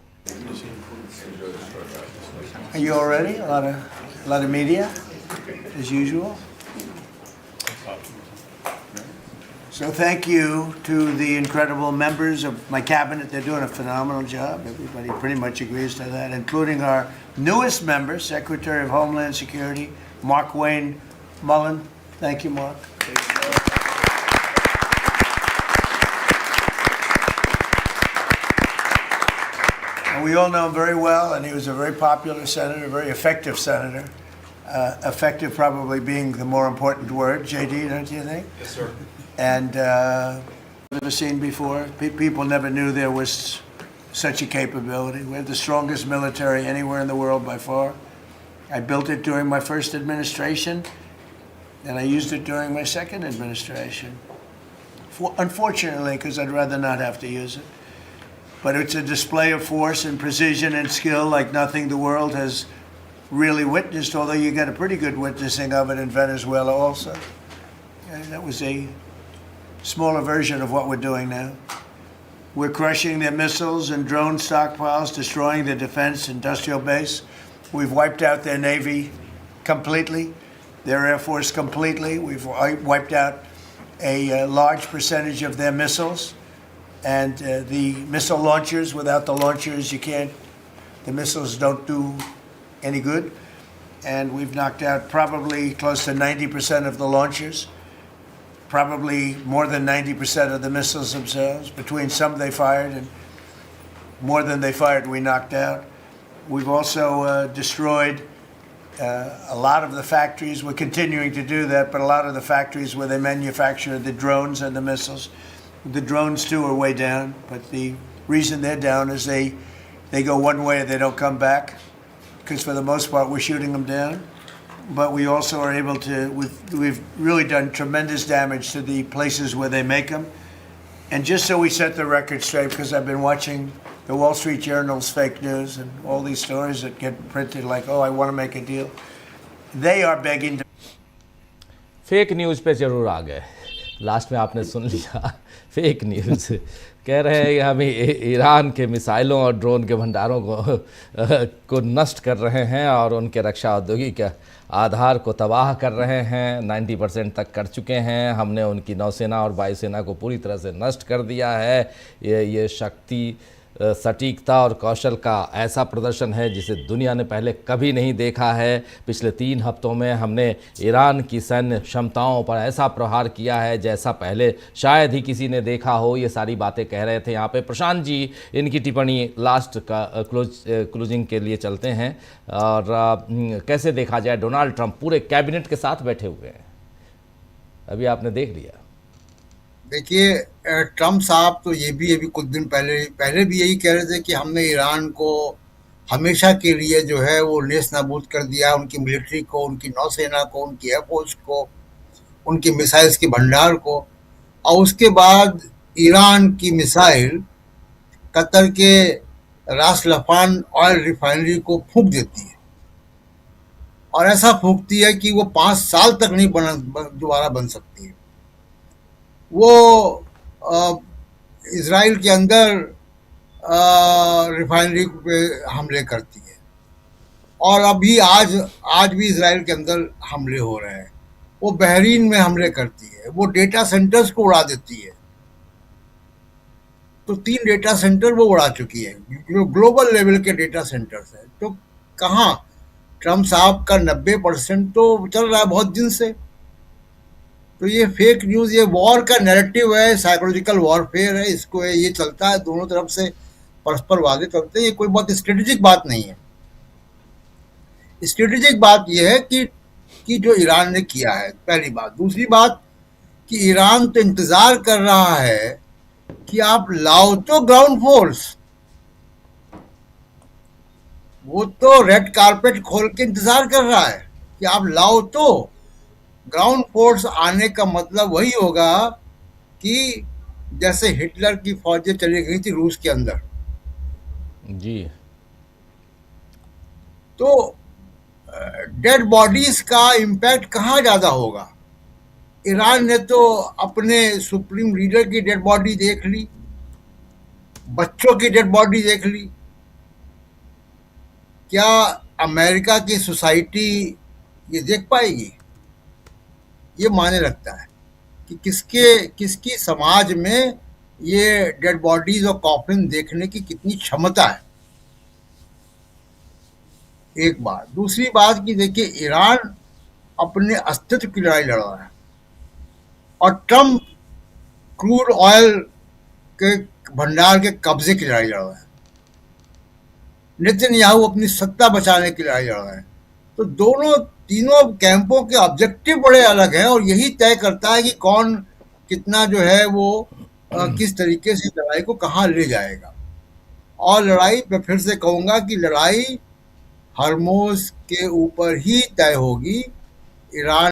Speaker 8: Are you all ready? A lot of media, as usual. So thank you to the incredible members of my cabinet. They're doing a phenomenal job. Everybody pretty much agrees to that, including our newest member, Secretary of Homeland Security, Mark Wayne Mullen. Thank you, Mark. And we all know him very well, and he was a very popular senator, a very effective senator. Effective probably being the more important word. JD, don't you think?
Speaker 9: Yes, sir.
Speaker 8: And never seen before. People never knew there was such a capability. We have the strongest military anywhere in the world by far. I built it during my first administration, and I used it during my second administration. Unfortunately, because I'd rather not have to use it. But it's a display of force and precision and skill like nothing the world has really witnessed, although you get a pretty good witnessing of it in Venezuela also. And that was a smaller version of what we're doing now. We're crushing their missiles and drone stockpiles, destroying their defense industrial base. We've wiped out their Navy completely, their Air Force completely. We've wiped out a large percentage of their missiles. And the missile launchers, without the launchers, the missiles don't do any good. And we've knocked out probably close to 90% of the launchers. Probably more than 90% of the missiles themselves. Between some they fired and more than they fired we knocked out. We've also destroyed a lot of the factories. We're continuing to do that, but a lot of the factories where they manufacture the drones and the missiles. The drones too are way down, but the reason they're down is they go one way and they don't come back, because for the most part we're shooting them down. But we also are able to, we've really done tremendous damage to the places where they make them. And just so we set the record straight, because I've been watching the Wall Street Journal's fake news and all these stories that get printed like, oh, I want to make a deal. They are begging to...
Speaker 1: fake news पे जरूर आ गए, लास्ट में आपने सुन लिया। फेक न्यूज़ कह रहे हैं कि हम ईरान के मिसाइलों और ड्रोन के भंडारों को नष्ट कर रहे हैं और उनके रक्षा औद्योगिक आधार को तबाह कर रहे हैं। 90% तक कर चुके हैं। हमने उनकी नौसेना और वायुसेना को पूरी तरह से नष्ट कर दिया है। ये शक्ति सटीकता और कौशल का ऐसा प्रदर्शन है जिसे दुनिया ने पहले कभी नहीं देखा है। पिछले 3 हफ्तों में हमने ईरान की सैन्य क्षमताओं पर ऐसा प्रहार किया है जैसा पहले शायद ही किसी ने देखा हो। ये सारी बातें कह रहे थे यहाँ पे प्रशांत जी। इनकी टिप्पणी लास्ट का क्लोजिंग के लिए चलते हैं। और कैसे देखा जाए, डोनाल्ड ट्रंप पूरे कैबिनेट के साथ बैठे हुए हैं, अभी आपने देख लिया।
Speaker 7: देखिए, ट्रम्प साहब तो ये भी अभी कुछ दिन पहले भी यही कह रहे थे कि हमने ईरान को हमेशा के लिए जो है वो नेस्त नाबूद कर दिया, उनकी मिलिट्री को, उनकी नौसेना को, उनकी एयरफोर्स को, उनकी मिसाइल्स के भंडार को। और उसके बाद ईरान की मिसाइल कतर के रास लफान ऑयल रिफाइनरी को फूंक देती है, और ऐसा फूंकती है कि वो 5 साल तक नहीं दोबारा बन सकती है। वो इजराइल के अंदर रिफाइनरी पे हमले करती है, और अभी आज भी इजराइल के अंदर हमले हो रहे हैं। वो बहरीन में हमले करती है, वो डेटा सेंटर्स को उड़ा देती है। तो 3 डेटा सेंटर वो उड़ा चुकी है, जो ग्लोबल लेवल के डेटा सेंटर्स है। तो कहाँ ट्रम्प साहब का 90% तो चल रहा है बहुत दिन से। तो ये फेक न्यूज़, ये वॉर का नैरेटिव है, साइकोलॉजिकल वॉरफेयर है, इसको ये चलता है, दोनों तरफ से परस्पर वादे चलते हैं। ये कोई बहुत स्ट्रेटेजिक बात नहीं है। स्ट्रेटेजिक बात ये है कि जो ईरान ने किया है, पहली बात। दूसरी बात कि ईरान तो इंतजार कर रहा है कि आप लाओ तो ग्राउंड फोर्स। वो तो रेड कारपेट खोल के इंतजार कर रहा है कि आप लाओ तो। ग्राउंड फोर्स आने का मतलब वही होगा कि जैसे हिटलर की फौजें चली गई थी रूस के अंदर
Speaker 1: जी।
Speaker 7: तो डेड बॉडीज का इम्पैक्ट कहाँ ज्यादा होगा? ईरान ने तो अपने सुप्रीम लीडर की डेड बॉडी देख ली, बच्चों की डेड बॉडी देख ली। क्या अमेरिका की सोसाइटी ये देख पाएगी? ये माने लगता है कि किसकी समाज में ये डेड बॉडीज और कॉफिन देखने की कितनी क्षमता है, एक बात। दूसरी बात कि देखिए, ईरान अपने अस्तित्व की लड़ाई लड़ रहा है, और ट्रम्प क्रूड ऑयल के भंडार के कब्जे की लड़ाई लड़ रहा है। नेतन्याहू अपनी सत्ता बचाने की लड़ाई लड़ रहा है। तो तीनों कैंपों के ऑब्जेक्टिव बड़े अलग हैं, और यही तय करता है कि कौन कितना जो है वो किस तरीके से लड़ाई को कहाँ ले जाएगा। और लड़ाई, मैं फिर से कहूँगा कि लड़ाई हरमोज के ऊपर ही तय होगी। ईरान